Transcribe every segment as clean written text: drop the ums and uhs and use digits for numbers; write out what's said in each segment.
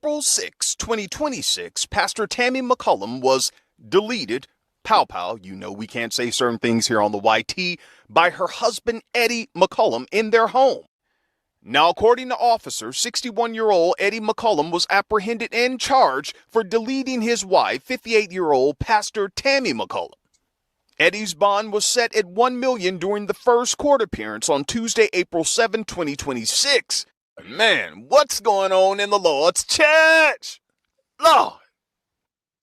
April 6, 2026, Pastor Tammy McCollum was deleted, pow, you know we can't say certain things here on the YT, by her husband Eddie McCollum in their home. Now, according to officers, 61-year-old Eddie McCollum was apprehended and charged for deleting his wife, 58-year-old Pastor Tammy McCollum. Eddie's bond was set at $1 million during the first court appearance on Tuesday, April 7, 2026. Man, what's going on in the Lord's church? Lord!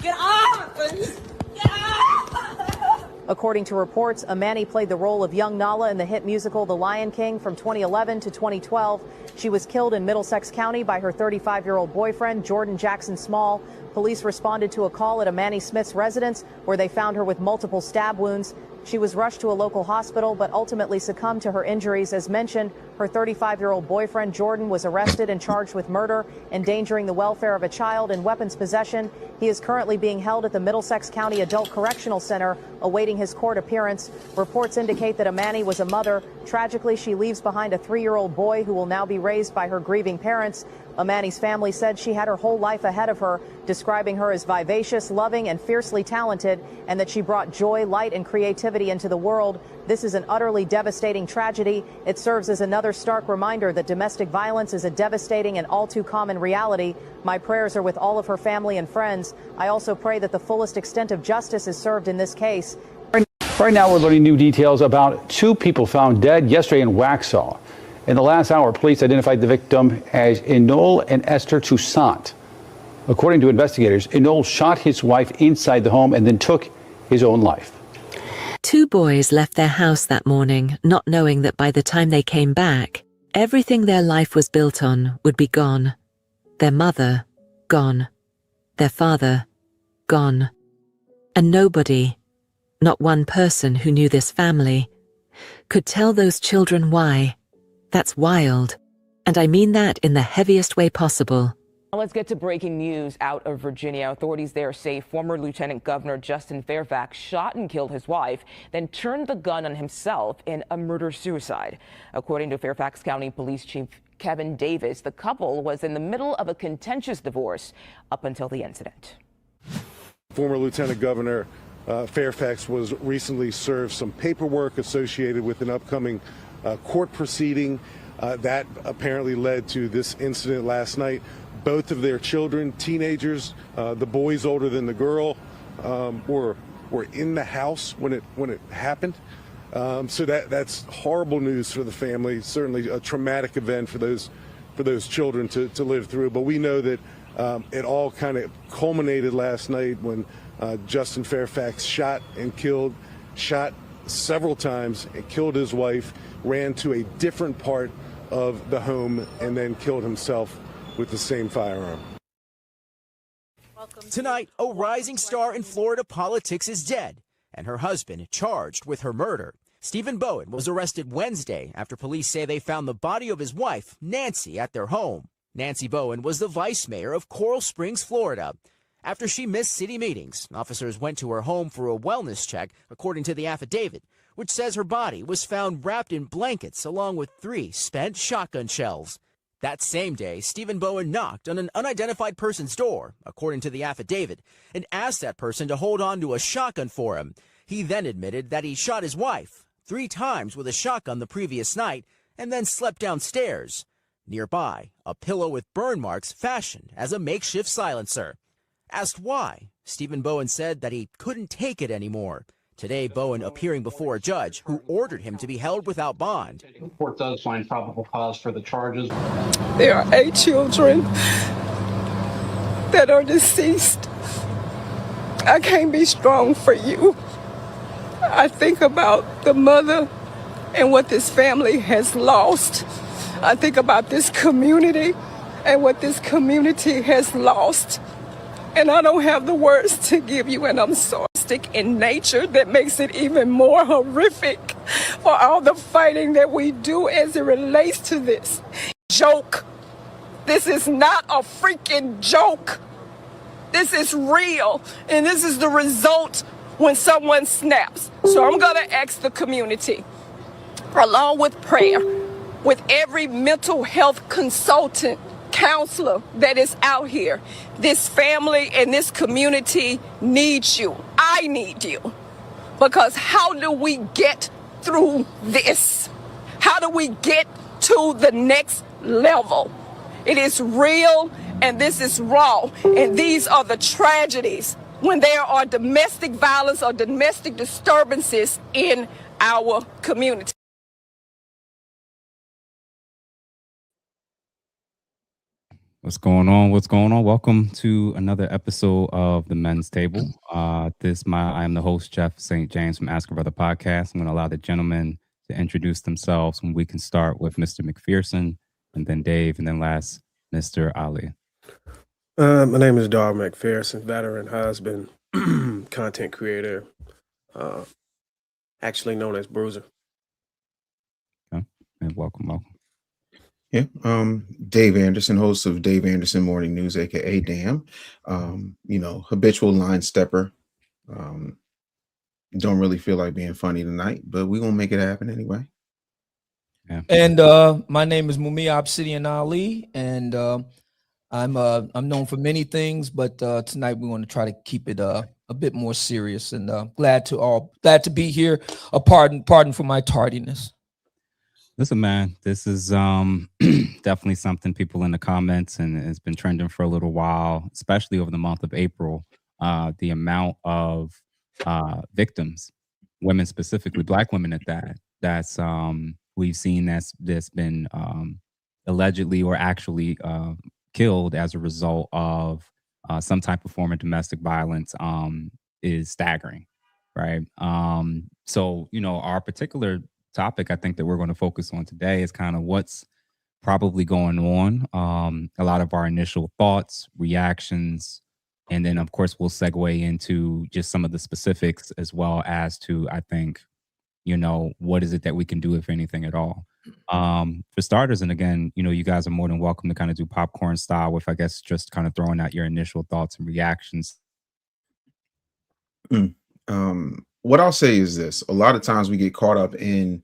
Get off! Get off! According to reports, Amani played the role of young Nala in the hit musical The Lion King from 2011 to 2012. She was killed in Middlesex County by her 35-year-old boyfriend, Jordan Jackson Small. Police responded to a call at Amani Smith's residence where they found her with multiple stab wounds. She was rushed to a local hospital but ultimately succumbed to her injuries. As mentioned, her 35-year-old boyfriend, Jordan, was arrested and charged with murder, endangering the welfare of a child, and weapons possession. He is currently being held at the Middlesex County Adult Correctional Center, awaiting his court appearance. Reports indicate that Amani was a mother. Tragically, she leaves behind a 3-year-old boy who will now be raised by her grieving parents. Amani's family said she had her whole life ahead of her, describing her as vivacious, loving, and fiercely talented, and that she brought joy, light, and creativity into the world. This is an utterly devastating tragedy. It serves as another stark reminder that domestic violence is a devastating and all too common reality. My prayers are with all of her family and friends. I also pray that the fullest extent of justice is served in this case. Right now, we're learning new details about 2 people found dead yesterday in Waxhaw. In the last hour, police identified the victim as Enol and Esther Toussaint. According to investigators, Enol shot his wife inside the home and then took his own life. 2 boys left their house that morning, not knowing that by the time they came back, everything their life was built on would be gone. Their mother, gone. Their father, gone. And nobody, not one person who knew this family, could tell those children why. That's wild. And I mean that in the heaviest way possible. Now let's get to breaking news out of Virginia. Authorities there say former Lieutenant Governor Justin Fairfax shot and killed his wife, then turned the gun on himself in a murder-suicide. According to Fairfax County Police Chief Kevin Davis, the couple was in the middle of a contentious divorce up until the incident. Former Lieutenant Governor Fairfax was recently served some paperwork associated with an upcoming court proceeding that apparently led to this incident last night. Both of their children, teenagers, the boys older than the girl, were in the house when it happened. So that's horrible news for the family. Certainly a traumatic event for those children to live through. But we know that it all kind of culminated last night when Justin Fairfax shot several times and killed his wife, ran to a different part of the home, and then killed himself with the same firearm. Tonight, a rising star in Florida politics is dead, and her husband charged with her murder. Stephen Bowen was arrested Wednesday after police say they found the body of his wife, Nancy, at their home. Nancy Bowen was the vice mayor of Coral Springs, Florida. After she missed city meetings, officers went to her home for a wellness check, according to the affidavit, which says her body was found wrapped in blankets along with 3 spent shotgun shells. That same day, Stephen Bowen knocked on an unidentified person's door, according to the affidavit, and asked that person to hold on to a shotgun for him. He then admitted that he shot his wife 3 times with a shotgun the previous night and then slept downstairs. Nearby, a pillow with burn marks fashioned as a makeshift silencer. Asked why, Stephen Bowen said that he couldn't take it anymore. Today, Bowen appearing before a judge who ordered him to be held without bond. The court does find probable cause for the charges. There are 8 children that are deceased. I can't be strong for you. I think about the mother and what this family has lost. I think about this community and what this community has lost. And I don't have the words to give you, and I'm sarcastic in nature that makes it even more horrific for all the fighting that we do as it relates to this joke. This is not a freaking joke. This is real, and this is the result when someone snaps. So I'm going to ask the community, along with prayer, with every mental health consultant, counselor that is out here, this family and this community needs you. I need you. Because how do we get through this? How do we get to the next level? It is real and this is raw. And these are the tragedies when there are domestic violence or domestic disturbances in our community. What's going on? What's going on? Welcome to another episode of the Men's Table. I am the host, Jeff St. James from Ask a Brother Podcast. I'm going to allow the gentlemen to introduce themselves, and we can start with Mr. McPherson, and then Dave, and then last, Mr. Ali. My name is Dar McPherson, veteran husband, content creator, actually known as Bruiser. Okay. And welcome. Yeah, Dave Anderson, host of Dave Anderson Morning News, aka DAM. Habitual line stepper. Don't really feel like being funny tonight, but we're gonna make it happen anyway. Yeah. And my name is Mumia Obsidian Ali, and I'm known for many things, but tonight we want to try to keep it a bit more serious. And glad to be here. Pardon for my tardiness. Listen, man, this is definitely something people in the comments, and it's been trending for a little while, especially over the month of April. The amount of victims, women specifically, Black women at that's we've seen that's been allegedly or actually killed as a result of some type of form of domestic violence is staggering, right? So, our particular topic I think that we're going to focus on today is kind of what's probably going on, a lot of our initial thoughts, reactions, and then of course we'll segue into just some of the specifics as well as to, I think, what is it that we can do, if anything at all. For starters, and again, you guys are more than welcome to kind of do popcorn style with, I guess, just kind of throwing out your initial thoughts and reactions. What I'll say is this: a lot of times we get caught up in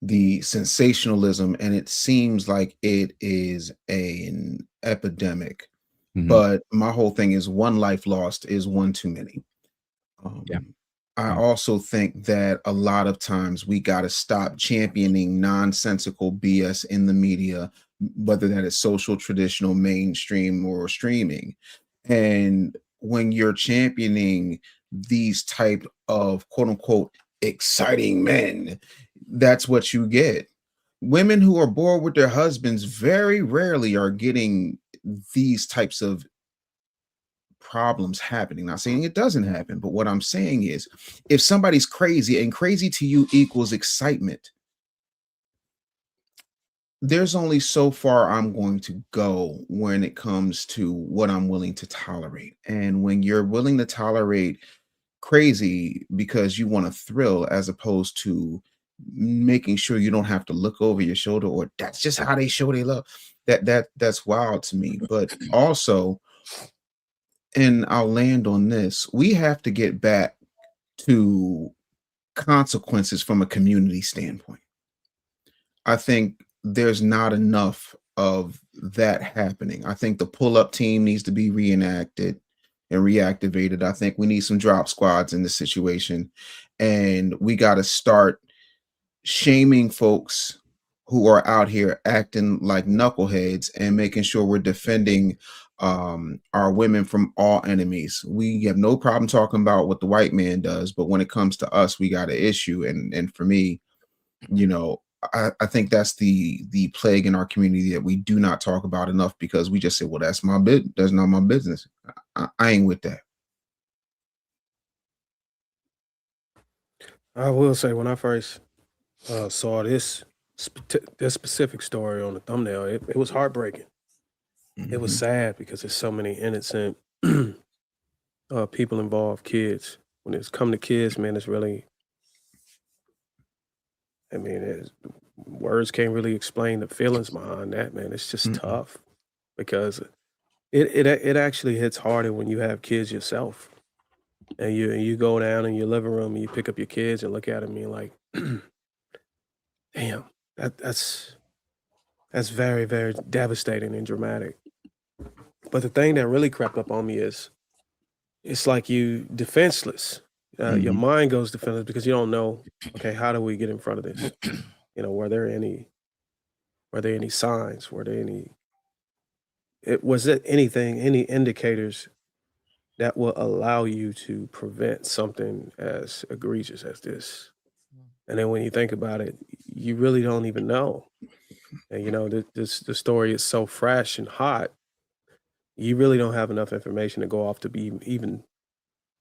the sensationalism, and it seems like it is an epidemic. Mm-hmm. But my whole thing is one life lost is one too many. I also think that a lot of times we got to stop championing nonsensical BS in the media, whether that is social, traditional, mainstream, or streaming. And when you're championing these type of quote unquote exciting men, that's what you get. Women who are bored with their husbands very rarely are getting these types of problems happening. Not saying it doesn't happen, but what I'm saying is if somebody's crazy and crazy to you equals excitement, there's only so far I'm going to go when it comes to what I'm willing to tolerate. And when you're willing to tolerate crazy because you want a thrill as opposed to making sure you don't have to look over your shoulder, or that's just how they show they love, that's wild to me. But also, and I'll land on this, we have to get back to consequences from a community standpoint. I think there's not enough of that happening. I think the pull-up team needs to be reenacted and reactivated. I think we need some drop squads in this situation, and we got to start shaming folks who are out here acting like knuckleheads and making sure we're defending our women from all enemies. We have no problem talking about what the white man does, but when it comes to us, we got an issue. And for me, I think that's the plague in our community that we do not talk about enough, because we just say, well, that's my bit. That's not my business. I ain't with that. I will say, when I first saw this specific story on the thumbnail, it was heartbreaking. Mm-hmm. It was sad because there's so many innocent people involved, kids. When it's come to kids, man, it's really, words can't really explain the feelings behind that, man. It's just tough, because it actually hits harder when you have kids yourself, and you go down in your living room and you pick up your kids and look at them and you're like, damn, that's very, very devastating and dramatic. But the thing that really crept up on me is, it's like you defenseless. Your mind goes defenseless because you don't know, okay, how do we get in front of this? Were there any signs? Was it anything, any indicators that will allow you to prevent something as egregious as this? And then when you think about it, you really don't even know. And the story is so fresh and hot you really don't have enough information to go off to be even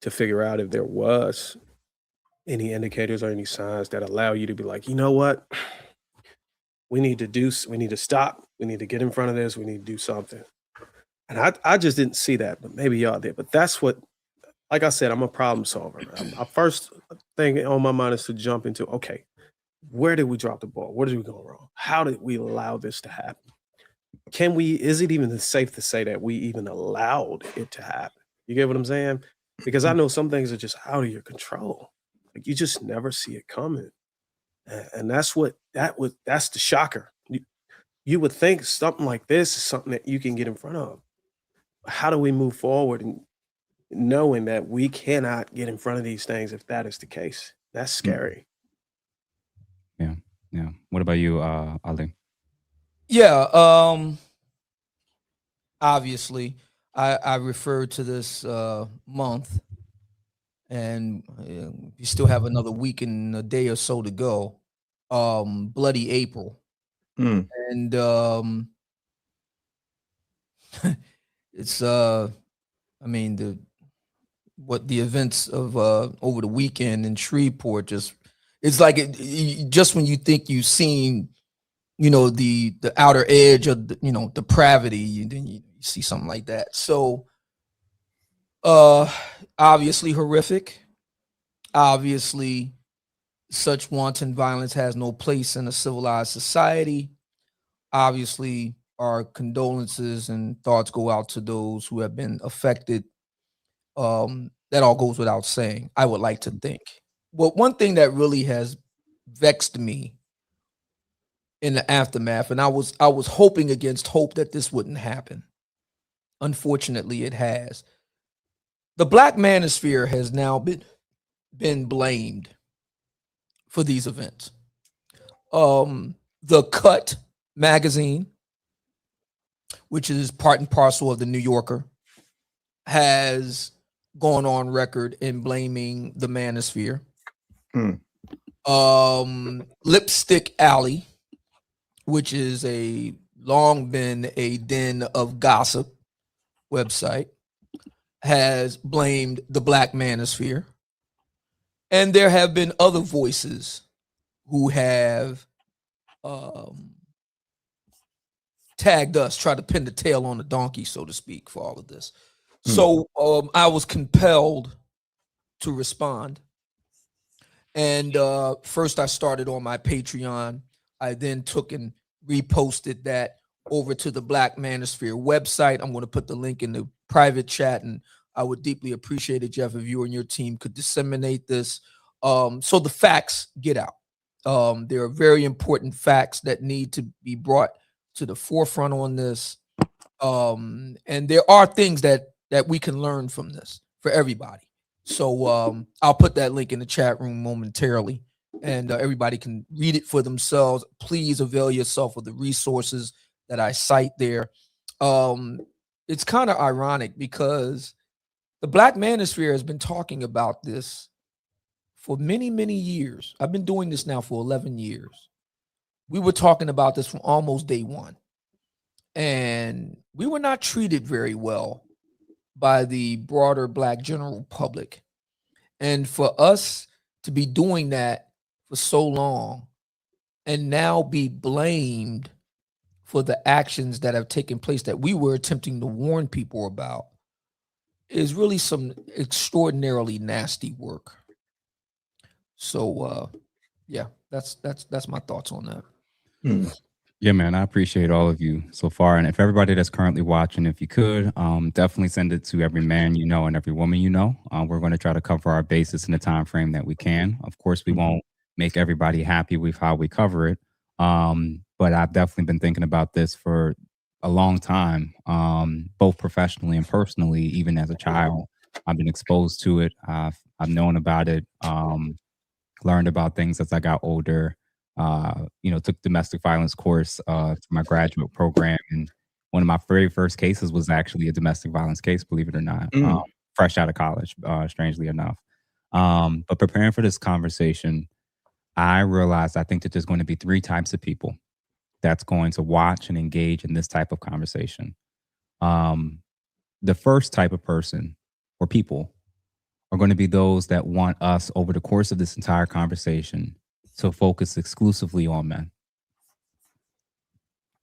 to figure out if there was any indicators or any signs that allow you to be like, you know what, we need to stop, we need to get in front of this, we need to do something. And I just didn't see that, but maybe y'all did. But that's what, like I said, I'm a problem solver. My first thing on my mind is to jump into, okay, where did we drop the ball? Where did we go wrong? How did we allow this to happen? Is it even safe to say that we even allowed it to happen? You get what I'm saying? Because I know some things are just out of your control. Like you just never see it coming. And that's the shocker. You would think something like this is something that you can get in front of. How do we move forward and knowing that we cannot get in front of these things if that is the case? That's scary. Yeah. Yeah. What about you, Ali? Yeah. Obviously, I referred to this month, and you still have another week and a day or so to go. Bloody April. And it's I mean the events of over the weekend in Shreveport it's like just when you think you've seen the outer edge of depravity, then you see something like that. So obviously horrific. Obviously such wanton violence has no place in a civilized society. Obviously, our condolences and thoughts go out to those who have been affected. That all goes without saying, I would like to think. Well, one thing that really has vexed me in the aftermath, and I was hoping against hope that this wouldn't happen. Unfortunately, it has. The Black Manosphere has now been blamed for these events. The Cut magazine, which is part and parcel of the New Yorker, has gone on record in blaming the Manosphere. Lipstick Alley, which is long been a den of gossip website, has blamed the Black Manosphere. And there have been other voices who have tagged us, try to pin the tail on the donkey, so to speak, for all of this. So I was compelled to respond. And first I started on my Patreon. I then took and reposted that over to the Black Manosphere website. I'm going to put the link in the private chat, and I would deeply appreciate it, Jeff, if you and your team could disseminate this so the facts get out. There are very important facts that need to be brought to the forefront on this. And there are things that we can learn from this for everybody. So I'll put that link in the chat room momentarily, and everybody can read it for themselves. Please avail yourself of the resources that I cite there. It's kind of ironic because the Black Manosphere has been talking about this for many, many years. I've been doing this now for 11 years. We were talking about this from almost day one. And we were not treated very well by the broader Black general public. And for us to be doing that for so long and now be blamed for the actions that have taken place that we were attempting to warn people about is really some extraordinarily nasty work. So yeah, that's my thoughts on that. Yeah, man, I appreciate all of you so far. And if everybody that's currently watching, if you could, definitely send it to every man you know and every woman you know. We're going to try to cover our bases in the time frame that we can. Of course, we won't make everybody happy with how we cover it. But I've definitely been thinking about this for a long time, both professionally and personally. Even as a child, I've been exposed to it. I've known about it, learned about things as I got older. Took domestic violence course for my graduate program, and one of my very first cases was actually a domestic violence case, believe it or not, fresh out of college, strangely enough. But preparing for this conversation, I realized I think that there's going to be three types of people that's going to watch and engage in this type of conversation. the first type of person or people are going to be those that want us over the course of this entire conversation to focus exclusively on men.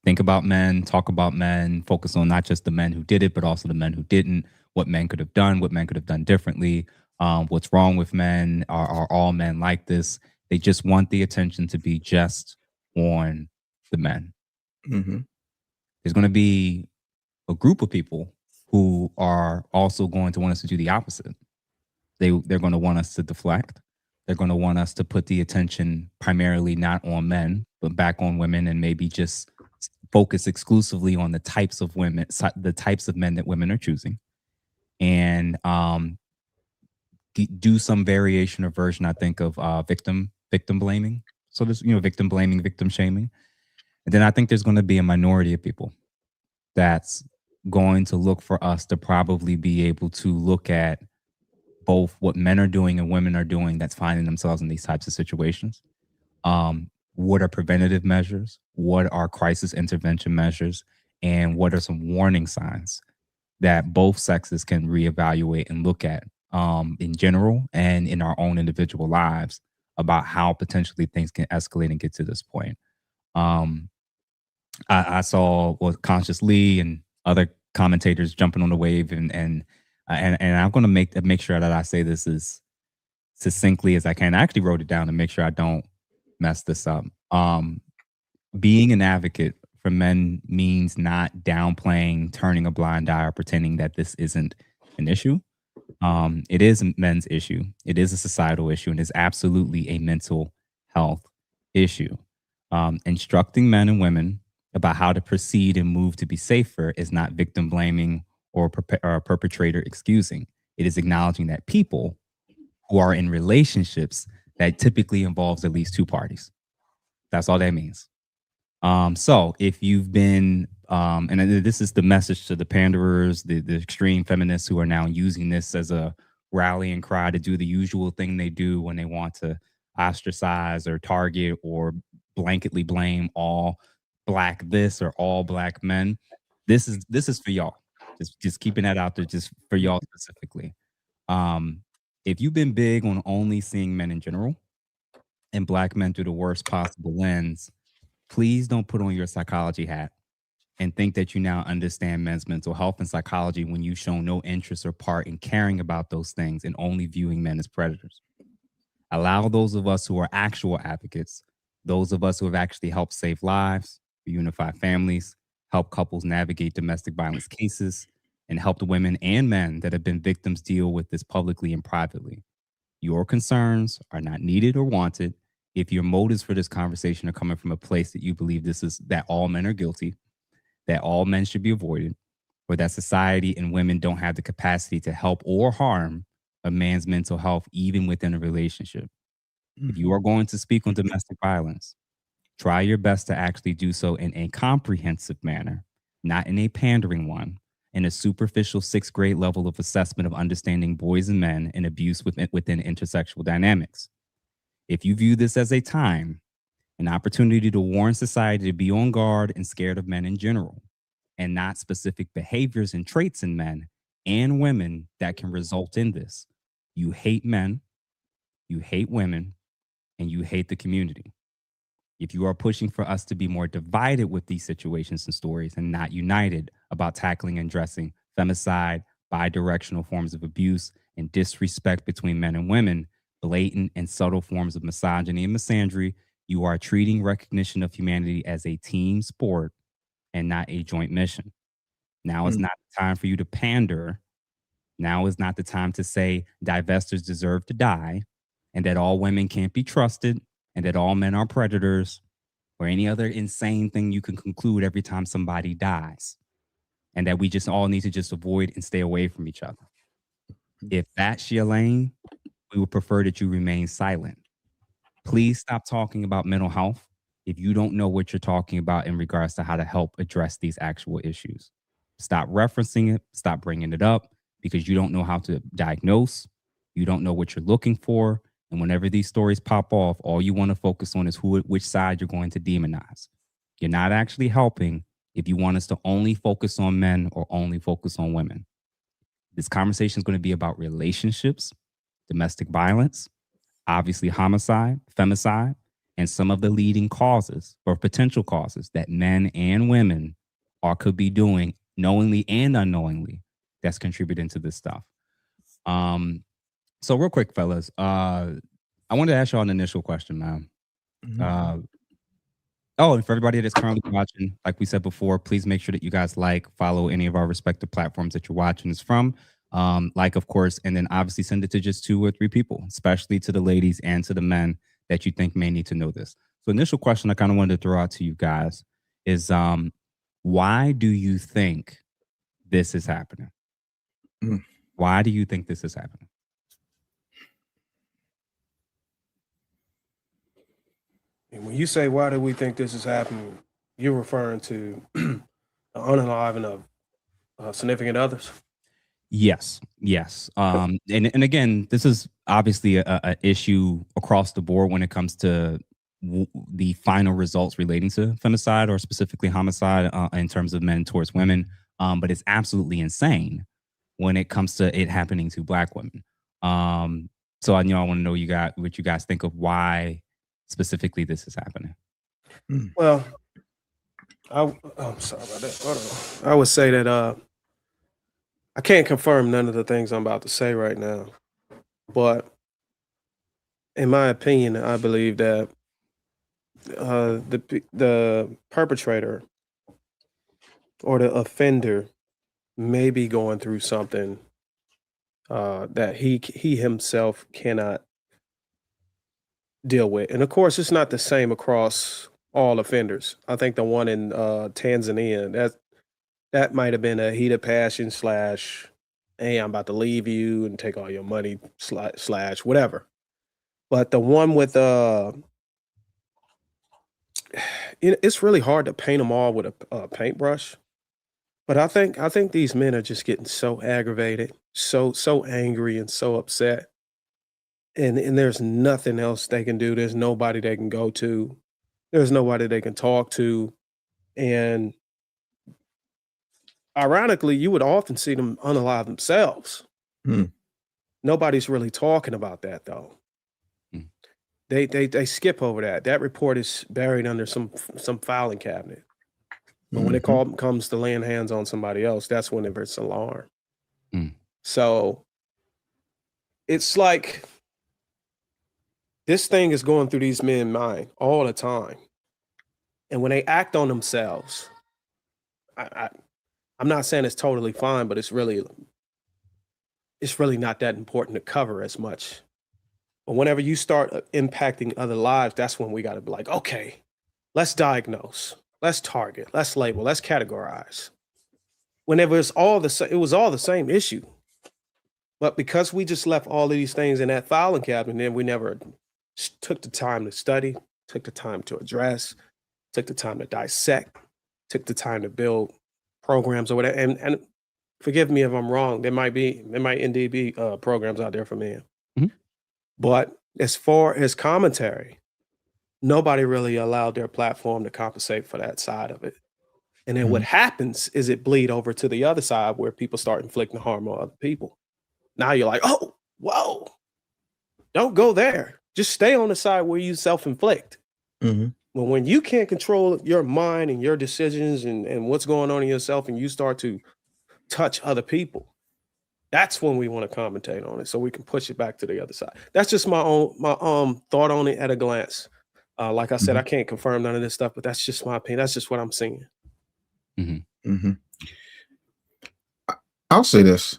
Think about men, talk about men, focus on not just the men who did it, but also the men who didn't, what men could have done, what men could have done differently, what's wrong with men, are all men like this? They just want the attention to be just on the men. Mm-hmm. There's going to be a group of people who are also going to want us to do the opposite. They're going to want us to deflect. They're going to want us to put the attention primarily not on men, but back on women, and maybe just focus exclusively on the types of women, the types of men that women are choosing, and do some variation or version, I think, of victim blaming. So there's, victim blaming, victim shaming. And then I think there's going to be a minority of people that's going to look for us to probably be able to look at both what men are doing and women are doing that's finding themselves in these types of situations. What are preventative measures? What are crisis intervention measures? And what are some warning signs that both sexes can reevaluate and look at in general and in our own individual lives about how potentially things can escalate and get to this point. I saw Conscious Lee and other commentators jumping on the wave, and I'm going to make sure that I say this as succinctly as I can. I actually wrote it down to make sure I don't mess this up. Being an advocate for men means not downplaying, turning a blind eye, or pretending that this isn't an issue. It is a men's issue. It is a societal issue, and it's absolutely a mental health issue. Instructing men and women about how to proceed and move to be safer is not victim blaming or perpetrator excusing. It is acknowledging that people who are in relationships that typically involves at least two parties. That's all that means. So if you've been, and this is the message to the panderers, the extreme feminists who are now using this as a rallying cry to do the usual thing they do when they want to ostracize or target or blanketly blame all Black this or all Black men. This is for y'all. Just keeping that out there, just for y'all specifically. If you've been big on only seeing men in general and Black men through the worst possible lens, please don't put on your psychology hat and think that you now understand men's mental health and psychology when you show no interest or part in caring about those things and only viewing men as predators. Allow those of us who are actual advocates, those of us who have actually helped save lives, reunify families, help couples navigate domestic violence cases, and help the women and men that have been victims deal with this publicly and privately. Your concerns are not needed or wanted if your motives for this conversation are coming from a place that you believe that all men are guilty, that all men should be avoided, or that society and women don't have the capacity to help or harm a man's mental health, even within a relationship. If you are going to speak on domestic violence, try your best to actually do so in a comprehensive manner, not in a pandering one, in a superficial 6th grade level of assessment of understanding boys and men and abuse within intersexual dynamics. If you view this as a time, an opportunity to warn society to be on guard and scared of men in general, and not specific behaviors and traits in men and women that can result in this, you hate men, you hate women, and you hate the community. If you are pushing for us to be more divided with these situations and stories and not united about tackling and addressing femicide, bidirectional forms of abuse, and disrespect between men and women, blatant and subtle forms of misogyny and misandry, you are treating recognition of humanity as a team sport and not a joint mission. Now is not the time for you to pander. Now is not the time to say divestors deserve to die and that all women can't be trusted and that all men are predators or any other insane thing you can conclude every time somebody dies, and that we just all need to just avoid and stay away from each other. If that's your lane, we would prefer that you remain silent. Please stop talking about mental health if you don't know what you're talking about in regards to how to help address these actual issues. Stop referencing it, stop bringing it up, because you don't know how to diagnose, you don't know what you're looking for, and whenever these stories pop off, all you want to focus on is which side you're going to demonize. You're not actually helping if you want us to only focus on men or only focus on women. This conversation is going to be about relationships, domestic violence, obviously homicide, femicide, and some of the leading causes or potential causes that men and women could be doing knowingly and unknowingly that's contributing to this stuff. So real quick, fellas, I wanted to ask y'all an initial question, man. And for everybody that's currently watching, like we said before, please make sure that you guys follow any of our respective platforms that you're watching this from. Of course, and then obviously send it to just 2 or 3 people, especially to the ladies and to the men that you think may need to know this. So initial question I kind of wanted to throw out to you guys is, why do you think this is happening? Why do you think this is happening? And when you say, why do we think this is happening, you're referring to the unaliving of significant others? Yes. And again, this is obviously a issue across the board when it comes to the final results relating to femicide or specifically homicide in terms of men towards women. But it's absolutely insane when it comes to it happening to Black women. So I want to know what you guys think of why specifically this is happening. Well, I'm sorry about that. Hold on. I would say that I can't confirm none of the things I'm about to say right now, but in my opinion, I believe that the perpetrator or the offender may be going through something that he himself cannot deal with. And of course, it's not the same across all offenders. I think the one in Tanzania, that might have been a heat of passion / hey, I'm about to leave you and take all your money / whatever. But the one with it's really hard to paint them all with a paintbrush. But I think these men are just getting so aggravated, so angry and so upset. And there's nothing else they can do. There's nobody they can go to. There's nobody they can talk to. And ironically, you would often see them unalive themselves. Nobody's really talking about that, though. They skip over that. That report is buried under some filing cabinet. But when it comes to laying hands on somebody else, that's when it's alarm. So it's like this thing is going through these men's mind all the time. And when they act on themselves, I'm not saying it's totally fine, but it's really not that important to cover as much. But whenever you start impacting other lives, that's when we got to be like, okay, let's diagnose, let's target, let's label, let's categorize. Whenever it was all the same issue. But because we just left all of these things in that filing cabinet, then we never took the time to study, took the time to address, took the time to dissect, took the time to build programs or whatever. And forgive me if I'm wrong. There might indeed be programs out there for men. But as far as commentary, nobody really allowed their platform to compensate for that side of it. And then what happens is it bleed over to the other side where people start inflicting harm on other people. Now you're like, oh, whoa, don't go there. Just stay on the side where you self-inflict. But when you can't control your mind and your decisions and what's going on in yourself and you start to touch other people, that's when we want to commentate on it so we can push it back to the other side. That's just my thought on it at a glance. Like I said, I can't confirm none of this stuff, but that's just my opinion. That's just what I'm seeing. I'll say this.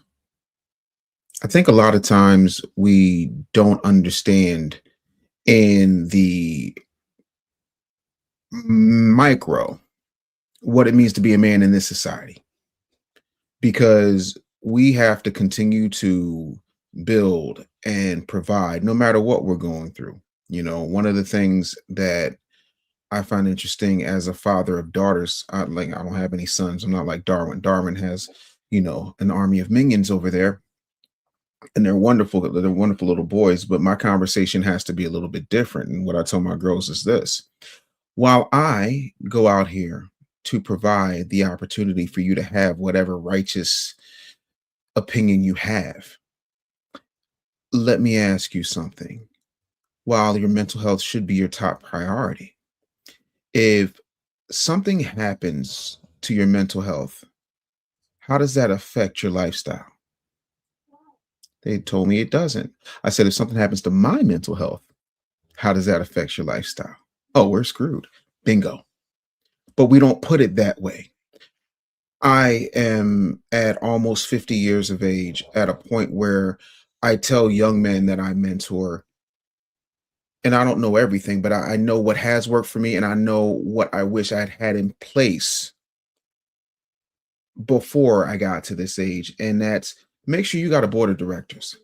I think a lot of times we don't understand in the micro what it means to be a man in this society, because we have to continue to build and provide no matter what we're going through. One of the things that I find interesting as a father of daughters, I don't have any sons. I'm not like Darwin. Darwin has, an army of minions over there, and they're wonderful little boys. But my conversation has to be a little bit different. And what I tell my girls is this: while I go out here to provide the opportunity for you to have whatever righteous opinion you have. Let me ask you something. While your mental health should be your top priority, if something happens to your mental health, how does that affect your lifestyle? They told me it doesn't. I said, if something happens to my mental health, how does that affect your lifestyle? Oh, we're screwed. Bingo. But we don't put it that way. I am at almost 50 years of age at a point where I tell young men that I mentor, and I don't know everything, but I know what has worked for me, and I know what I wish I'd had in place before I got to this age. And that's, make sure you got a board of directors,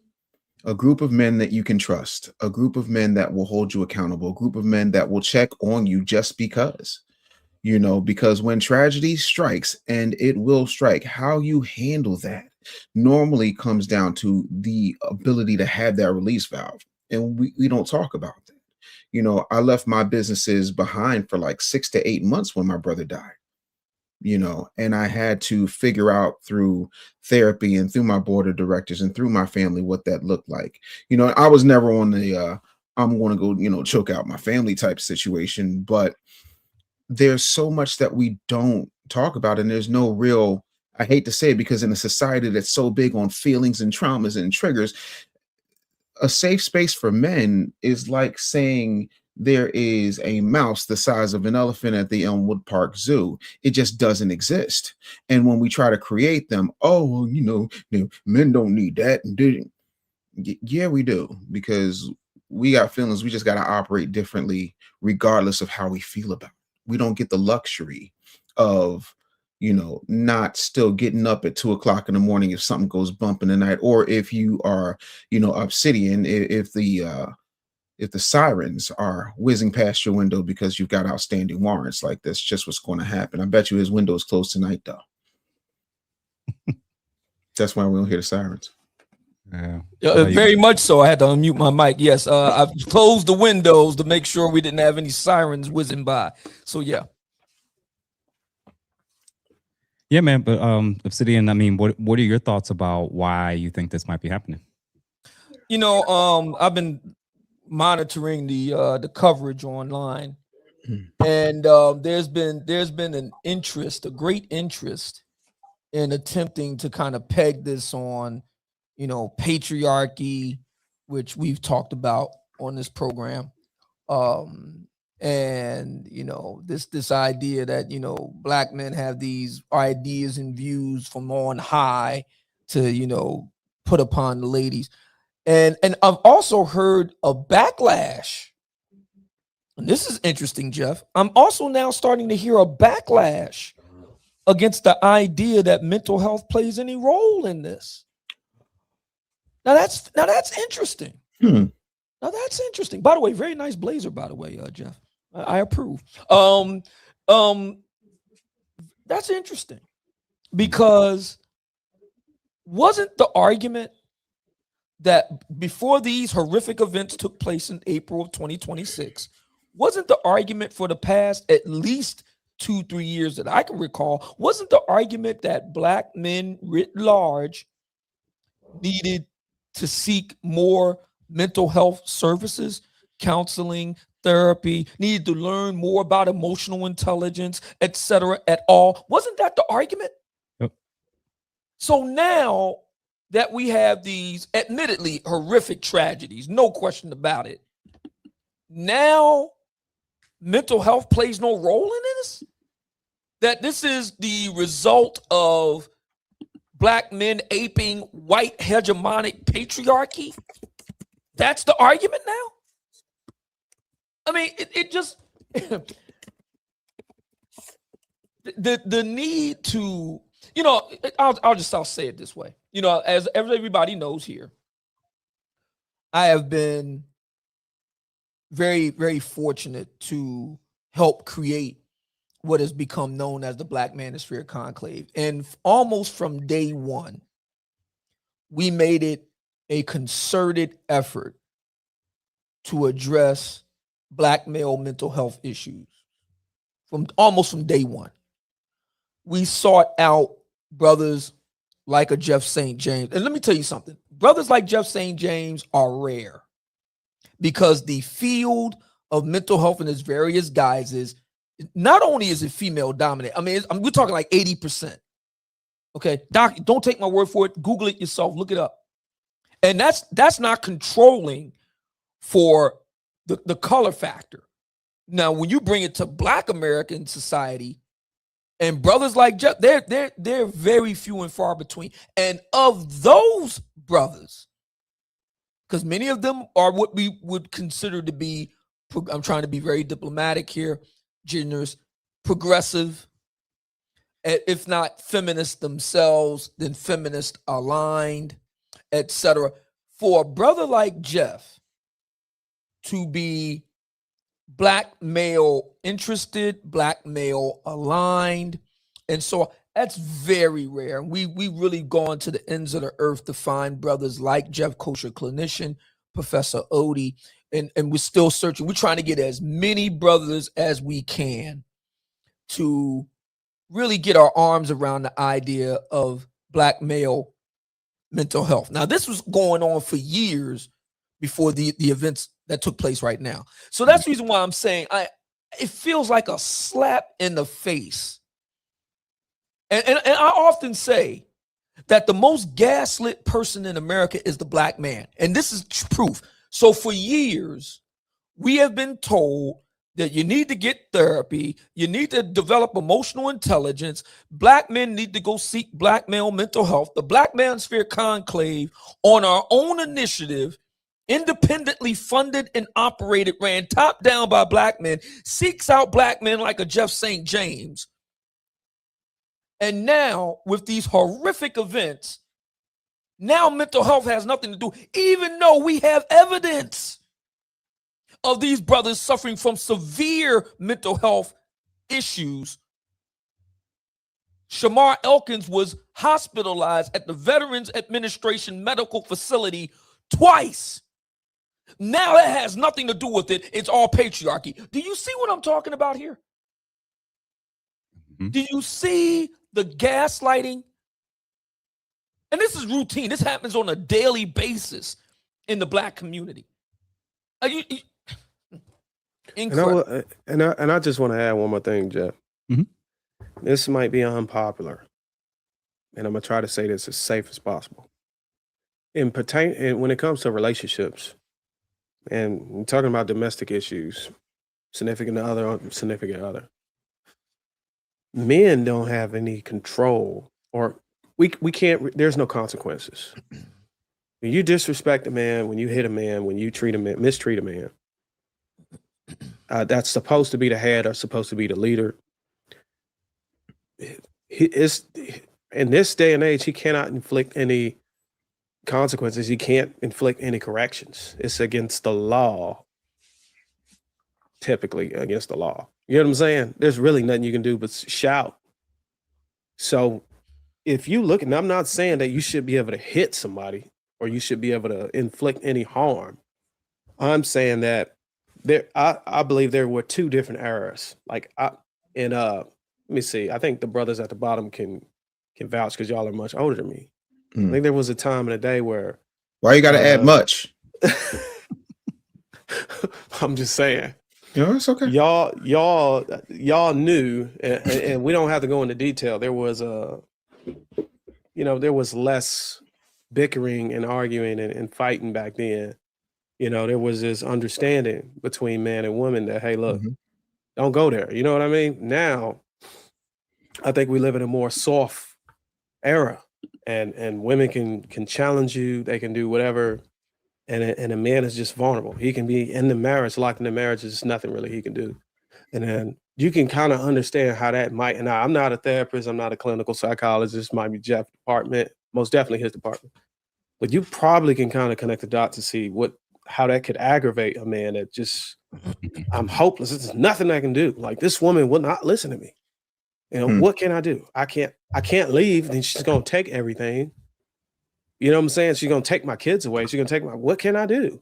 a group of men that you can trust, a group of men that will hold you accountable, a group of men that will check on you just because, because when tragedy strikes, and it will strike, how you handle that normally comes down to the ability to have that release valve. And we don't talk about that. I left my businesses behind for like 6 to 8 months when my brother died. And I had to figure out through therapy and through my board of directors and through my family what that looked like. I was never on the I'm going to go, choke out my family type situation, but there's so much that we don't talk about, and there's no real, I hate to say it, because in a society that's so big on feelings and traumas and triggers, a safe space for men is like saying there is a mouse the size of an elephant at the Elmwood Park Zoo. It just doesn't exist. And when we try to create them, men don't need that. Yeah, we do, because we got feelings. We just got to operate differently regardless of how we feel about it. We don't get the luxury of not still getting up at 2 o'clock in the morning if something goes bump in the night, or if you are, Obsidian, if the sirens are whizzing past your window because you've got outstanding warrants. Like, that's just what's going to happen. I bet you his window is closed tonight, though. That's why we don't hear the sirens. Yeah, very much so. I had to unmute my mic. Yes, I've closed the windows to make sure we didn't have any sirens whizzing by. So yeah. Yeah, man. But Obsidian, I mean, what are your thoughts about why you think this might be happening? I've been monitoring the coverage online, and there's been an interest, a great interest, in attempting to kind of peg this on, patriarchy, which we've talked about on this program. And this idea that black men have these ideas and views from on high to put upon the ladies, and I've also heard a backlash, and this is interesting, Jeff. I'm also now starting to hear a backlash against the idea that mental health plays any role in this. Now that's interesting. Now that's interesting. By the way, very nice blazer, by the way, Jeff. I approve. That's interesting, because wasn't the argument that before these horrific events took place in April of 2026, wasn't the argument for the past at least 2-3 years that I can recall, wasn't the argument that black men writ large needed to seek more mental health services, counseling, therapy, needed to learn more about emotional intelligence, etc. at all? Wasn't that the argument? Yep. So now that we have these admittedly horrific tragedies, no question about it, now mental health plays no role in this? That this is the result of black men aping white hegemonic patriarchy? That's the argument now? I mean, it just the need to, I'll say it this way. As everybody knows here, I have been very, very fortunate to help create what has become known as the Black Manosphere Conclave. And almost from day one, we made it a concerted effort to address Black male mental health issues from day one. We sought out brothers like a Jeff St. James, and let me tell you something, brothers like Jeff St. James are rare because the field of mental health in its various guises, not only is it female dominant, I mean, we're talking like 80%. Okay, doc, don't take my word for it. Google it yourself, look it up. And that's not controlling for the color factor. Now, when you bring it to Black American society, and brothers like Jeff, they're very few and far between. And of those brothers, because many of them are what we would consider to be, I'm trying to be very diplomatic here, generous, progressive, if not feminist themselves, then feminist aligned, etc. For a brother like Jeff to be Black male interested, Black male aligned, and so that's very rare. We really gone to the ends of the earth to find brothers like Jeff, kosher clinician, Professor Odie, and we're still searching. We're trying to get as many brothers as we can to really get our arms around the idea of Black male mental health. Now, this was going on for years before the events that took place right now. So that's the reason why I'm saying it feels like a slap in the face. And I often say that the most gaslit person in America is the Black man. And this is proof. So for years, we have been told that you need to get therapy, you need to develop emotional intelligence, Black men need to go seek Black male mental health. The Black Manosphere Conclave, on our own initiative, independently funded and operated, ran top down by Black men, seeks out Black men like a Jeff St. James. And now, with these horrific events, now mental health has nothing to do, even though we have evidence of these brothers suffering from severe mental health issues. Shamar Elkins was hospitalized at the Veterans Administration Medical Facility twice. Now that has nothing to do with it. It's all patriarchy. Do you see what I'm talking about here? Do you see the gaslighting? And this is routine. This happens on a daily basis in the Black community. Incredible. And I just want to add one more thing, Jeff. This might be unpopular, and I'm gonna try to say this as safe as possible. And when it comes to relationships, and we're talking about domestic issues, significant other, men don't have any control, or we can't. There's no consequences. When you disrespect a man, when you hit a man, when you mistreat a man, that's supposed to be the head or supposed to be the leader. In this day and age, he cannot inflict any consequences. He can't inflict any corrections. It's against the law, typically against the law. You know what I'm saying? There's really nothing you can do but shout. So if you look, and I'm not saying that you should be able to hit somebody or you should be able to inflict any harm. I'm saying that I believe there were two different eras. Let me see. I think the brothers at the bottom can vouch because y'all are much older than me. I think there was a time in a day where. Why you got to add much? I'm just saying. Yeah, it's okay. Y'all knew, and we don't have to go into detail. There was there was less bickering and arguing and fighting back then. There was this understanding between man and woman that, hey, look, don't go there. You know what I mean? Now, I think we live in a more soft era, and women can challenge you. They can do whatever, and a man is just vulnerable. He can be in the marriage, locked in the marriage. There's nothing really he can do, and then you can kind of understand how that might. And I'm not a therapist. I'm not a clinical psychologist. This might be Jeff's department, most definitely his department. But you probably can kind of connect the dots to see how that could aggravate a man that just, I'm hopeless. There's nothing I can do. Like, this woman will not listen to me. What can I do? I can't leave. Then she's going to take everything. You know what I'm saying? She's going to take my kids away. She's going to take what can I do?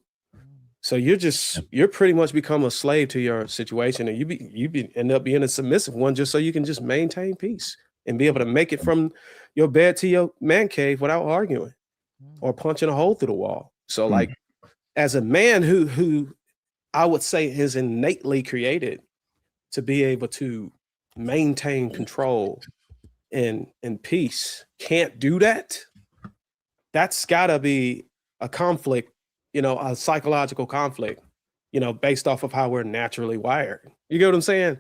So you're pretty much become a slave to your situation, and you end up being a submissive one just so you can just maintain peace and be able to make it from your bed to your man cave without arguing or punching a hole through the wall. So like as a man who I would say is innately created to be able to maintain control and peace, can't do that. That's gotta be a conflict, a psychological conflict, based off of how we're naturally wired. You get what I'm saying?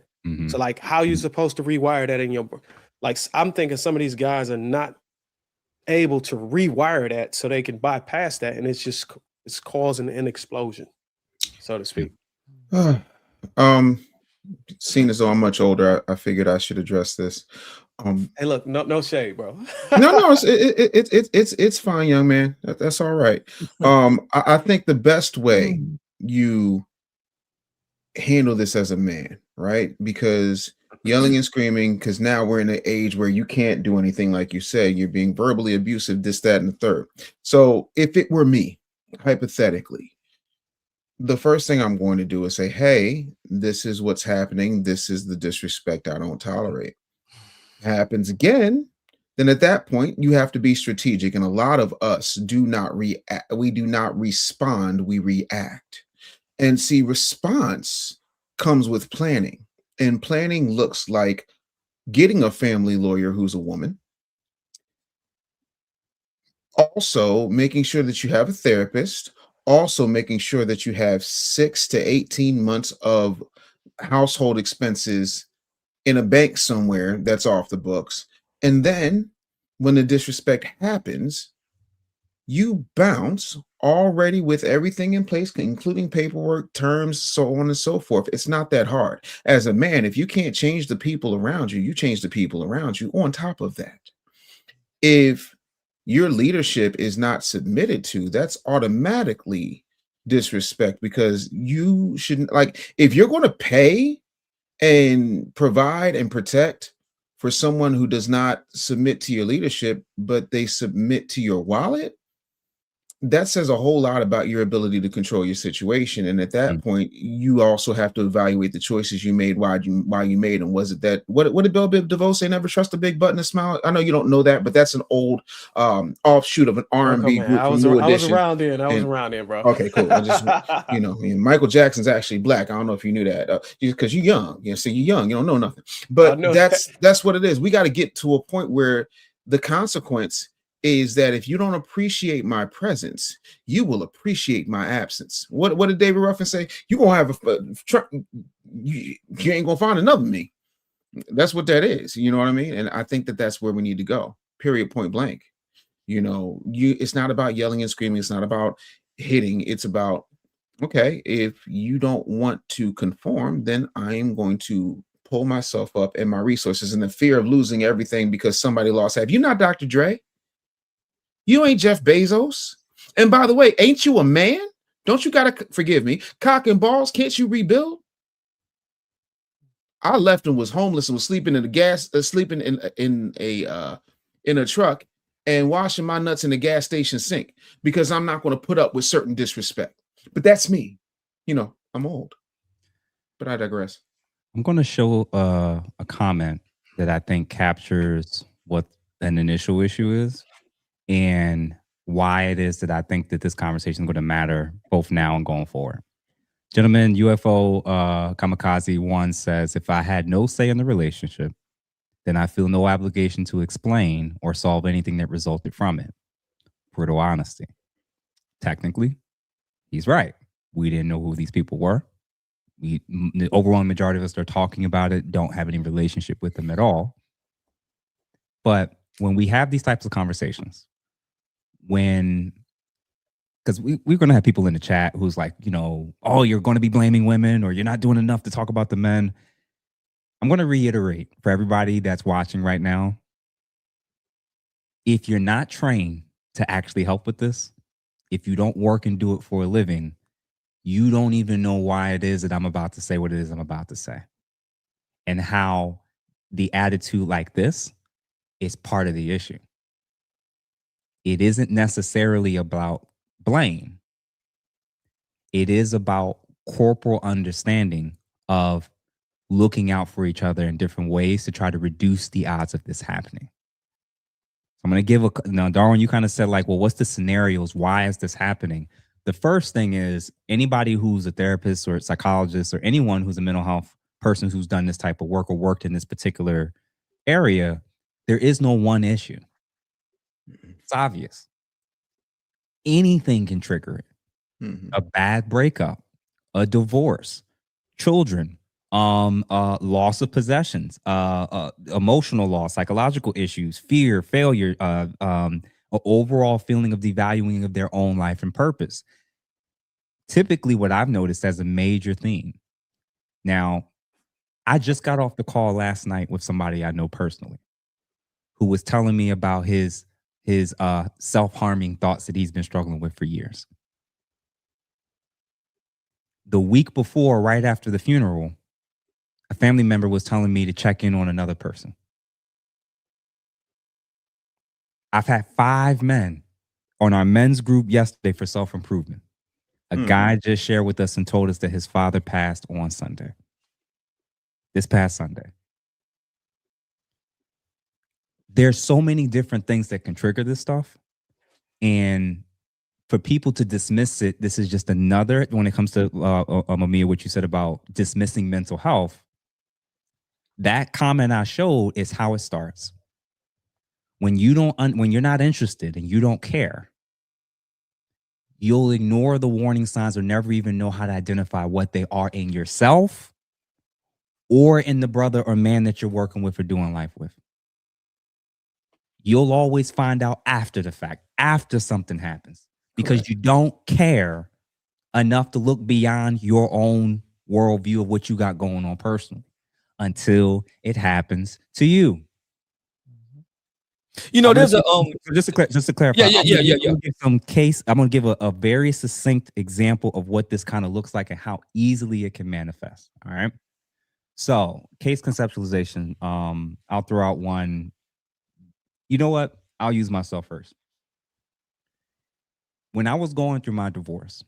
So like how you supposed to rewire that in your, like I'm thinking some of these guys are not able to rewire that so they can bypass that. And it's causing an explosion, so to speak. Seeing as though I'm much older, I figured I should address this. Hey, look, no shade, bro. No, it's fine, young man. That's all right. I think the best way you handle this as a man, right? Because yelling and screaming, because now we're in an age where you can't do anything like you said. You're being verbally abusive, this, that, and the third. So if it were me, hypothetically, the first thing I'm going to do is say, hey, this is what's happening. This is the disrespect I don't tolerate. Happens again, then at that point you have to be strategic. And a lot of us do not react. We do not respond, we react. And see, response comes with planning. And planning looks like getting a family lawyer who's a woman. Also making sure that you have a therapist. Also making sure that you have 6 to 18 months of household expenses in a bank somewhere that's off the books. And then when the disrespect happens, you bounce already with everything in place, including paperwork, terms, so on and so forth. It's not that hard. As a man, if you can't change the people around you, you change the people around you. On top of that, if your leadership is not submitted to, that's automatically disrespect, because you shouldn't, like, if you're going to pay and provide and protect for someone who does not submit to your leadership, but they submit to your wallet, that says a whole lot about your ability to control your situation. And at that point, you also have to evaluate the choices you made, why you made them. Was it that, what did Bill Biv DeVoe say, never trust a big button and smile? I know you don't know that, but that's an old offshoot of an R&B group from New Edition. I was around then, bro. Okay, cool. I just, Michael Jackson's actually black. I don't know if you knew that, because you're young. So you're young, you don't know nothing. But that's what it is. We got to get to a point where the consequence is that if you don't appreciate my presence, you will appreciate my absence. What did David Ruffin say? You gonna have you ain't gonna find another me. That's what that is. You know what I mean? And I think that that's where we need to go. Period. Point blank. It's not about yelling and screaming. It's not about hitting. It's about, okay, if you don't want to conform, then I am going to pull myself up and my resources, and the fear of losing everything because somebody lost. Have you not Dr. Dre? You ain't Jeff Bezos. And by the way, ain't you a man? Don't you gotta, forgive me, cock and balls? Can't you rebuild? I left and was homeless and was sleeping in sleeping in a truck and washing my nuts in the gas station sink because I'm not going to put up with certain disrespect. But that's me. I'm old. But I digress. I'm going to show a comment that I think captures what an initial issue is, and why it is that I think that this conversation is going to matter both now and going forward. Gentleman, UFO Kamikaze 1 says, if I had no say in the relationship, then I feel no obligation to explain or solve anything that resulted from it. Brutal honesty. Technically, he's right. We didn't know who these people were. The overwhelming majority of us that are talking about it don't have any relationship with them at all. But when we have these types of conversations, because we're going to have people in the chat who's like, oh, you're going to be blaming women or you're not doing enough to talk about the men. I'm going to reiterate for everybody that's watching right now, if you're not trained to actually help with this, if you don't work and do it for a living, you don't even know why it is that I'm about to say what it is I'm about to say, and how the attitude like this is part of the issue. It isn't necessarily about blame. It is about corporal understanding of looking out for each other in different ways to try to reduce the odds of this happening. I'm going to give now, Darwin, you kind of said like, well, what's the scenarios? Why is this happening? The first thing is anybody who's a therapist or a psychologist or anyone who's a mental health person who's done this type of work or worked in this particular area, there is no one issue. It's obvious. Anything can trigger it. A bad breakup, a divorce, children, loss of possessions, emotional loss, psychological issues, fear, failure, an overall feeling of devaluing of their own life and purpose. Typically, what I've noticed as a major theme. Now, I just got off the call last night with somebody I know personally who was telling me about his self-harming thoughts that he's been struggling with for years. The week before, right after the funeral, a family member was telling me to check in on another person. I've had 5 men on our men's group yesterday for self-improvement. A guy just shared with us and told us that his father passed on Sunday. This past Sunday. There's so many different things that can trigger this stuff. And for people to dismiss it, this is just another, when it comes to Mamiya, what you said about dismissing mental health, that comment I showed is how it starts. When you're not interested and you don't care, you'll ignore the warning signs or never even know how to identify what they are in yourself or in the brother or man that you're working with or doing life with. You'll always find out after the fact, after something happens, because you don't care enough to look beyond your own worldview of what you got going on personally until it happens to you. You know, there's just to clarify. I'm going to give a very succinct example of what this kind of looks like and how easily it can manifest. All right. So, case conceptualization. I'll throw out one. You know what? I'll use myself first. When I was going through my divorce,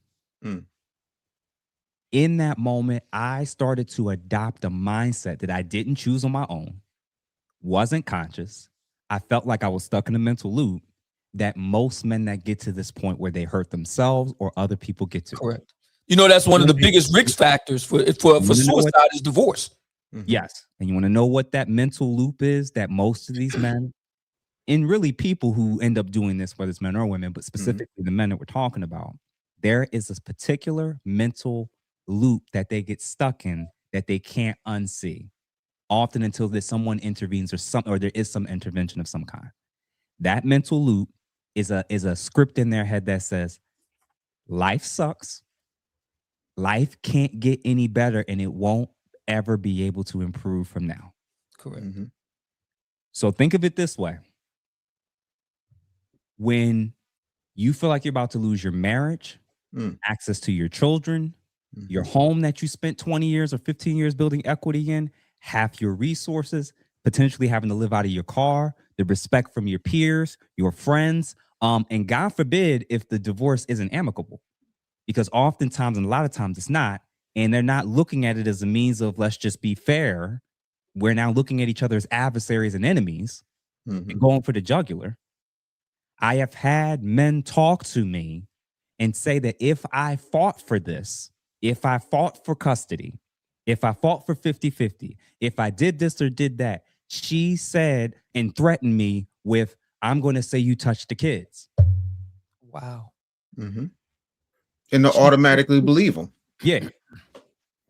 in that moment, I started to adopt a mindset that I didn't choose on my own, wasn't conscious. I felt like I was stuck in a mental loop that most men that get to this point where they hurt themselves or other people get to. Correct. You know, that's one of the biggest risk factors for suicide is divorce. Yes. And you want to know what that mental loop is that most of these men, and really people who end up doing this, whether it's men or women, but specifically the men that we're talking about, there is this particular mental loop that they get stuck in that they can't unsee. Often until there's someone intervenes or there is some intervention of some kind. That mental loop is a script in their head that says, life sucks, life can't get any better, and it won't ever be able to improve from now. Correct. So think of it this way. When you feel like you're about to lose your marriage, access to your children, your home that you spent 20 years or 15 years building equity in, half your resources, potentially having to live out of your car, the respect from your peers, your friends, and God forbid if the divorce isn't amicable, because oftentimes and a lot of times it's not, and they're not looking at it as a means of let's just be fair. We're now looking at each other as adversaries and enemies and going for the jugular. I have had men talk to me and say that if I fought for this, if I fought for custody, if I fought for 50-50, if I did this or did that, she said and threatened me with, I'm going to say you touched the kids. Wow. And they'll automatically believe them. Yeah.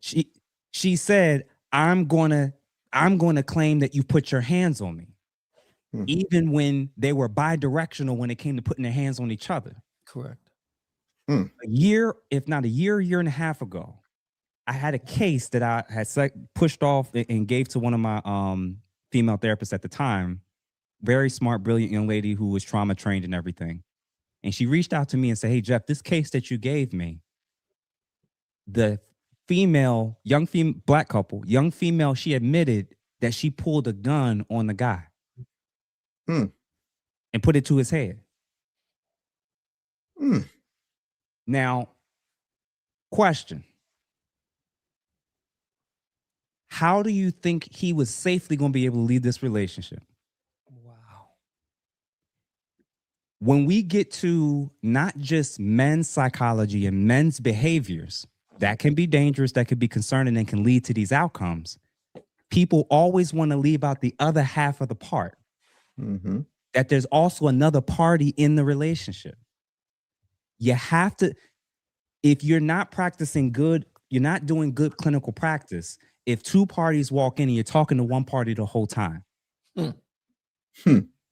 She said, I'm going to claim that you put your hands on me. Even when they were bi-directional when it came to putting their hands on each other. Correct. A year, if not a year and a half ago, I had a case that I had pushed off and gave to one of my female therapists at the time. Very smart, brilliant young lady who was trauma trained and everything. And she reached out to me and said, hey, Jeff, this case that you gave me, the black couple, young female, she admitted that she pulled a gun on the guy and put it to his head. Now, question. How do you think he was safely going to be able to leave this relationship? Wow. when we get to not just men's psychology and men's behaviors, that can be dangerous, that could be concerning, and can lead to these outcomes. People always want to leave out the other half of the part, that there's also another party in the relationship. You have to, if you're not practicing good, you're not doing good clinical practice. If two parties walk in and you're talking to one party the whole time.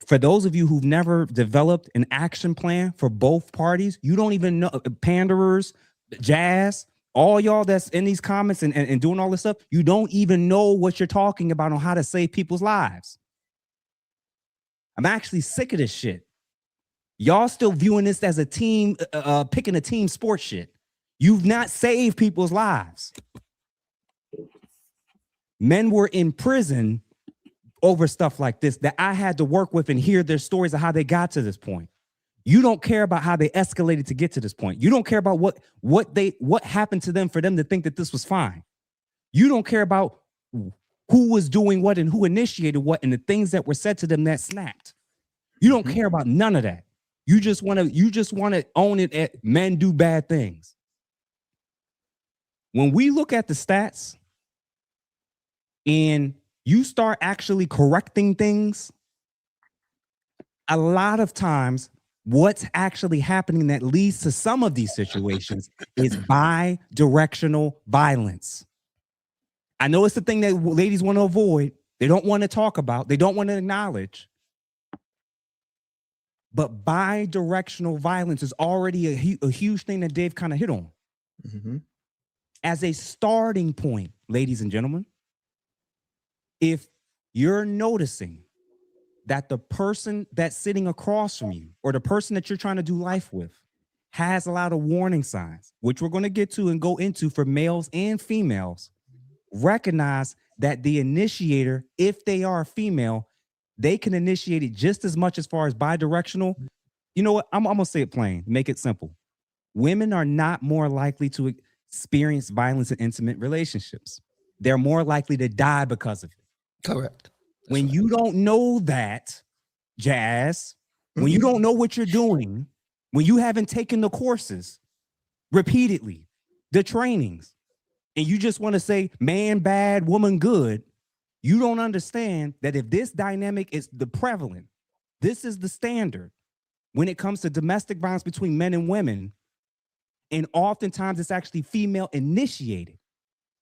For those of you who've never developed an action plan for both parties, you don't even know, panderers, Jazz, all y'all that's in these comments and doing all this stuff, you don't even know what you're talking about on how to save people's lives. I'm actually sick of this shit. Y'all still viewing this as a team, picking a team sport shit. You've not saved people's lives. Men were in prison over stuff like this that I had to work with and hear their stories of how they got to this point. You don't care about how they escalated to get to this point. You don't care about what happened to them for them to think that this was fine. You don't care about who was doing what and who initiated what and the things that were said to them that snapped. You don't care about none of that. You just want to own it at men do bad things. When we look at the stats and you start actually correcting things, a lot of times what's actually happening that leads to some of these situations is bi-directional violence. I know it's the thing that ladies want to avoid. They don't want to talk about. They don't want to acknowledge. But bi-directional violence is already a huge thing that Dave kind of hit on. As a starting point, ladies and gentlemen, if you're noticing that the person that's sitting across from you or the person that you're trying to do life with has a lot of warning signs, which we're going to get to and go into for males and females, recognize that the initiator, if they are a female, they can initiate it just as much as far as bi-directional. You know what? I'm going to say it plain, make it simple. Women are not more likely to experience violence in intimate relationships. They're more likely to die because of it. Correct. When you don't know that, Jazz, when you don't know what you're doing, when you haven't taken the courses repeatedly, the trainings, and you just want to say man bad, woman good, you don't understand that if this dynamic is the prevalent, this is the standard when it comes to domestic violence between men and women, and oftentimes it's actually female initiated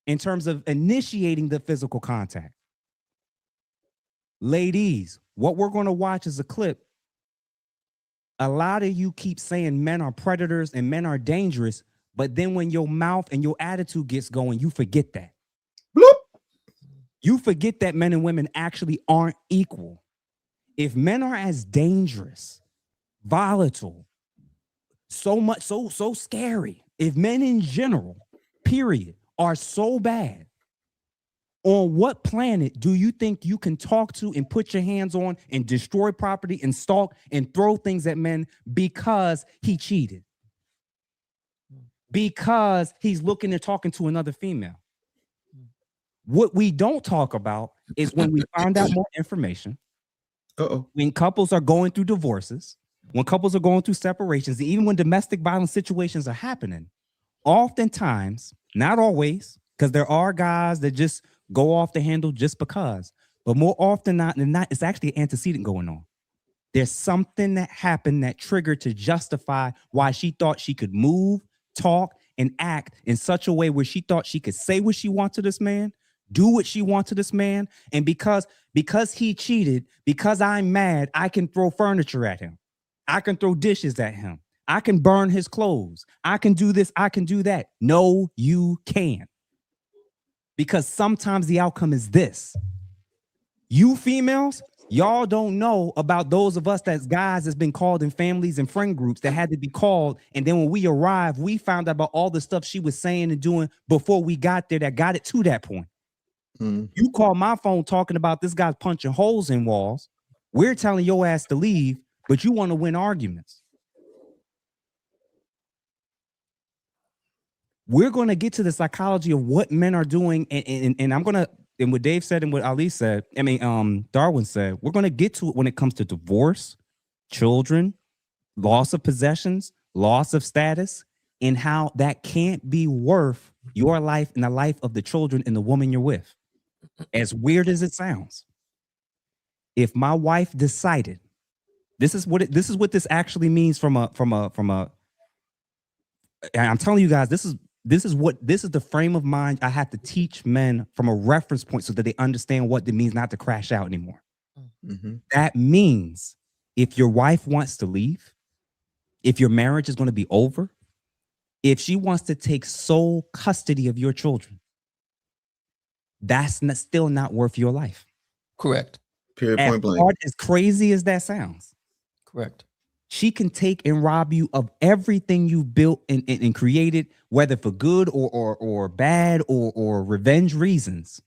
in terms of initiating the physical contact. Ladies, what we're going to watch is a clip. A lot of you keep saying men are predators and men are dangerous, but then when your mouth and your attitude gets going, you forget that. Bloop. You forget that men and women actually aren't equal. If men are as dangerous, volatile, so scary, if men in general, period, are so bad, on what planet do you think you can talk to and put your hands on and destroy property and stalk and throw things at men because he cheated? Because he's looking and talking to another female. What we don't talk about is when we find out more information, when couples are going through divorces, when couples are going through separations, even when domestic violence situations are happening, oftentimes, not always, because there are guys that just go off the handle just because, but more often than not, it's actually an antecedent going on. There's something that happened that triggered to justify why she thought she could move, talk, and act in such a way where she thought she could say what she wants to this man, do what she wants to this man, and because he cheated, because I'm mad, I can throw furniture at him. I can throw dishes at him. I can burn his clothes. I can do this. I can do that. No, you can't. Because sometimes the outcome is this. You females, y'all don't know about those of us that's guys that's been called in families and friend groups that had to be called. And then when we arrived, we found out about all the stuff she was saying and doing before we got there that got it to that point. You call my phone talking about this guy's punching holes in walls. We're telling your ass to leave, but you want to win arguments. We're going to get to the psychology of what men are doing, and I'm going to, and what Dave said and what Ali said, Darwin said, we're going to get to it when it comes to divorce, children, loss of possessions, loss of status, and how that can't be worth your life and the life of the children and the woman you're with. As weird as it sounds. If my wife decided, this is what this actually means from a I'm telling you guys, this is the frame of mind I have to teach men from a reference point so that they understand what it means not to crash out anymore. Mm-hmm. That means if your wife wants to leave, if your marriage is going to be over, if she wants to take sole custody of your children, that's still not worth your life. Correct. Period. As Point blank. hard, as crazy as that sounds. Correct. She can take and rob you of everything you built and created, whether for good or bad or revenge reasons.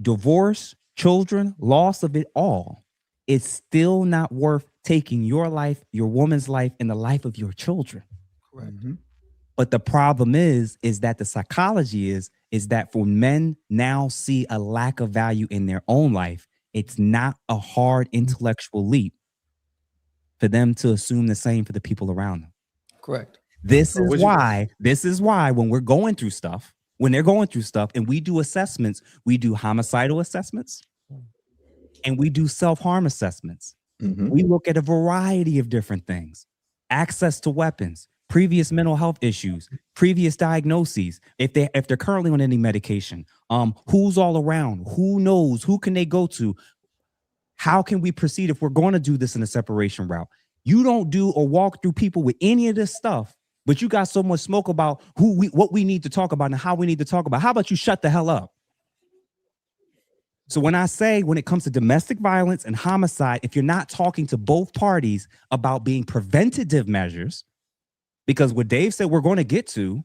Divorce, children, loss of it all. It's still not worth taking your life, your woman's life, and the life of your children. Correct. Mm-hmm. But the problem is that the psychology is that for men now see a lack of value in their own life, it's not a hard intellectual leap for them to assume the same for the people around them. Correct. This is why when we're going through stuff, when they're going through stuff and we do assessments, we do homicidal assessments and we do self-harm assessments. Mm-hmm. We look at a variety of different things, access to weapons, previous mental health issues, previous diagnoses, if they're currently on any medication, who's all around, who knows, who can they go to, how can we proceed if we're going to do this in a separation route? You don't do or walk through people with any of this stuff, but you got so much smoke about what we need to talk about and how we need to talk about. How about you shut the hell up? So when I say when it comes to domestic violence and homicide, if you're not talking to both parties about being preventative measures, because what Dave said we're going to get to,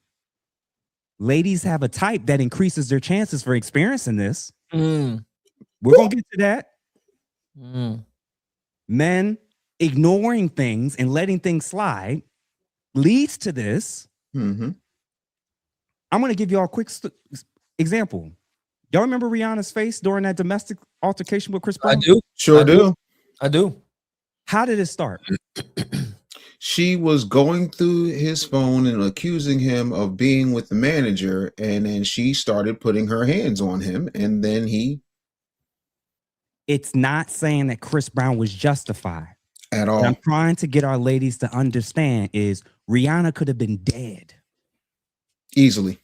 ladies have a type that increases their chances for experiencing this. We're going to get to that. Men ignoring things and letting things slide leads to this. Mm-hmm. I'm going to give you all a quick example. Y'all remember Rihanna's face during that domestic altercation with Chris Brown? I do. Sure do. I do. How did it start? She was going through his phone and accusing him of being with the manager, and then she started putting her hands on him, and then he... It's not saying that Chris Brown was justified. At all. What I'm trying to get our ladies to understand is Rihanna could have been dead. Easily.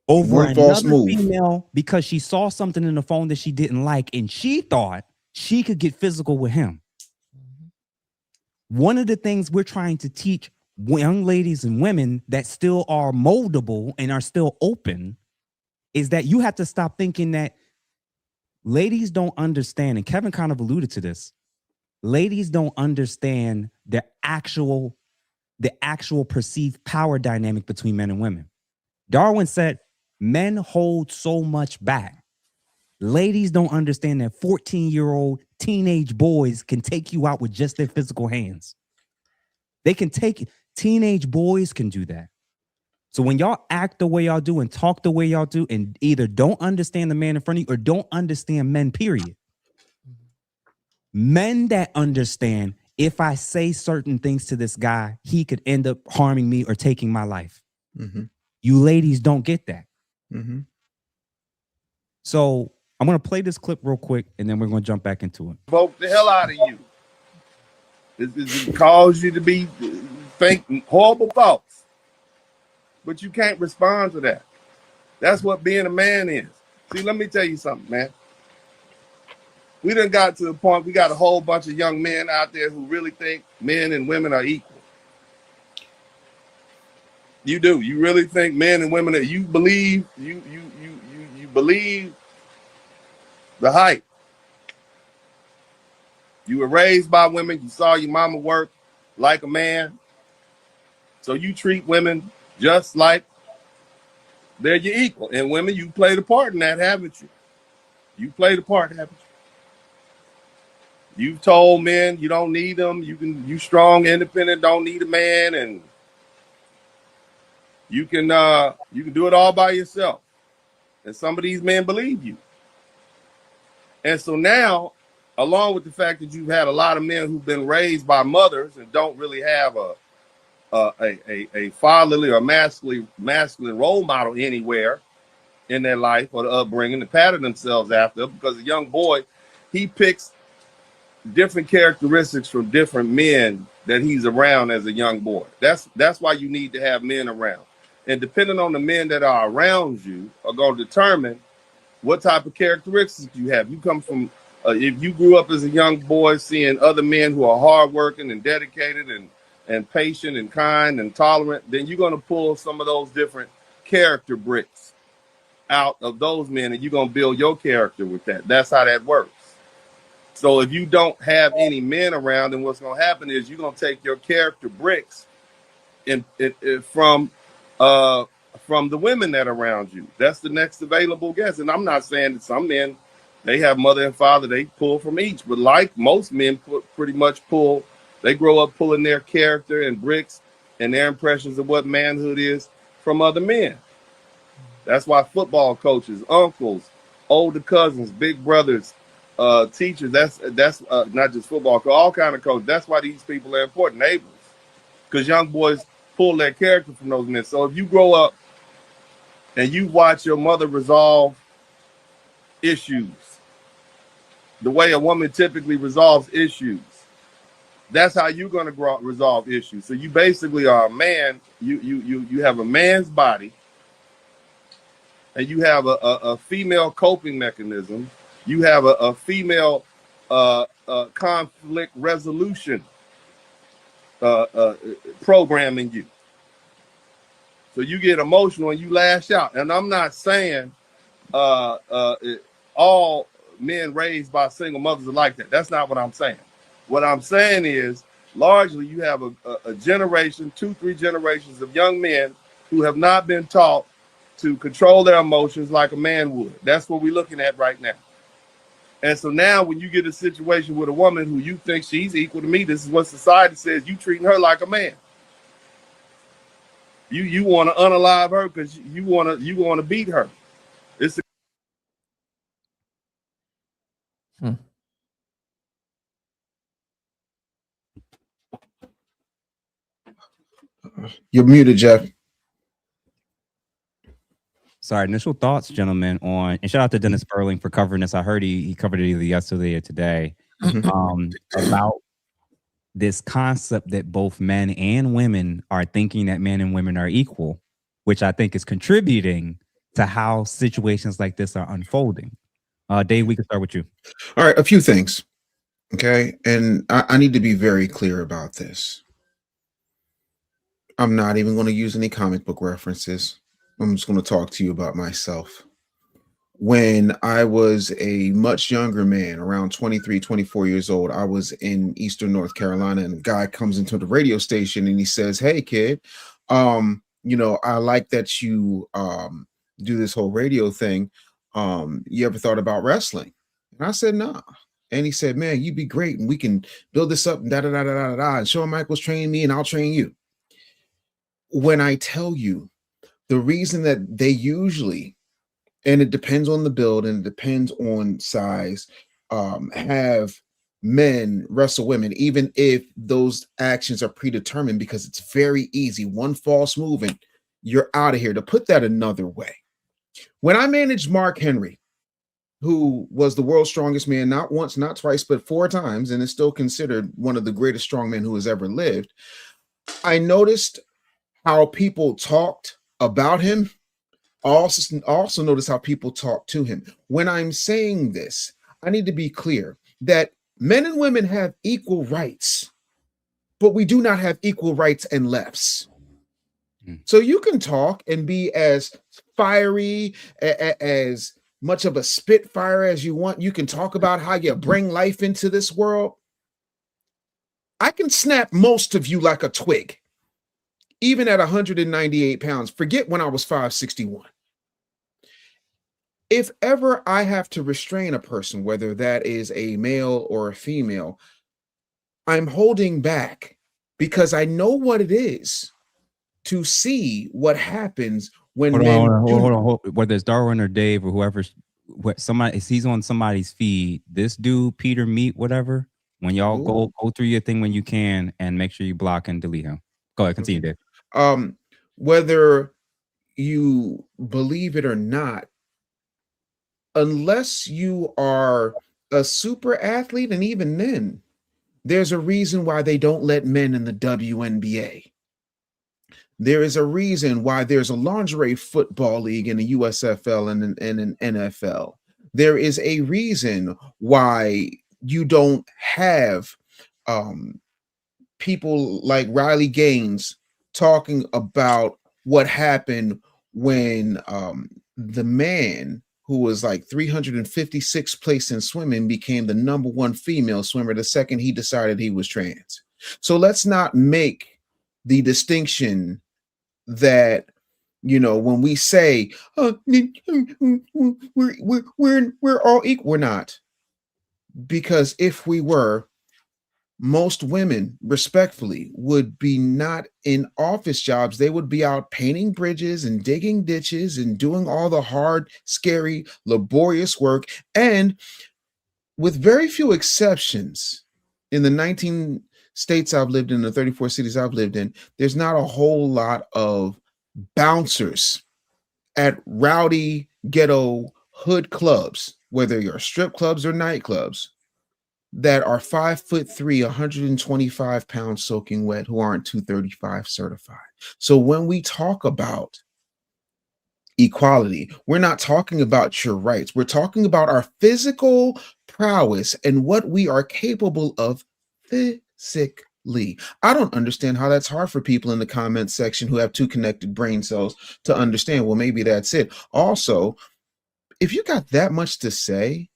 Over one false another move. female because she saw something in the phone that she didn't like and she thought she could get physical with him. One of the things we're trying to teach young ladies and women that still are moldable and are still open is that you have to stop thinking that ladies don't understand, and Kevin kind of alluded to this, ladies don't understand the actual perceived power dynamic between men and women. Darwin said, men hold so much back. Ladies don't understand that 14-year-old teenage boys can take you out with just their physical hands. They can teenage boys can do that. So when y'all act the way y'all do and talk the way y'all do and either don't understand the man in front of you or don't understand men, period. Men that understand if I say certain things to this guy, he could end up harming me or taking my life. Mm-hmm. You ladies don't get that. Mm-hmm. So I'm going to play this clip real quick and then we're going to jump back into it. Vote the hell out of you. It cause you to be think horrible thoughts. But you can't respond to that. That's what being a man is. See, let me tell you something, man. We done got to the point, we got a whole bunch of young men out there who really think men and women are equal. You do. You really think men and women, you believe, you believe the hype. You were raised by women. You saw your mama work like a man. So you treat women just like they're your equal. And women, you played a part in that, haven't you? You played a part, haven't you? You've told men you don't need them. You strong, independent, don't need a man, and you can do it all by yourself. And some of these men believe you. And so now along with the fact that you've had a lot of men who've been raised by mothers and don't really have a fatherly or masculine role model anywhere in their life or the upbringing to pattern themselves after, because a young boy, he picks different characteristics from different men that he's around as a young boy. That's why you need to have men around. And depending on the men that are around you are going to determine what type of characteristics you have. You come from, if you grew up as a young boy seeing other men who are hardworking and dedicated and patient and kind and tolerant, then you're going to pull some of those different character bricks out of those men, and you're going to build your character with that. That's how that works. So if you don't have any men around, then what's going to happen is you're going to take your character bricks from the women that are around you. That's the next available guess. And I'm not saying that some men, they have mother and father, they pull from each. But like most men pretty much pull, they grow up pulling their character and bricks and their impressions of what manhood is from other men. That's why football coaches, uncles, older cousins, big brothers, teachers, that's not just football, all kind of coaches. That's why these people are important, neighbors. Because young boys pull their character from those men. So if you grow up and you watch your mother resolve issues, the way a woman typically resolves issues, that's how you're going to resolve issues. So you basically are a man. You have a man's body, and you have a female coping mechanism. You have a female conflict resolution program in you. So you get emotional and you lash out. And I'm not saying all men raised by single mothers are like that. That's not what I'm saying. What I'm saying is largely you have a generation, 2-3 generations of young men who have not been taught to control their emotions like a man would. That's what we're looking at right now. And so now when you get a situation with a woman who you think she's equal to me, this is what society says, you treating her like a man. You want to unalive her because you want to beat her. It's You're muted, Jeff. Sorry, initial thoughts, gentlemen, on, and shout out to Dennis Sperling for covering this. I heard he covered it either yesterday or today, about this concept that both men and women are thinking that men and women are equal, which I think is contributing to how situations like this are unfolding. Dave, we can start with you. All right, a few things. Okay. And I need to be very clear about this. I'm not even going to use any comic book references. I'm just going to talk to you about myself. When I was a much younger man, around 23, 24 years old, I was in Eastern North Carolina, and a guy comes into the radio station and he says, "Hey kid, you know, I like that you do this whole radio thing. You ever thought about wrestling?" And I said, "Nah." And he said, "Man, you'd be great, and we can build this up and da da da da da da. And Shawn Michaels train me, and I'll train you." When I tell you, the reason that they usually, and it depends on the build and it depends on size, have men wrestle women, even if those actions are predetermined, because it's very easy. One false move and you're out of here. To put that another way, when I managed Mark Henry, who was the world's strongest man, not once, not twice, but 4 times, and is still considered one of the greatest strongmen who has ever lived, I noticed how people talked about him. I also notice how people talk to him. When I'm saying this, I need to be clear that men and women have equal rights, but we do not have equal rights and lefts. So you can talk and be as fiery, as much of a spitfire as you want. You can talk about how you bring life into this world. I can snap most of you like a twig, even at 198 pounds. Forget when I was 561. If ever I have to restrain a person, whether that is a male or a female, I'm holding back because I know what it is to see what happens when Hold on. Whether it's Darwin or Dave or he's on somebody's feed. This dude, Peter Meat, whatever. When y'all go through your thing when you can, and make sure you block and delete him. Go ahead, continue, Dave. Whether you believe it or not, unless you are a super athlete, and even then, there's a reason why they don't let men in the WNBA. There is a reason why there's a lingerie football league in the USFL and an NFL. There is a reason why you don't have people like Riley Gaines talking about what happened when the man who was like 356th place in swimming became the #1 female swimmer the second he decided he was trans. So let's not make the distinction that, when we say we're all equal, we're not. Because if we were, most women, respectfully, would be not in office jobs. They would be out painting bridges and digging ditches and doing all the hard, scary, laborious work. And with very few exceptions, in the 19 states I've lived in, the 34 cities I've lived in, there's not a whole lot of bouncers at rowdy ghetto hood clubs, whether you're strip clubs or nightclubs, that are 5'3", 125 pounds soaking wet, who aren't 235 certified. So when we talk about equality, we're not talking about your rights. We're talking about our physical prowess and what we are capable of physically. I don't understand how that's hard for people in the comment section who have 2 connected brain cells to understand. Well, maybe that's it. Also, if you got that much to say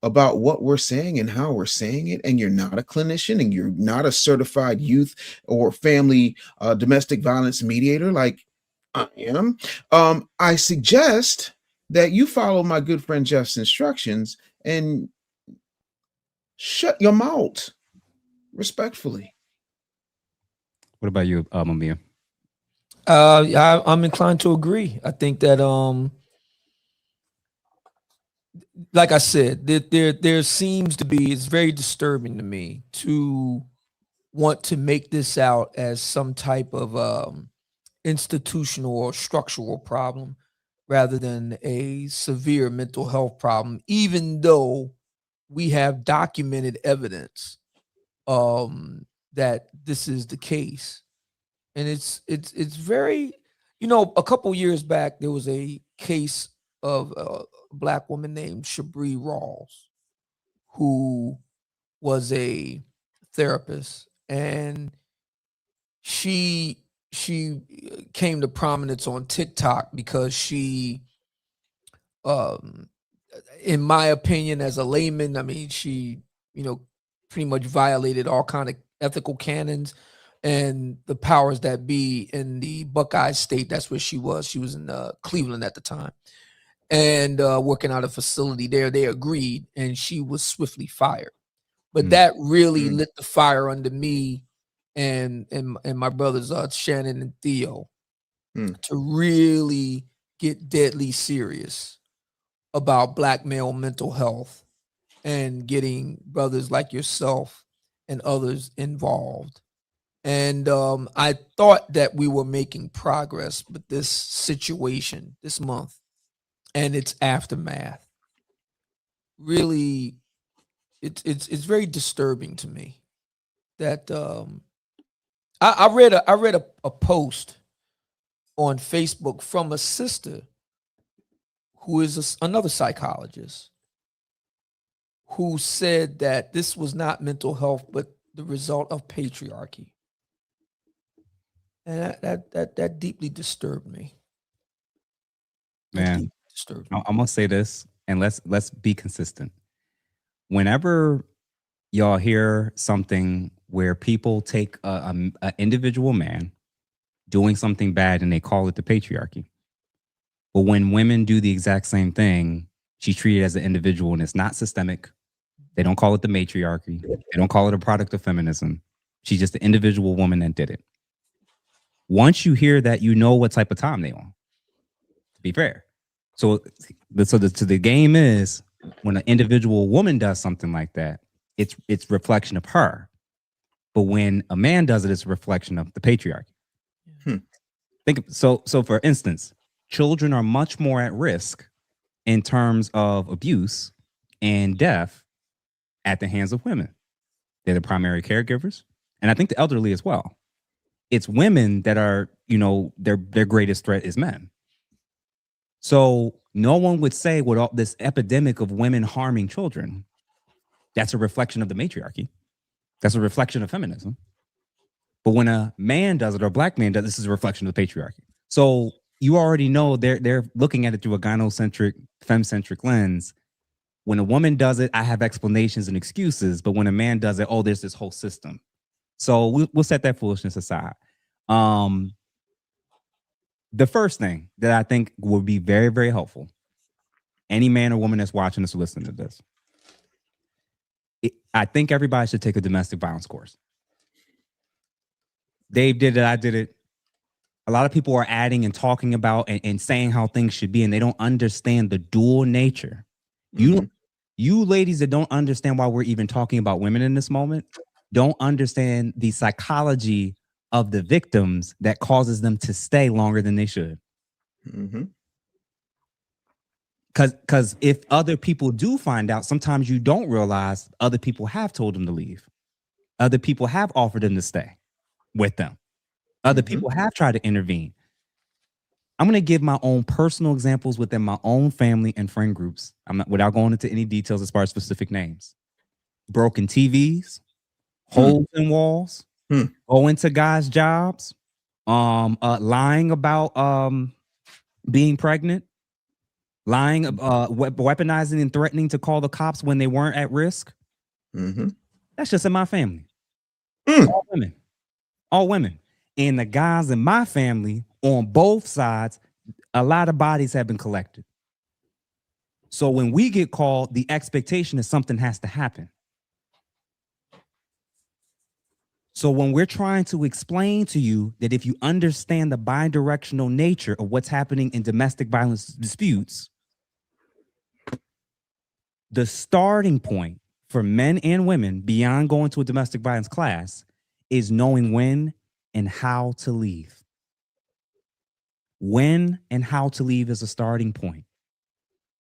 about what we're saying and how we're saying it, and you're not a clinician and you're not a certified youth or family domestic violence mediator like I am, I suggest that you follow my good friend Jeff's instructions and shut your mouth respectfully. What about you, Mamiya? I'm inclined to agree. I think that like I said, there seems to be, it's very disturbing to me to want to make this out as some type of institutional or structural problem rather than a severe mental health problem, even though we have documented evidence that this is the case. And it's very, a couple years back, there was a case of a Black woman named Shabri Rawls, who was a therapist, and she came to prominence on TikTok because she, in my opinion, as a layman, I mean, she, pretty much violated all kind of ethical canons and the powers that be in the Buckeye State. That's where she was. She was in Cleveland at the time, and working out a facility there. They agreed, and she was swiftly fired. But that really lit the fire under me and my brothers, Shannon and Theo, to really get deadly serious about Black male mental health and getting brothers like yourself and others involved. And I thought that we were making progress, but this situation this month and its aftermath really, it's very disturbing to me. That I read a post on Facebook from a sister who is another psychologist, who said that this was not mental health, but the result of patriarchy. And that deeply disturbed me. Man, I'm gonna say this, and let's be consistent. Whenever y'all hear something where people take an individual man doing something bad and they call it the patriarchy, but when women do the exact same thing, she's treated as an individual and it's not systemic. They don't call it the matriarchy. They don't call it a product of feminism. She's just an individual woman that did it. Once you hear that, you know what type of time they on, to be fair. So the game is when an individual woman does something like that, it's reflection of her. But when a man does it, it's a reflection of the patriarchy. So for instance, children are much more at risk in terms of abuse and death at the hands of women. They're the primary caregivers, and I think the elderly as well. It's women that are, their greatest threat is men. So no one would say with all this epidemic of women harming children, that's a reflection of the matriarchy. That's a reflection of feminism. But when a man does it or a black man does it, this is a reflection of the patriarchy. So you already know they're looking at it through a gynocentric, femcentric lens. When a woman does it, I have explanations and excuses. But when a man does it, there's this whole system. So we'll set that foolishness aside. The first thing that I think would be very, very helpful, any man or woman that's watching this or listening to this, I think everybody should take a domestic violence course. Dave did it. I did it. A lot of people are adding and talking about and saying how things should be, and they don't understand the dual nature. You ladies that don't understand why we're even talking about women in this moment don't understand the psychology of the victims that causes them to stay longer than they should. Because if other people do find out, sometimes you don't realize other people have told them to leave. Other people have offered them to stay with them. Other people have tried to intervene. I'm going to give my own personal examples within my own family and friend groups. Without going into any details as far as specific names. Broken TVs, holes in walls, going to guys' jobs, lying about being pregnant, lying, weaponizing and threatening to call the cops when they weren't at risk. That's just in my family. All women. And the guys in my family on both sides, a lot of bodies have been collected. So when we get called, the expectation is something has to happen. So when we're trying to explain to you that if you understand the bidirectional nature of what's happening in domestic violence disputes, the starting point for men and women beyond going to a domestic violence class is knowing when and how to leave. When and how to leave is a starting point.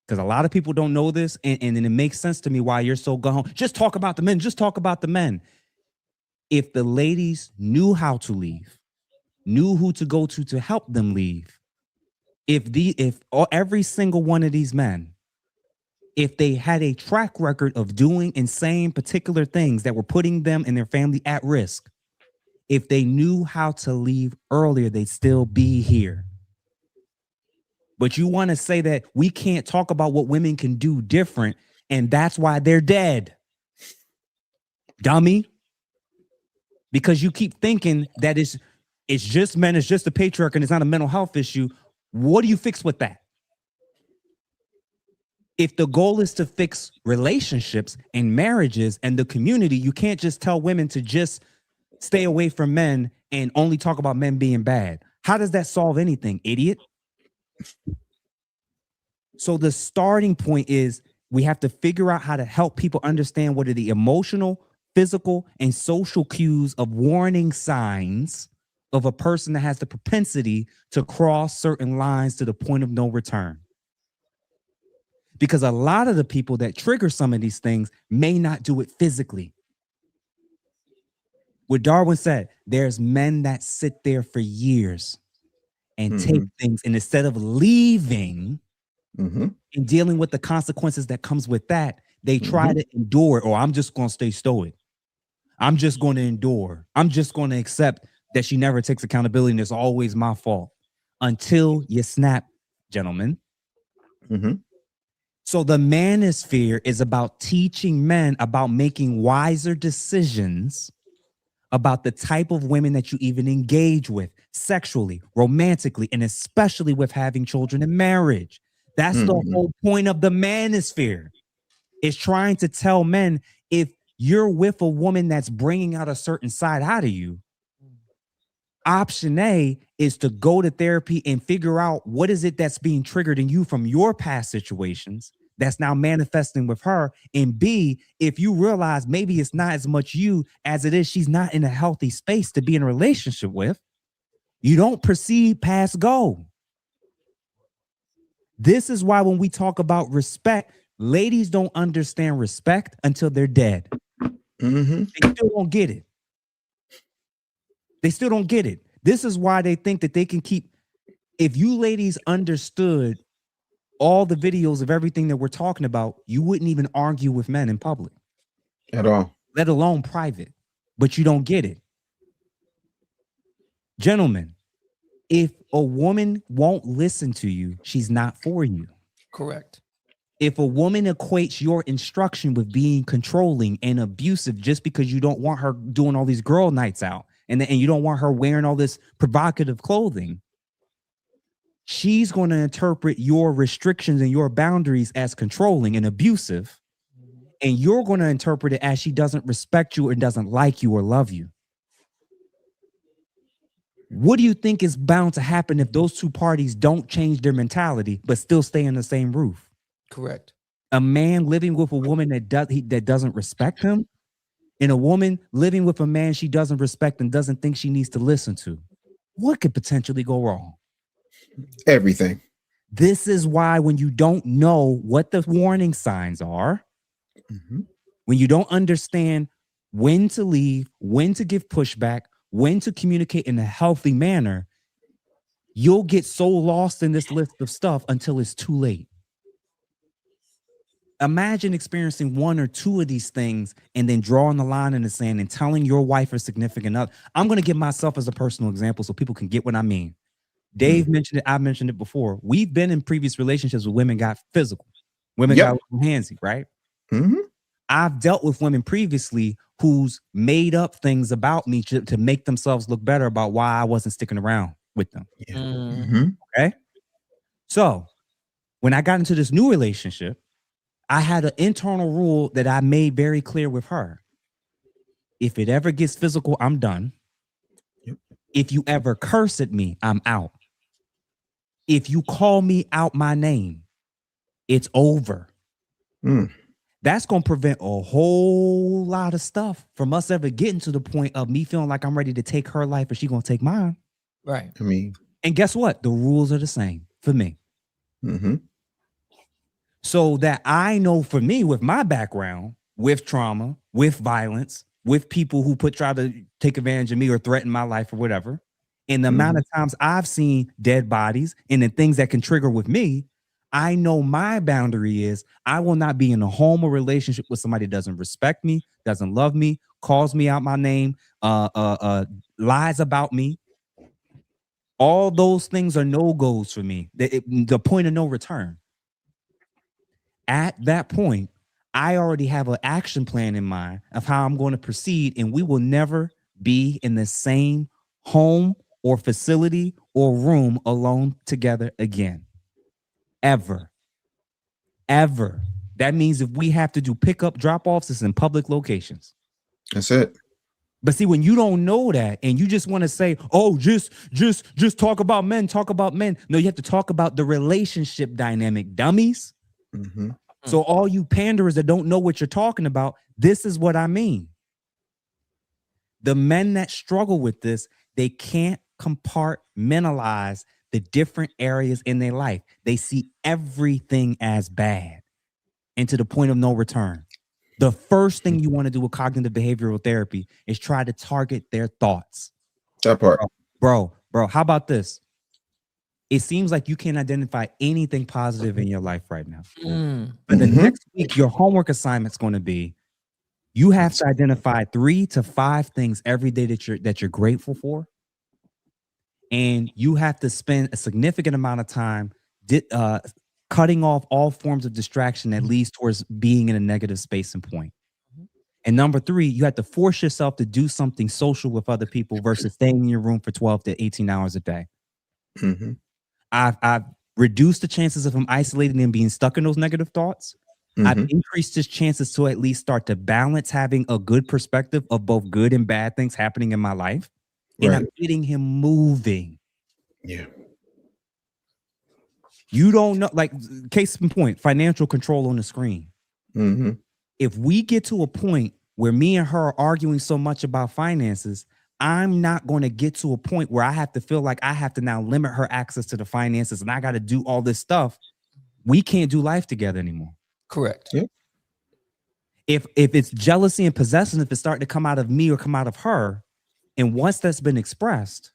Because a lot of people don't know this, and it makes sense to me why you're so gone. Just talk about the men. Just talk about the men. If the ladies knew how to leave, knew who to go to help them leave, if every single one of these men, if they had a track record of doing and saying particular things that were putting them and their family at risk, if they knew how to leave earlier, they'd still be here. But you want to say that we can't talk about what women can do different, and that's why they're dead. Dummy. Because you keep thinking that it's just men, it's just the patriarchy, and it's not a mental health issue. What do you fix with that? If the goal is to fix relationships and marriages and the community, you can't just tell women to just stay away from men and only talk about men being bad. How does that solve anything, idiot? So the starting point is we have to figure out how to help people understand what are the emotional, physical, and social cues of warning signs of a person that has the propensity to cross certain lines to the point of no return. Because a lot of the people that trigger some of these things may not do it physically. What Darwin said, there's men that sit there for years and take things, and instead of leaving and dealing with the consequences that comes with that, they try to endure it. Or I'm just going to stay stoic. I'm just going to endure. I'm just going to accept that she never takes accountability and it's always my fault until you snap, gentlemen. So the Manosphere is about teaching men about making wiser decisions about the type of women that you even engage with sexually, romantically, and especially with having children in marriage. That's the whole point of the Manosphere. It's trying to tell men, if you're with a woman that's bringing out a certain side out of you, Option A is to go to therapy and figure out what is it that's being triggered in you from your past situations that's now manifesting with her. And B, if you realize maybe it's not as much you as it is she's not in a healthy space to be in a relationship with, you don't proceed past go. This is why when we talk about respect, ladies don't understand respect until they're dead. They still don't get it. They still don't get it. This is why they think that they can keep. If you ladies understood all the videos of everything that we're talking about, you wouldn't even argue with men in public at all, let alone private. But you don't get it. Gentlemen, if a woman won't listen to you, she's not for you. Correct. If a woman equates your instruction with being controlling and abusive just because you don't want her doing all these girl nights out, and you don't want her wearing all this provocative clothing, she's going to interpret your restrictions and your boundaries as controlling and abusive, and you're going to interpret it as she doesn't respect you and doesn't like you or love you. What do you think is bound to happen if those two parties don't change their mentality but still stay in the same roof? Correct. A man living with a woman that doesn't respect him, and a woman living with a man she doesn't respect and doesn't think she needs to listen to. What could potentially go wrong? Everything. This is why when you don't know what the warning signs are, when you don't understand when to leave, when to give pushback, when to communicate in a healthy manner, you'll get so lost in this list of stuff until it's too late. Imagine experiencing one or two of these things and then drawing the line in the sand and telling your wife or significant other. I'm going to give myself as a personal example so people can get what I mean. Dave mentioned it. I mentioned it before. We've been in previous relationships where women got physical. Women got handsy, right? I've dealt with women previously who's made up things about me to make themselves look better about why I wasn't sticking around with them. Okay? So when I got into this new relationship, I had an internal rule that I made very clear with her. If it ever gets physical, I'm done. If you ever curse at me, I'm out. If you call me out my name, it's over. That's going to prevent a whole lot of stuff from us ever getting to the point of me feeling like I'm ready to take her life and she's going to take mine. Right. I mean, and guess what? The rules are the same for me. So that I know for me, with my background, with trauma, with violence, with people who try to take advantage of me or threaten my life or whatever, and the amount of times I've seen dead bodies and the things that can trigger with me, I know my boundary is I will not be in a home or relationship with somebody that doesn't respect me, doesn't love me, calls me out my name, lies about me. All those things are no-goes for me. The point of no return. At that point, I already have an action plan in mind of how I'm going to proceed, and we will never be in the same home or facility or room alone together again. Ever. Ever. That means if we have to do pickup drop-offs, it's in public locations. That's it. But see, when you don't know that and you just want to say, oh, just talk about men, talk about men. No, you have to talk about the relationship dynamic, dummies. So all you panderers that don't know what you're talking about, this is what I mean. The men that struggle with this, they can't compartmentalize the different areas in their life. They see everything as bad and to the point of no return. The first thing you want to do with cognitive behavioral therapy is try to target their thoughts. That part. Bro, how about this? It seems like you can't identify anything positive in your life right now. But the next week, your homework assignment is going to be, you have to identify 3 to 5 things every day that you're grateful for. And you have to spend a significant amount of time cutting off all forms of distraction that leads towards being in a negative space and point. And number 3, you have to force yourself to do something social with other people versus staying in your room for 12 to 18 hours a day. I've reduced the chances of him isolating and being stuck in those negative thoughts. I've increased his chances to at least start to balance having a good perspective of both good and bad things happening in my life. and Right. I'm getting him moving. Yeah. You don't know, like, case in point, financial control on the screen. Mm-hmm. If we get to a point where me and her are arguing so much about finances, I'm not going to get to a point where I have to feel like I have to now limit her access to the finances and I got to do all this stuff. We can't do life together anymore. Correct. Yeah. If it's jealousy and possession, if it's starting to come out of me or come out of her, and once that's been expressed,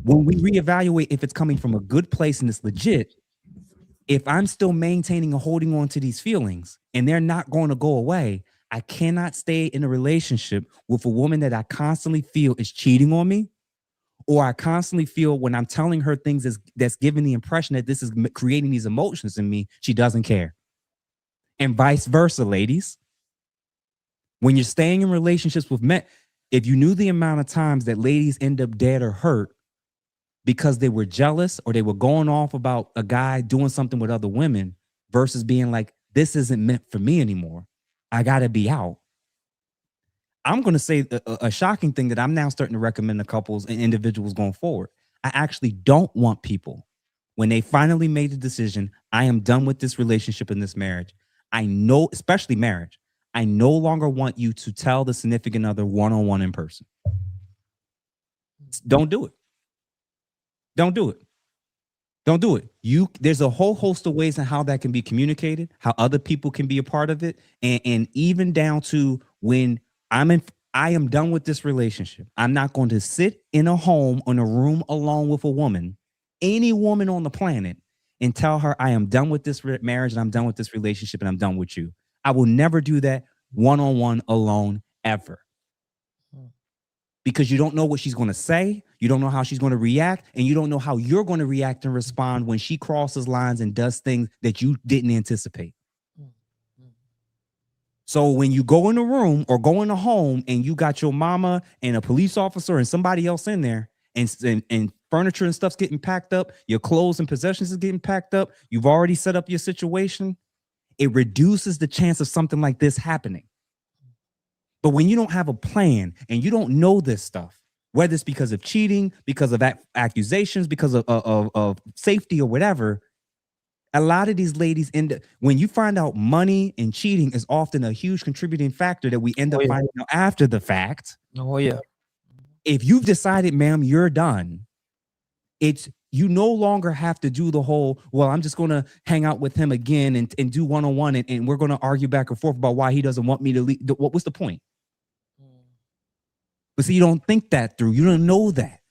when we reevaluate if it's coming from a good place and it's legit, if I'm still maintaining and holding on to these feelings and they're not going to go away, I cannot stay in a relationship with a woman that I constantly feel is cheating on me, or I constantly feel when I'm telling her things that's giving the impression that this is creating these emotions in me, she doesn't care. And vice versa, ladies. When you're staying in relationships with men, if you knew the amount of times that ladies end up dead or hurt because they were jealous or they were going off about a guy doing something with other women versus being like, this isn't meant for me anymore, I gotta be out. I'm going to say a shocking thing that I'm now starting to recommend to couples and individuals going forward. I actually don't want people, when they finally made the decision, I am done with this relationship and this marriage. I know, especially marriage, I no longer want you to tell the significant other one-on-one in person. Don't do it. Don't do it. Don't do it. There's a whole host of ways in how that can be communicated, how other people can be a part of it, and even down to when I am done with this relationship. I'm not going to sit in a home, in a room alone with a woman, any woman on the planet, and tell her I am done with this marriage and I'm done with this relationship and I'm done with you. I will never do that one-on-one alone ever. Because you don't know what she's going to say, you don't know how she's going to react, and you don't know how you're going to react and respond when she crosses lines and does things that you didn't anticipate. So when you go in a room or go in a home and you got your mama and a police officer and somebody else in there, and furniture and stuff's getting packed up, your clothes and possessions is getting packed up, you've already set up your situation, it reduces the chance of something like this happening. But when you don't have a plan and you don't know this stuff, whether it's because of cheating, because of accusations, because of safety or whatever, a lot of these ladies end up, when you find out money and cheating is often a huge contributing factor that we end up finding out after the fact. Oh, yeah. If you've decided, ma'am, you're done, you no longer have to do the whole, well, I'm just going to hang out with him again and do one-on-one and we're going to argue back and forth about why he doesn't want me to leave. What's the point? But see, you don't think that through. You don't know that.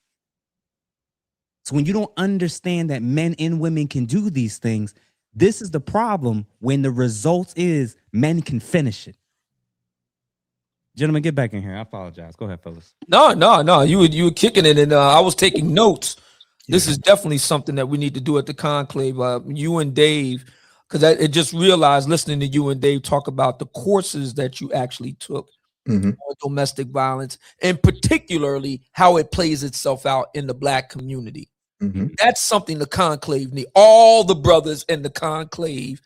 So when you don't understand that men and women can do these things, this is the problem when the result is men can finish it. Gentlemen, get back in here. I apologize. Go ahead, fellas. No. You were kicking it, and I was taking notes. This is definitely something that we need to do at the conclave. You and Dave, because I just realized listening to you and Dave talk about the courses that you actually took on domestic violence, and particularly how it plays itself out in the Black community. That's something the conclave need. All the brothers in the conclave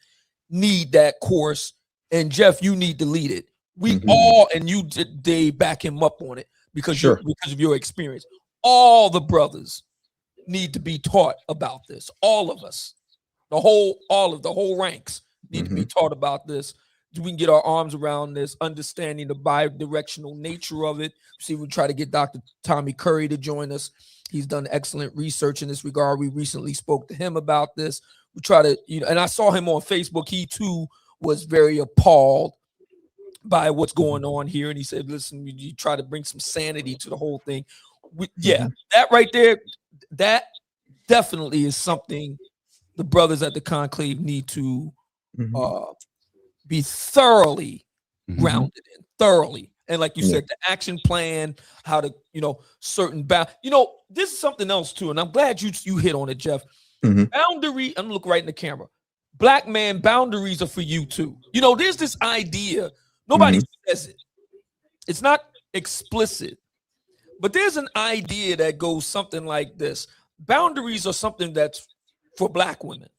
need that course. And Jeff, you need to lead it. We all, and you, Dave, back him up on it because because of your experience. All the brothers need to be taught about this. All of us, the whole ranks need to be taught about this. We can get our arms around this, understanding the bi-directional nature of it. See, we try to get Dr. Tommy Curry to join us. He's done excellent research in this regard. We recently spoke to him about this. We try to, and I saw him on Facebook. He too was very appalled by what's going on here. And he said, listen, you try to bring some sanity to the whole thing. That right there, that definitely is something the brothers at the conclave need to be thoroughly grounded in, thoroughly. And like you said, the action plan, how to, certain this is something else too. And I'm glad you hit on it, Jeff. Boundary, I'm looking right in the camera. Black man, boundaries are for you too. There's this idea, nobody says it. It's not explicit, but there's an idea that goes something like this. Boundaries are something that's for Black women.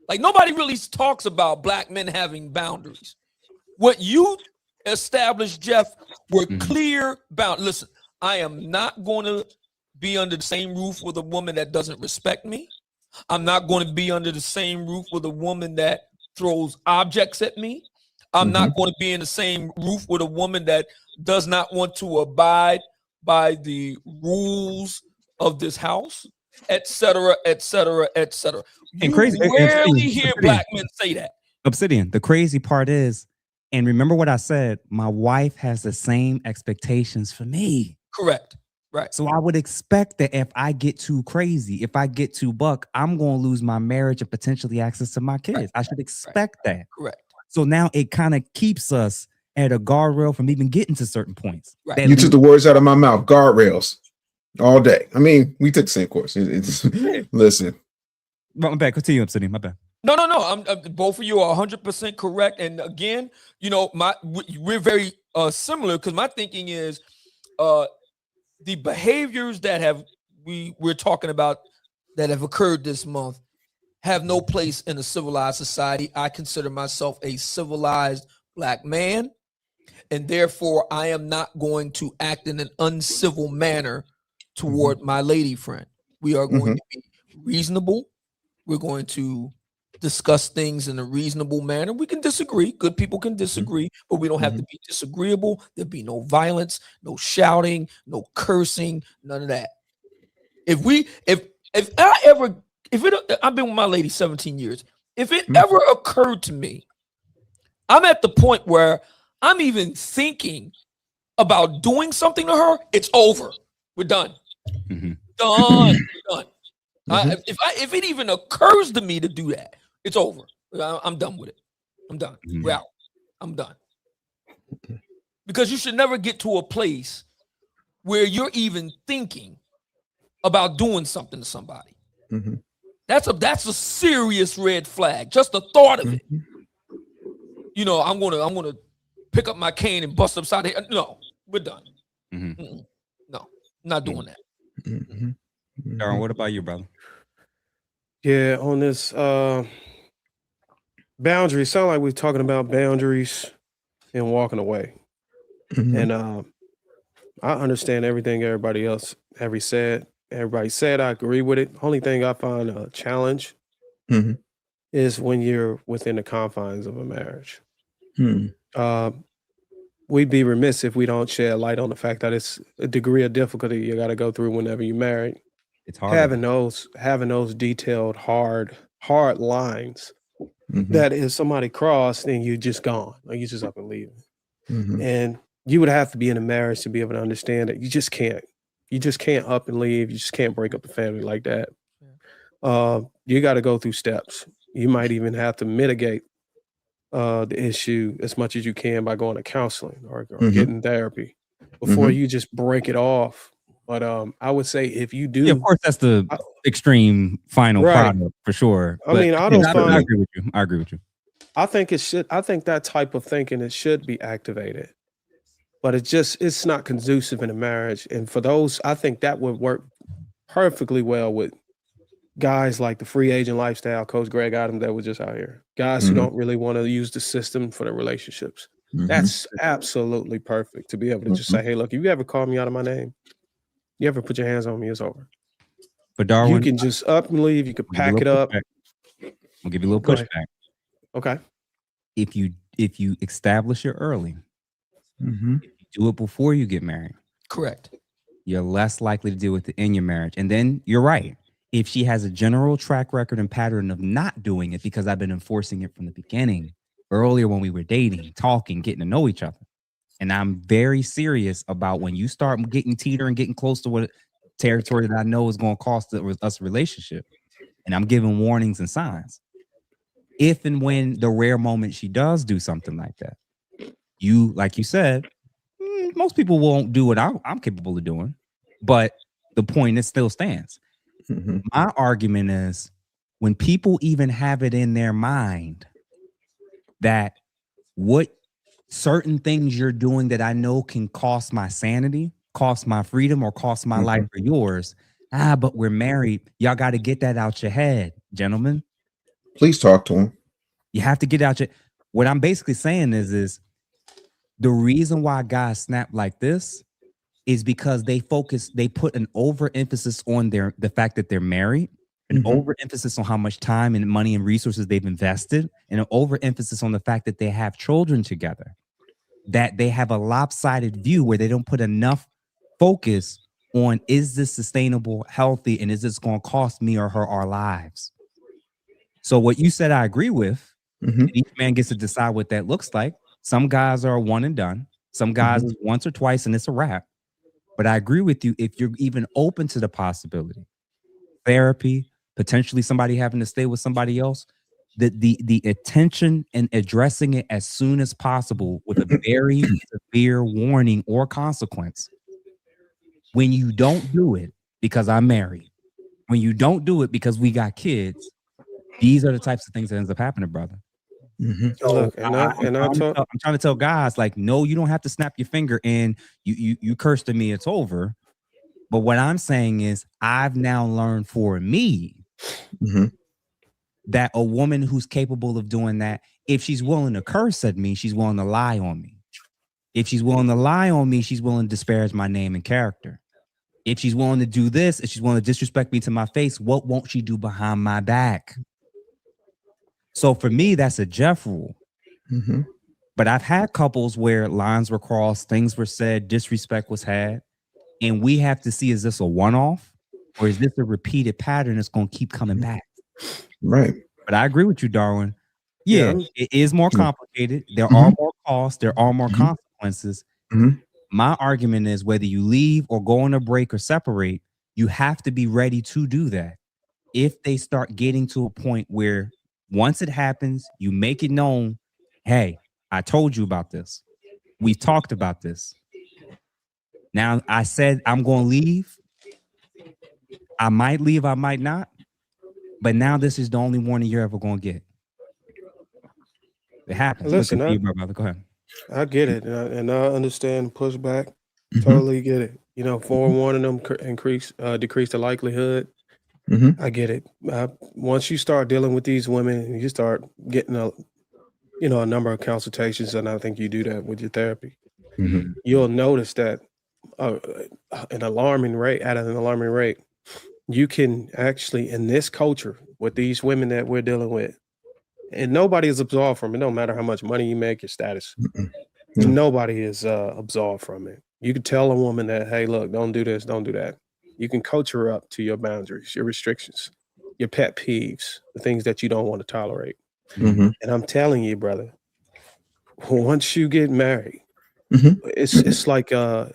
Like nobody really talks about Black men having boundaries. What you established, Jeff, were clear boundaries. Listen, I am not going to be under the same roof with a woman that doesn't respect me. I'm not going to be under the same roof with a woman that throws objects at me. I'm not going to be in the same roof with a woman that does not want to abide by the rules of this house, etc., etc., etc. And You crazy, rarely hear black men say that. Obsidian, the crazy part is, and remember what I said, my wife has the same expectations for me. Correct. Right. So I would expect that if I get too crazy, if I get too buck, I'm going to lose my marriage and potentially access to my kids. I should expect that. Correct. So now it kind of keeps us at a guardrail from even getting to certain points. Right. You took the words out of my mouth. Guardrails all day. I mean, we took the same course. Listen. My bad. Continue, Obsidian. My bad. No. I'm both of you are 100% correct. And again, you know, we're very similar, because my thinking is the behaviors that we're talking about that have occurred this month have no place in a civilized society. I consider myself a civilized black man, and therefore I am not going to act in an uncivil manner toward my lady friend. We are going to be reasonable. We're going to discuss things in a reasonable manner. We can disagree. Good people can disagree, but we don't have to be disagreeable. There'll be no violence, no shouting, no cursing, none of that. I've been with my lady 17 years. If it ever occurred to me, I'm at the point where I'm even thinking about doing something to her, it's over. We're done. Done. We're done. If it even occurs to me to do that, it's over. I'm done with it. I'm done. We're out. I'm done. Because you should never get to a place where you're even thinking about doing something to somebody. That's a serious red flag. Just the thought of it. You know, I'm gonna pick up my cane and bust upside the head. No, we're done. No, not doing that. Darren, what about you, brother? Yeah, on this boundaries, sound like we're talking about boundaries and walking away. And I understand everything everybody said. I agree with it. Only thing I find a challenge is when you're within the confines of a marriage. We'd be remiss if we don't shed light on the fact that it's a degree of difficulty you got to go through whenever you're married. It's hard. Having those detailed, hard lines that if somebody crossed, then you're just gone. Like you just up and leaving. And you would have to be in a marriage to be able to understand that you just can't up and leave. You just can't break up the family like that. You got to go through steps. You might even have to mitigate the issue as much as you can by going to counseling or getting therapy before you just break it off. But I would say if you do, of course, that's the extreme final product for sure. I mean, I agree with you. I agree with you. I think that type of thinking, it should be activated, but it's not conducive in a marriage. And for those, I think that would work perfectly well with guys like the free agent lifestyle, Coach Greg Adams, that was just out here. Guys who don't really want to use the system for their relationships. That's absolutely perfect to be able to just say, hey, look, if you ever call me out of my name, you ever put your hands on me, it's over. But Darwin, you can just up and leave. You can pack it up. I'll give you a little pushback. Okay. If you establish it early, if you do it before you get married, correct, you're less likely to deal with it in your marriage. And then you're right. If she has a general track record and pattern of not doing it because I've been enforcing it from the beginning, earlier when we were dating, talking, getting to know each other. And I'm very serious about when you start getting teeter and getting close to what territory that I know is going to cost us a relationship. And I'm giving warnings and signs. If and when the rare moment she does do something like that, you, like you said, most people won't do what I'm capable of doing. But the point is still stands. My argument is when people even have it in their mind that what certain things you're doing that I know can cost my sanity, cost my freedom, or cost my life or yours. But we're married. Y'all got to get that out your head, gentlemen. Please talk to him. You have to get out your. What I'm basically saying is the reason why guys snap like this is because they put an overemphasis on the fact that they're married, an overemphasis on how much time and money and resources they've invested, and an overemphasis on the fact that they have children together, that they have a lopsided view where they don't put enough focus on, is this sustainable, healthy, and is this going to cost me or her our lives? So what you said, I agree with. Each man gets to decide what that looks like. Some guys are one and done. Some guys is once or twice and it's a wrap. But I agree with you, if you're even open to the possibility, therapy, potentially somebody having to stay with somebody else, the attention and addressing it as soon as possible with a very severe warning or consequence. When you don't do it because I'm married, when you don't do it because we got kids, these are the types of things that ends up happening, brother. So Look, I'm trying to tell guys, like, no, you don't have to snap your finger and you cursed at me, it's over. But what I'm saying is, I've now learned for me that a woman who's capable of doing that, if she's willing to curse at me, she's willing to lie on me. If she's willing to lie on me, she's willing to disparage my name and character. If she's willing to do this, if she's willing to disrespect me to my face, what won't she do behind my back? So for me, that's a Jeff rule. But I've had couples where lines were crossed, things were said, disrespect was had, and we have to see, is this a one-off or is this a repeated pattern that's going to keep coming back? Right. But I agree with you, Darwin. Yeah, it is more complicated. There are more costs. There are more consequences. My argument is, whether you leave or go on a break or separate, you have to be ready to do that. If they start getting to a point where once it happens, you make it known, hey, I told you about this. We've talked about this. Now, I said I'm going to leave. I might leave, I might not. But now this is the only warning you're ever going to get. It happens. Listen, you, brother. Go ahead. I get it, and I understand pushback. Totally get it. You know, forewarning them decrease the likelihood. I get it. Once you start dealing with these women, you start getting a number of consultations, and I think you do that with your therapy. You'll notice that at an alarming rate, you can actually, in this culture with these women that we're dealing with, and nobody is absolved from it. No matter how much money you make, your status, nobody is absolved from it. You can tell a woman that, hey, look, don't do this, don't do that. You can coach her up to your boundaries, your restrictions, your pet peeves, the things that you don't want to tolerate. And I'm telling you, brother, once you get married, it's like I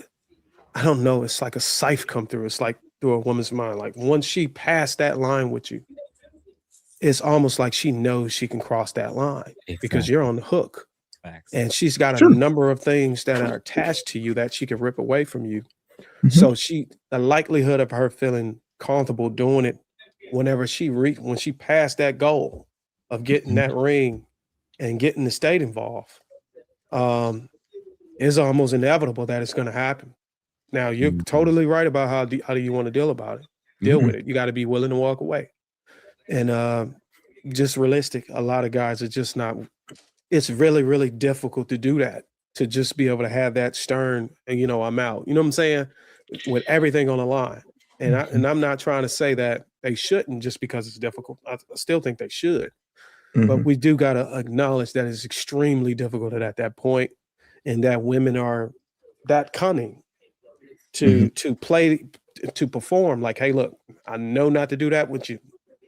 don't know, it's like a scythe come through. It's like through a woman's mind. Like once she passed that line with you, it's almost like she knows she can cross that line because you're on the hook. And she's got a number of things that are attached to you that she can rip away from you. So the likelihood of her feeling comfortable doing it whenever when she passed that goal of getting that ring and getting the state involved, is almost inevitable that it's going to happen. Now, you're totally right about how do you want to deal with it. You got to be willing to walk away. And just realistic, a lot of guys are just not. It's really, really difficult to do that, to just be able to have that stern, and I'm out. You know what I'm saying? With everything on the line. And I'm not trying to say that they shouldn't just because it's difficult. I still think they should. But we do got to acknowledge that it's extremely difficult at that point, and that women are that cunning to perform like, hey, look, I know not to do that with you.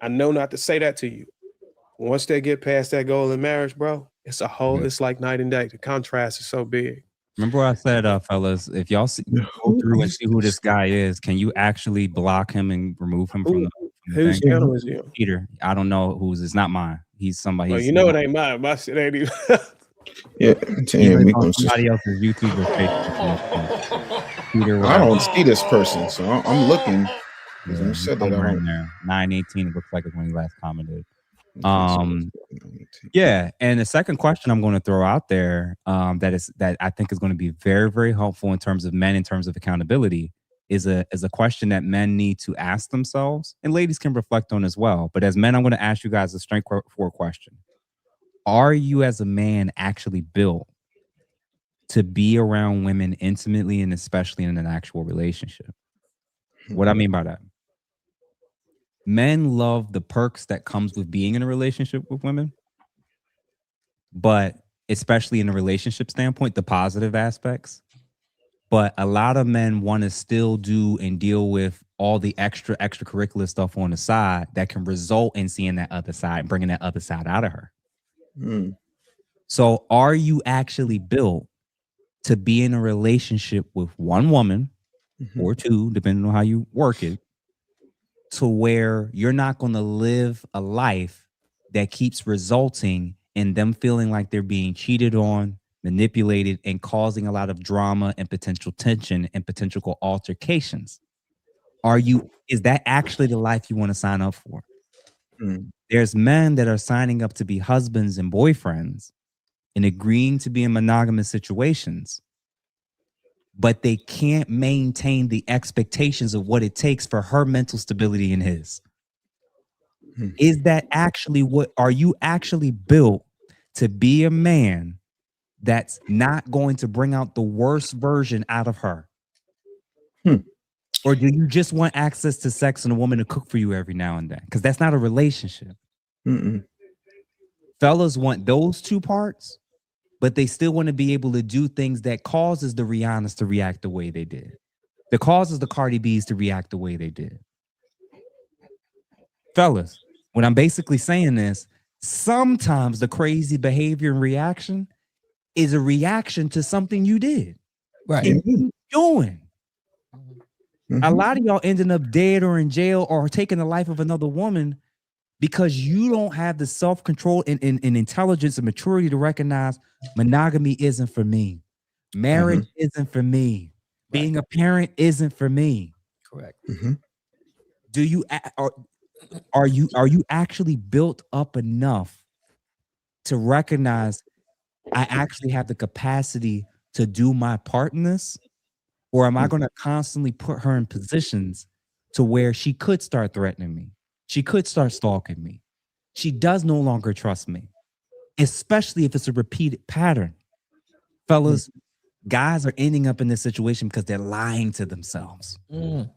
I know not to say that to you. Once they get past that goal in marriage, bro, it's like night and day. The contrast is so big. Remember what I said, fellas, if y'all go through and see who this guy is, can you actually block him and remove him from the whose thing? channel is he on? Peter, I don't know whose. It's not mine. He's somebody. Well, it ain't mine. My shit ain't even. Yeah, somebody else's YouTube or Facebook. Peter, I don't see this person, so I'm looking. Yeah, somewhere in there. 918 looks like it's when he last commented. Yeah, and the second question I'm going to throw out there, that I think is going to be very, very helpful in terms of men, in terms of accountability, is a question that men need to ask themselves, and ladies can reflect on as well. But as men, I'm going to ask you guys a straightforward question: are you, as a man, actually built to be around women intimately and especially in an actual relationship. What I mean by that, men love the perks that comes with being in a relationship with women, but especially in a relationship standpoint, the positive aspects. But a lot of men want to still do and deal with all the extracurricular stuff on the side that can result in seeing that other side, bringing that other side out of her. So are you actually built to be in a relationship with one woman or two, depending on how you work it, to where you're not going to live a life that keeps resulting in them feeling like they're being cheated on, manipulated, and causing a lot of drama and potential tension and potential altercations? Is that actually the life you want to sign up for? There's men that are signing up to be husbands and boyfriends and agreeing to be in monogamous situations, but they can't maintain the expectations of what it takes for her mental stability and his. Is that actually are you actually built to be a man that's not going to bring out the worst version out of her? Or do you just want access to sex and a woman to cook for you every now and then? Because that's not a relationship. Fellas want those two parts, but they still want to be able to do things that causes the Rihannas to react the way they did, that causes the Cardi B's to react the way they did. Fellas, what I'm basically saying is sometimes the crazy behavior and reaction is a reaction to something you did. Right. And what you doing? A lot of y'all ending up dead or in jail or taking the life of another woman because you don't have the self-control and intelligence and maturity to recognize monogamy isn't for me. Marriage isn't for me. Being a parent isn't for me. Correct. Do you are you actually built up enough to recognize I actually have the capacity to do my part in this? Or am I going to constantly put her in positions to where she could start threatening me? She could start stalking me. She does no longer trust me, especially if it's a repeated pattern. Fellas, guys are ending up in this situation because they're lying to themselves. You're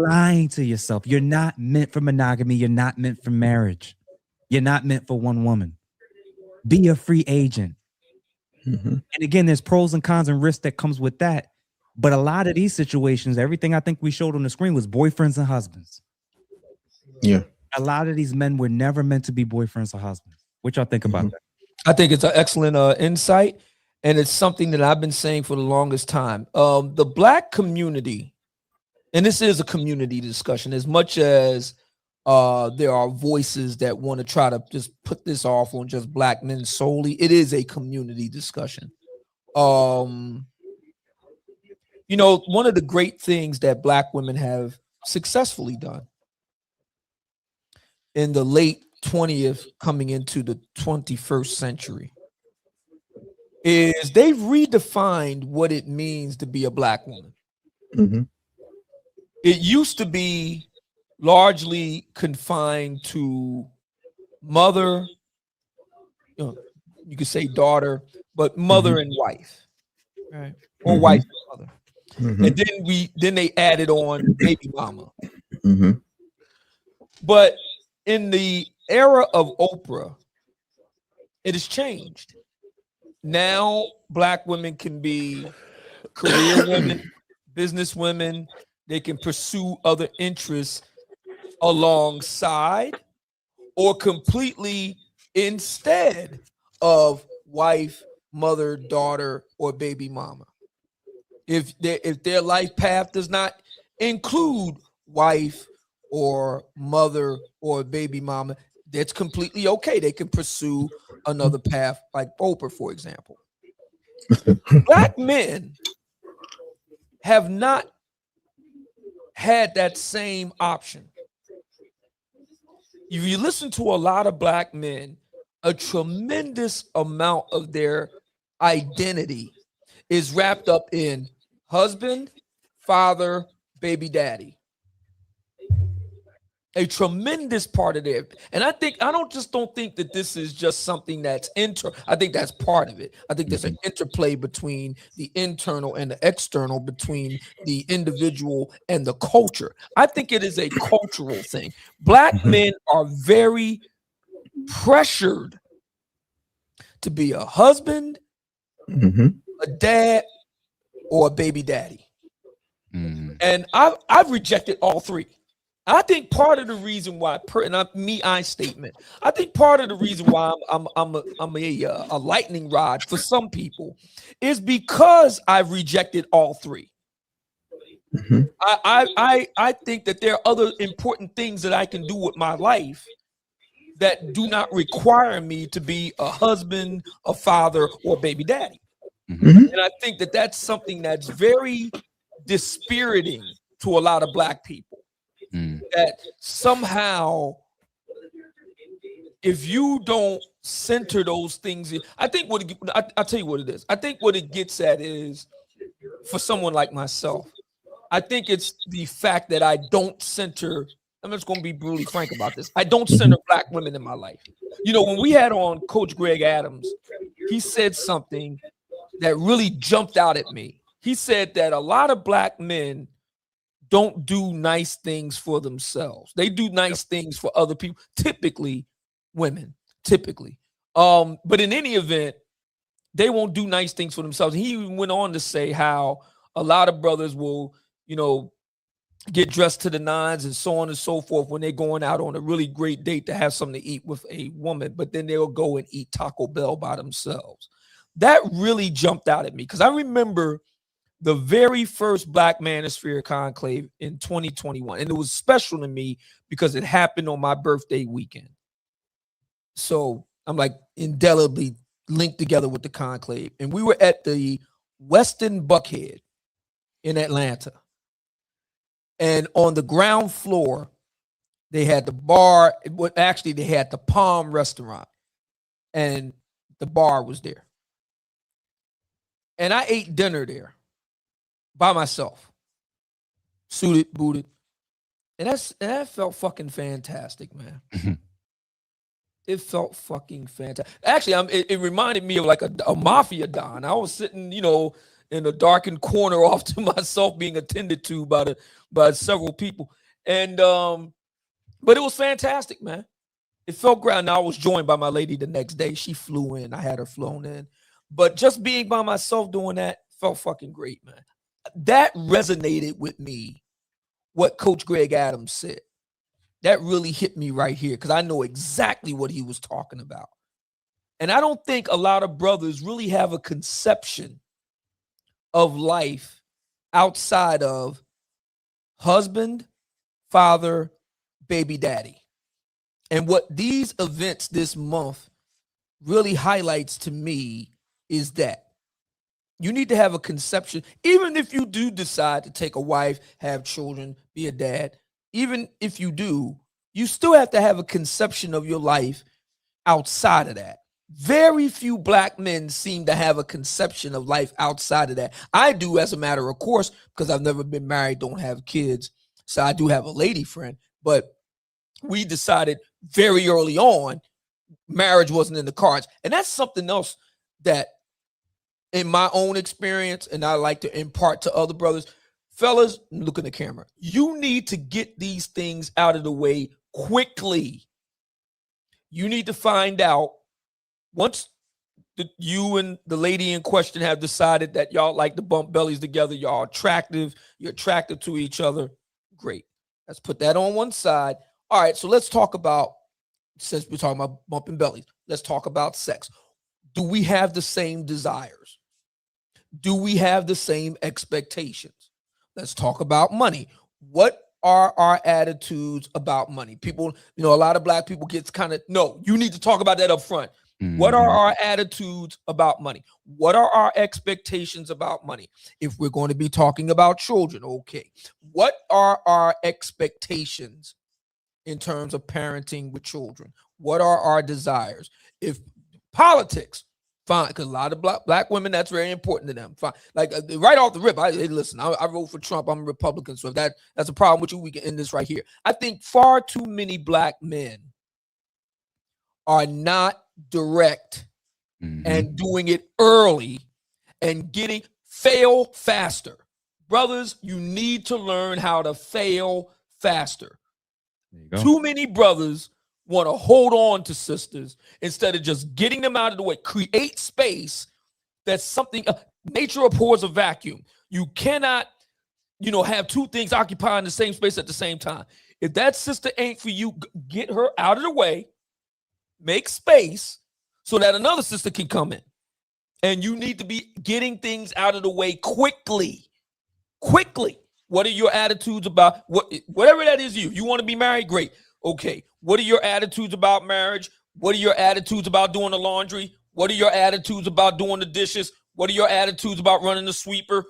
lying to yourself. You're not meant for monogamy. You're not meant for marriage. You're not meant for one woman. Be a free agent. And again, there's pros and cons and risks that comes with that. But a lot of these situations, everything I think we showed on the screen was boyfriends and husbands. Yeah. A lot of these men were never meant to be boyfriends or husbands. What y'all think about that? I think it's an excellent insight, and it's something that I've been saying for the longest time. The Black community, and this is a community discussion, as much as there are voices that want to try to just put this off on just Black men solely, it is a community discussion. You know, one of the great things that Black women have successfully done in the late 20th coming into the 21st century is they've redefined what it means to be a Black woman. It used to be largely confined to mother, you know, you could say daughter, but mother and wife, right? Or wife and mother. And then they added on baby mama. But in the era of Oprah, it has changed. Now Black women can be career women, business women. They can pursue other interests alongside or completely instead of wife, mother, daughter, or baby mama. If their life path does not include wife or mother or baby mama, that's completely okay. They can pursue another path like Oprah, for example. Black men have not had that same option. If you listen to a lot of Black men, a tremendous amount of their identity is wrapped up in husband, father, baby daddy. a tremendous part of there. And I don't think that this is just something that's I think that's part of it. I think there's an interplay between the internal and the external, between the individual and the culture. I think it is a cultural thing. Black men are very pressured to be a husband, a dad, or a baby daddy. And I've rejected all three. I think part of the reason why, statement. I think part of the reason why I'm a lightning rod for some people is because I've rejected all three. I think that there are other important things that I can do with my life that do not require me to be a husband, a father, or baby daddy. And I think that that's something that's very dispiriting to a lot of Black people. That somehow, if you don't center those things, I think I'll tell you what it is. I think what it gets at is, for someone like myself, I think it's the fact that I don't center. I'm just going to be brutally frank about this. I don't center Black women in my life. You know, when we had on Coach Greg Adams, he said something that really jumped out at me. He said that a lot of Black men don't do nice things for themselves. They do nice things for other people, typically women, but in any event, they won't do nice things for themselves. He even went on to say how a lot of brothers will, get dressed to the nines and so on and so forth when they're going out on a really great date to have something to eat with a woman, but then they'll go and eat Taco Bell by themselves. That really jumped out at me because I remember the very first Black Manosphere conclave in 2021. And it was special to me because it happened on my birthday weekend. So I'm like indelibly linked together with the conclave. And we were at the Westin Buckhead in Atlanta. And on the ground floor, they had the bar. Actually, they had the Palm restaurant. And the bar was there. And I ate dinner there by myself, suited, booted. And that felt fucking fantastic, man. It felt fucking fantastic. Actually, it reminded me of like a mafia don. I was sitting, in a darkened corner off to myself being attended to by several people. And but it was fantastic, man. It felt great. Now I was joined by my lady the next day. She flew in. I had her flown in. But just being by myself doing that felt fucking great, man. That resonated with me, what Coach Greg Adams said. That really hit me right here because I know exactly what he was talking about. And I don't think a lot of brothers really have a conception of life outside of husband, father, baby daddy. And what these events this month really highlights to me is that you need to have a conception, even if you do decide to take a wife, have children, be a dad, even if you do, you still have to have a conception of your life outside of that. Very few Black men seem to have a conception of life outside of that. I do, as a matter of course, because I've never been married, don't have kids. So I do have a lady friend, but we decided very early on, marriage wasn't in the cards. And that's something else that in my own experience, and I like to impart to other brothers, fellas, look in the camera. You need to get these things out of the way quickly. You need to find out once you and the lady in question have decided that y'all like to bump bellies together, y'all attractive, you're attracted to each other. Great. Let's put that on one side. All right, so let's talk about, since we're talking about bumping bellies, let's talk about sex. Do we have the same desires? Do we have the same expectations? Let's talk about money. What are our attitudes about money? People, a lot of Black people get no, you need to talk about that up front. What are our attitudes about money? What are our expectations about money? If we're going to be talking about children, okay. What are our expectations in terms of parenting with children? What are our desires? If politics, Fine, because a lot of black women, that's very important to them. Fine, like right off the rip, hey, listen, I vote for Trump. I'm a Republican, so if that's a problem with you, we can end this right here. I think far too many black men are not direct and doing it early and fail faster. Brothers, you need to learn how to fail faster. Too many brothers want to hold on to sisters instead of just getting them out of the way. Create space. That's something, nature abhors a vacuum. You cannot, have two things occupying the same space at the same time. If that sister ain't for you, get her out of the way, make space so that another sister can come in. And you need to be getting things out of the way quickly. Quickly. What are your attitudes about whatever that is you want to be married? Great. Okay. What are your attitudes about marriage? What are your attitudes about doing the laundry? What are your attitudes about doing the dishes? What are your attitudes about running the sweeper?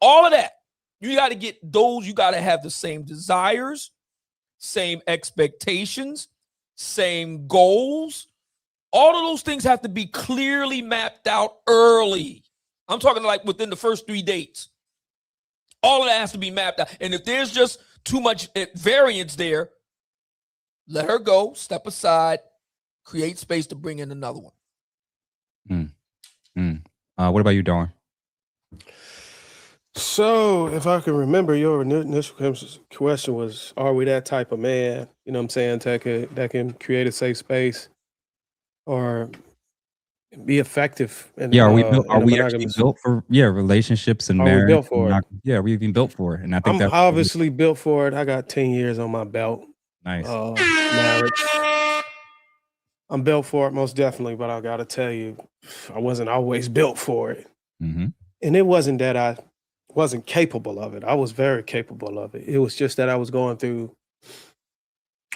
All of that. You got to get those. You got to have the same desires, same expectations, same goals. All of those things have to be clearly mapped out early. I'm talking like within the first 3 dates. All of that has to be mapped out. And if there's just too much variance there, let her go, step aside, create space to bring in another one. What about you, Darn? So, if I can remember, your initial question was, are we that type of man, you know what I'm saying, that can create a safe space or be effective? Are we actually built for relationships and marriage? Are we built for it? Yeah, we've been built for it. And I think I'm obviously built for it. I got 10 years on my belt. Nice. Marriage. I'm built for it, most definitely, but I gotta tell you, I wasn't always built for it. And it wasn't that I wasn't capable of it. I was very capable of it. It was just that I was going through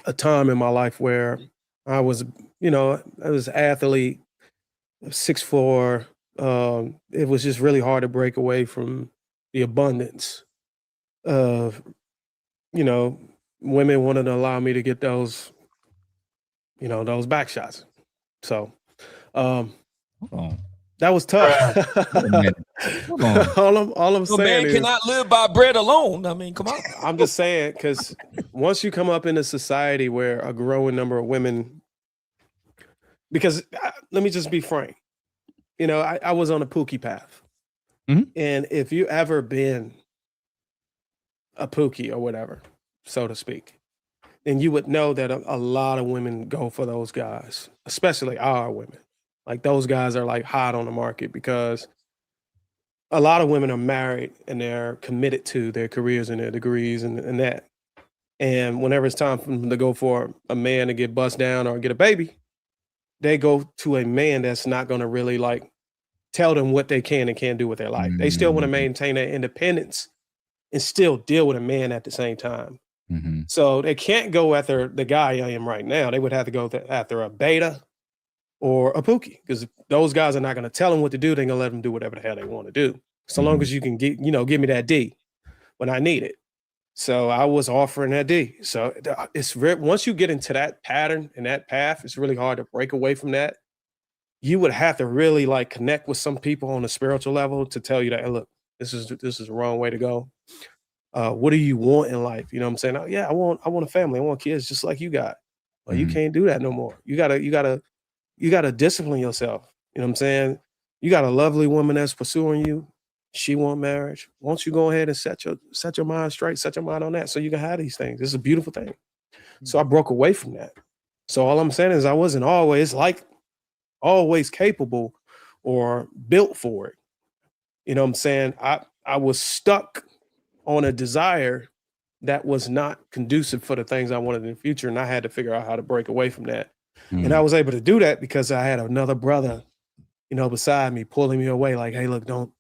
a time in my life where I was, I was an athlete, 6'4". It was just really hard to break away from the abundance of, women wanted to allow me to get those, those back shots. So that was tough. All I'm saying man is, cannot live by bread alone. I mean, come on. I'm just saying, because once you come up in a society where a growing number of women, because let me just be frank, I was on a Pookie path. And if you ever been a Pookie or whatever, so to speak, then you would know that a lot of women go for those guys, especially our women. Like those guys are like hot on the market because a lot of women are married and they're committed to their careers and their degrees and that. And whenever it's time for them to go for a man to get bust down or get a baby, they go to a man that's not going to really like tell them what they can and can't do with their life. They still want to maintain their independence and still deal with a man at the same time. So they can't go after the guy I am right now. They would have to go after a beta or a Pookie, because those guys are not going to tell them what to do. They're going to let them do whatever the hell they want to do. So long as you can give me that D when I need it. So I was offering that D. So it's once you get into that pattern and that path, it's really hard to break away from that. You would have to really like connect with some people on a spiritual level to tell you that, hey, look, this is the wrong way to go. What do you want in life? You know what I'm saying? Oh, yeah, I want a family. I want kids just like you got. Well, you can't do that no more. You gotta discipline yourself. You know what I'm saying? You got a lovely woman that's pursuing you. She want marriage. Won't you go ahead and set your mind straight, set your mind on that so you can have these things. This is a beautiful thing. So I broke away from that. So all I'm saying is I wasn't always capable or built for it. You know what I'm saying? I was stuck on a desire that was not conducive for the things I wanted in the future. And I had to figure out how to break away from that. And I was able to do that because I had another brother, beside me, pulling me away like, hey, look, don't,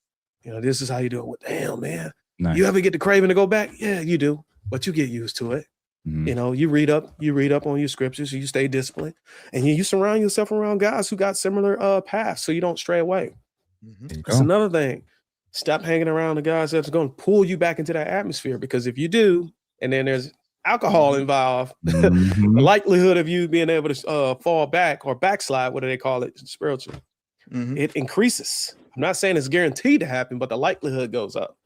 this is how you do it. Well, damn, man. Nice. You ever get the craving to go back? Yeah, you do. But you get used to it. You read up on your scriptures, you stay disciplined, and you surround yourself around guys who got similar paths so you don't stray away. That's another thing. Stop hanging around the guys that's going to pull you back into that atmosphere, because if you do, and then there's alcohol involved, the likelihood of you being able to fall back or backslide, what do they call it spiritually, it increases. I'm not saying it's guaranteed to happen, but the likelihood goes up.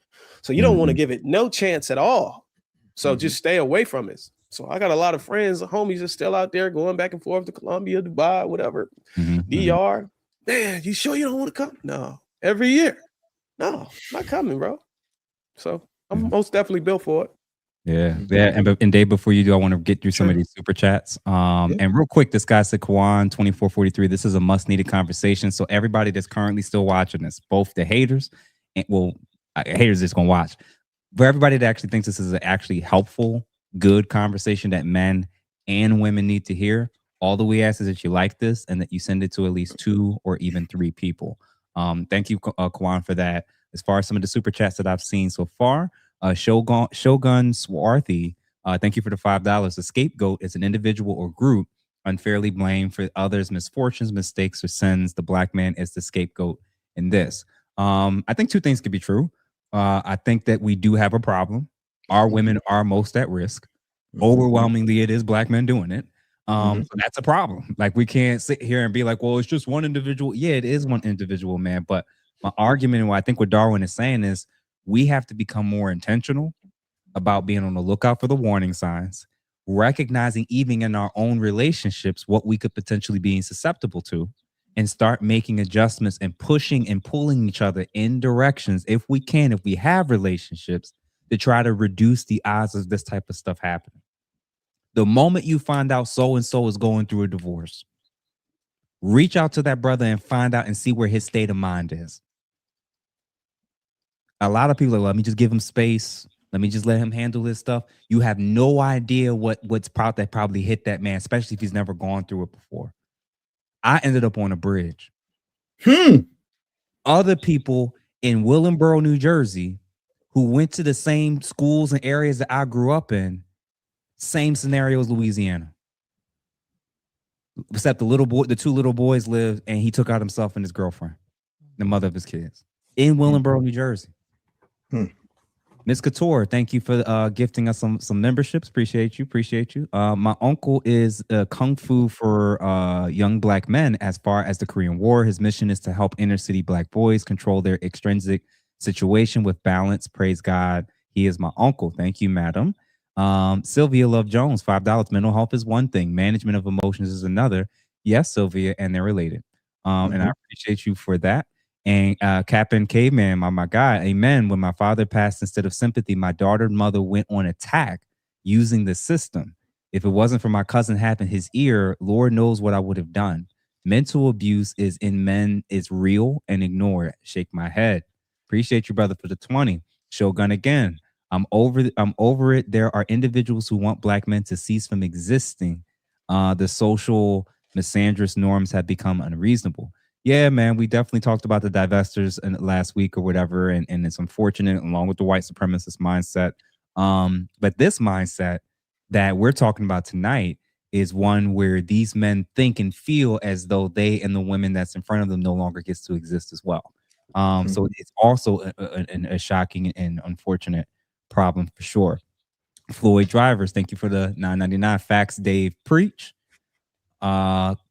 So you don't want to give it no chance at all. So just stay away from it. So I got a lot of friends, homies are still out there going back and forth to Colombia, Dubai, whatever, DR. Man, you sure you don't want to come? No, every year. No, not coming, bro. So I'm most definitely built for it. Yeah. And Dave, before you do, I want to get through some of these super chats. And real quick, this guy said, Kwan 2443. This is a must needed conversation. So everybody that's currently still watching this, both the haters and haters just gonna watch. For everybody that actually thinks this is an actually helpful, good conversation that men and women need to hear, all that we ask is that you like this and that you send it to at least 2 or even 3 people. Thank you, Kwan, for that. As far as some of the super chats that I've seen so far, Shogun Swarthy, thank you for the $5. The scapegoat is an individual or group unfairly blamed for others' misfortunes, mistakes, or sins. The black man is the scapegoat in this. I think 2 things could be true. I think that we do have a problem. Our women are most at risk. Overwhelmingly, it is black men doing it. So that's a problem. Like, we can't sit here and be like, well, it's just one individual. Yeah, it is one individual, man. But my argument, and what I think what Darwin is saying is, we have to become more intentional about being on the lookout for the warning signs, recognizing even in our own relationships what we could potentially be susceptible to, and start making adjustments and pushing and pulling each other in directions, if we can, if we have relationships, to try to reduce the odds of this type of stuff happening. The moment you find out so-and-so is going through a divorce, reach out to that brother and find out and see where his state of mind is. A lot of people are like, let me just give him space. Let me just let him handle this stuff. You have no idea what's probably hit that man, especially if he's never gone through it before. I ended up on a bridge. Other people in Willingboro, New Jersey, who went to the same schools and areas that I grew up in, same scenario as Louisiana. Except the 2 little boys lived, and he took out himself and his girlfriend, the mother of his kids, in Willingboro, New Jersey. Miss Couture, thank you for gifting us some memberships. Appreciate you. My uncle is Kung Fu for young black men as far as the Korean War. His mission is to help inner city black boys control their extrinsic situation with balance. Praise God. He is my uncle. Thank you, madam. Sylvia Love Jones, $5. Mental health is one thing. Management of emotions is another. Yes, Sylvia, and they're related. And I appreciate you for that. And Captain Caveman, my guy, amen. When my father passed, instead of sympathy, my daughter's mother went on attack using the system. If it wasn't for my cousin having his ear, Lord knows what I would have done. Mental abuse is in men is real, and ignore it. Shake my head. Appreciate you, brother, for the 20. Shogun again. I'm over it. There are individuals who want black men to cease from existing. The social misandrous norms have become unreasonable. Yeah, man, we definitely talked about the divestors in last week or whatever, and it's unfortunate, along with the white supremacist mindset. But this mindset that we're talking about tonight is one where these men think and feel as though they and the women that's in front of them no longer gets to exist as well. So it's also a shocking and unfortunate problem for sure. Floyd Drivers, thank you for the $9.99. Facts, Dave, preach.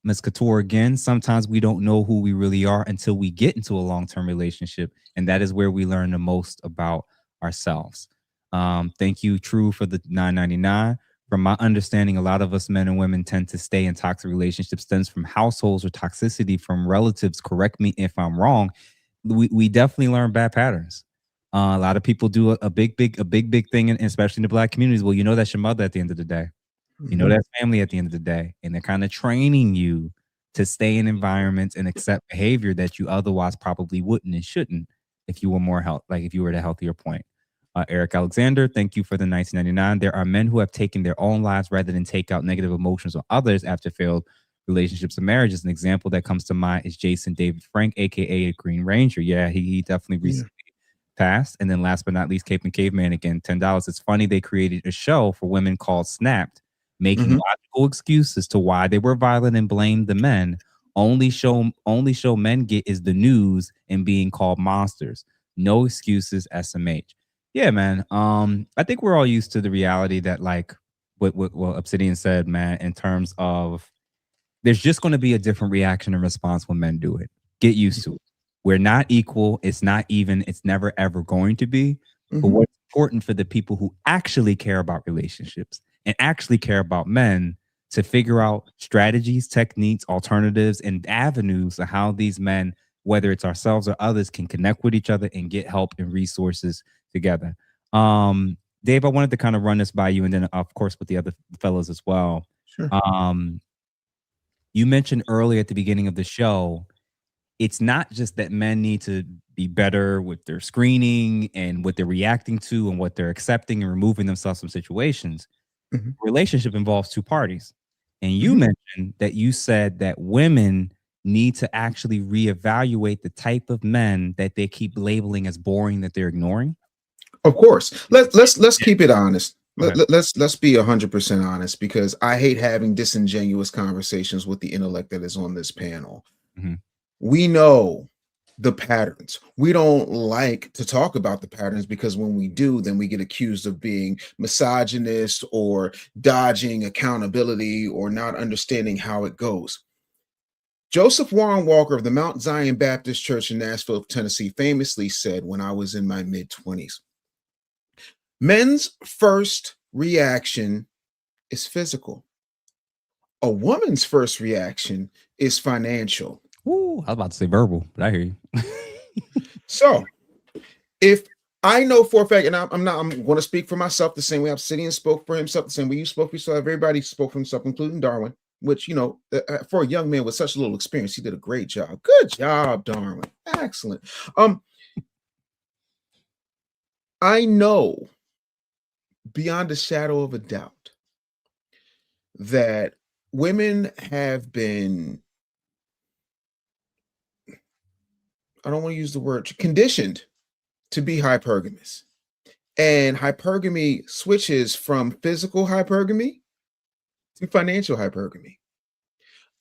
Ms. Couture again, sometimes we don't know who we really are until we get into a long-term relationship, and that is where we learn the most about ourselves. Thank you, True, for the $9.99. From my understanding, a lot of us men and women tend to stay in toxic relationships stems from households or toxicity from relatives. Correct me if I'm wrong. We definitely learn bad patterns. A lot of people do a big thing, especially in the black communities. Well, you know, that's your mother at the end of the day. You know, that's family at the end of the day. And they're kind of training you to stay in environments and accept behavior that you otherwise probably wouldn't and shouldn't if you were more if you were at a healthier point. Eric Alexander, thank you for the $19.99. There are men who have taken their own lives rather than take out negative emotions on others after failed relationships and marriages. An example that comes to mind is Jason David Frank, aka a Green Ranger. Yeah, he definitely recently passed. And then last but not least, Cape and Caveman, again, $10. It's funny they created a show for women called Snapped, making logical excuses to why they were violent and blamed the men. Only show men get is the news and being called monsters. No excuses, SMH. Yeah, man. I think we're all used to the reality that, like what Obsidian said, man, in terms of there's just going to be a different reaction and response when men do it. Get used to it. We're not equal. It's not even. It's never ever going to be. But Mhm. what's important for the people who actually care about relationships and actually care about men to figure out strategies, techniques, alternatives, and avenues of how these men, whether it's ourselves or others, can connect with each other and get help and resources together. Dave, I wanted to kind of run this by you, and then of course with the other fellows as well. Sure. You mentioned earlier at the beginning of the show, it's not just that men need to be better with their screening and what they're reacting to and what they're accepting and removing themselves from situations. Mhm. Relationship involves two parties. And you mentioned that you said that women need to actually reevaluate the type of men that they keep labeling as boring that they're ignoring. Of course. Let's keep it honest. Okay. Let's be 100% honest, because I hate having disingenuous conversations with the intellect that is on this panel. Mhm. We know the patterns. We don't like to talk about the patterns because when we do, then we get accused of being misogynist or dodging accountability or not understanding how it goes. Joseph Warren Walker of the Mount Zion Baptist Church in Nashville, Tennessee, famously said when I was in my mid-20s, men's first reaction is physical. A woman's first reaction is financial. Ooh, I was about to say verbal, but I hear you. So if I know for a fact, and I'm going to speak for myself the same way Obsidian spoke for himself, the same way you spoke for yourself, everybody spoke for himself, including Darwin, which, you know, for a young man with such little experience, he did a great job. Good job, Darwin. Excellent. I know beyond a shadow of a doubt that women have been, I don't want to use the word, conditioned to be hypergamous. And hypergamy switches from physical hypergamy to financial hypergamy.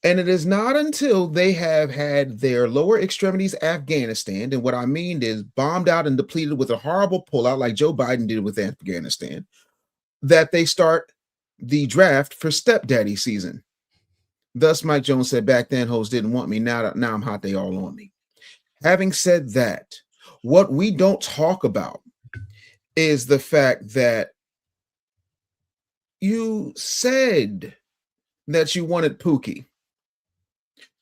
And it is not until they have had their lower extremities Afghanistan, and what I mean is bombed out and depleted with a horrible pullout like Joe Biden did with Afghanistan, that they start the draft for stepdaddy season. Thus, Mike Jones said, back then, hoes didn't want me. Now I'm hot, they all on me. Having said that, what we don't talk about is the fact that you said that you wanted Pookie.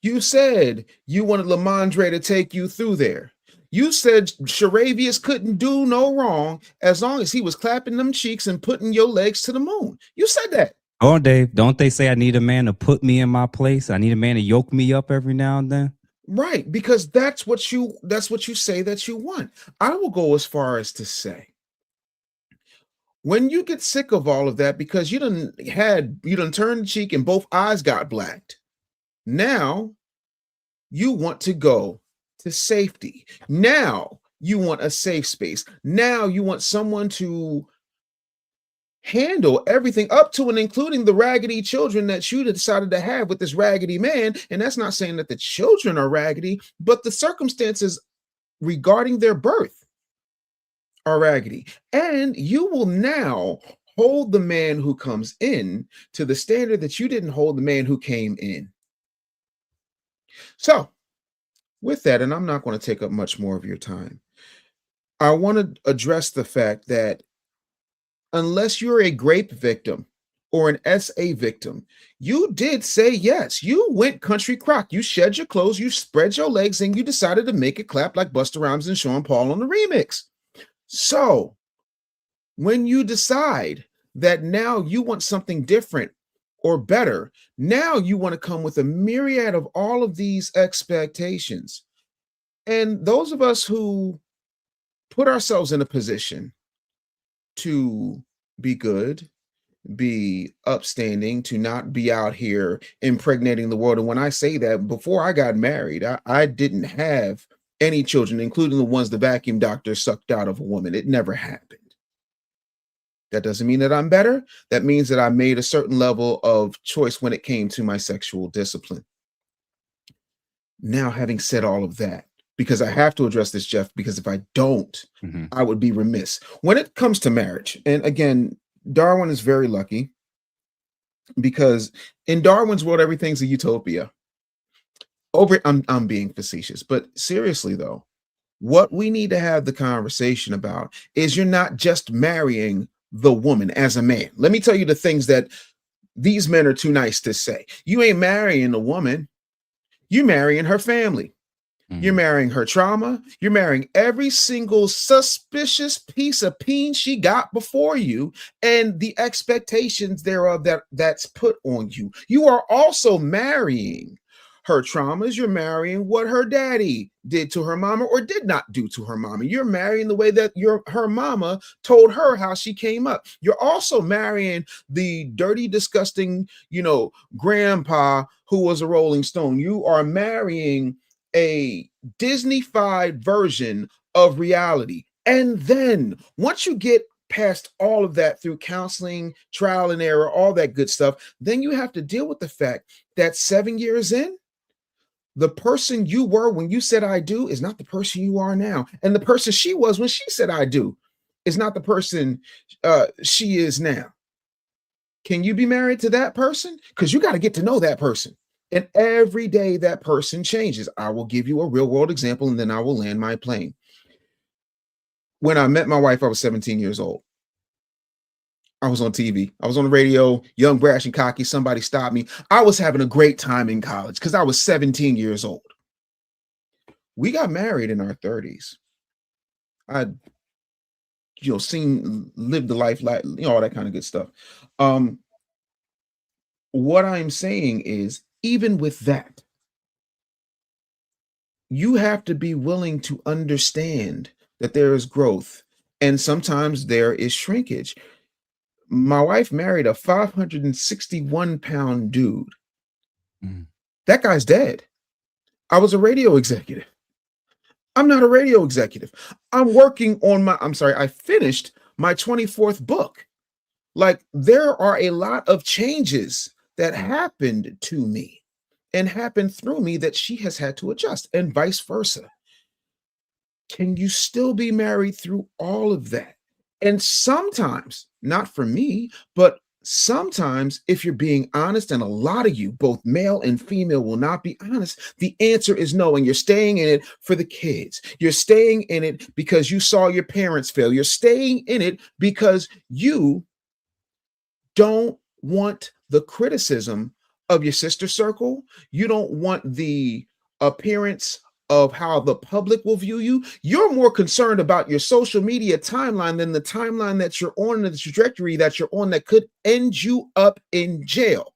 You said you wanted Lamondre to take you through there. You said Sharavius couldn't do no wrong as long as he was clapping them cheeks and putting your legs to the moon. You said that. Oh, Dave, don't they say I need a man to put me in my place? I need a man to yoke me up every now and then. Right, because that's what you say that you want. I will go as far as to say, when you get sick of all of that because you done turned the cheek and both eyes got blacked, now you want to go to safety. Now you want a safe space. Now you want someone to handle everything up to and including the raggedy children that you decided to have with this raggedy man. And that's not saying that the children are raggedy, but the circumstances regarding their birth are raggedy. And you will now hold the man who comes in to the standard that you didn't hold the man who came in. So with that, and I'm not going to take up much more of your time, I want to address the fact that unless you're a grape victim or an SA victim, you did say yes. You went country crock. You shed your clothes, you spread your legs, and you decided to make it clap like Busta Rhymes and Sean Paul on the remix. So when you decide that now you want something different or better, now you want to come with a myriad of all of these expectations. And those of us who put ourselves in a position to be good, be upstanding, to not be out here impregnating the world. And when I say that, before I got married, I didn't have any children, including the ones the vacuum doctor sucked out of a woman. It never happened. That doesn't mean that I'm better. That means that I made a certain level of choice when it came to my sexual discipline. Now, having said all of that, because I have to address this, Jeff, because if I don't, I would be remiss. When it comes to marriage, and again, Darwin is very lucky because in Darwin's world, everything's a utopia. I'm being facetious, but seriously though, what we need to have the conversation about is you're not just marrying the woman as a man. Let me tell you the things that these men are too nice to say. You ain't marrying a woman, you're marrying her family. You're marrying her trauma. You're marrying every single suspicious piece of peen she got before you and the expectations thereof that's put on you. You are also marrying her traumas. You're marrying what her daddy did to her mama or did not do to her mama. You're marrying the way that her mama told her how she came up. You're also marrying the dirty, disgusting, grandpa who was a Rolling Stone. You are marrying a Disney-fied version of reality. And then once you get past all of that through counseling, trial and error, all that good stuff, then you have to deal with the fact that 7 years in, the person you were when you said I do is not the person you are now. And the person she was when she said I do is not the person she is now. Can you be married to that person? Because you got to get to know that person. And every day that person changes. I will give you a real world example and then I will land my plane. When I met my wife, I was 17 years old. I was on TV. I was on the radio, young, brash, and cocky. Somebody stopped me. I was having a great time in college because I was 17 years old. We got married in our 30s. I'd, lived the life, all that kind of good stuff. What I'm saying is, even with that, you have to be willing to understand that there is growth and sometimes there is shrinkage. My wife married a 561-pound dude. That guy's dead. I was a radio executive. I'm not a radio executive. I'm working on I finished my 24th book. Like, there are a lot of changes that happened to me and happened through me that she has had to adjust, and vice versa. Can you still be married through all of that? And sometimes, not for me, but sometimes if you're being honest, and a lot of you, both male and female, will not be honest, the answer is no. And you're staying in it for the kids. You're staying in it because you saw your parents fail. You're staying in it because you don't want the criticism of your sister circle. You don't want the appearance of how the public will view you. You're more concerned about your social media timeline than the timeline that you're on, and the trajectory that you're on that could end you up in jail.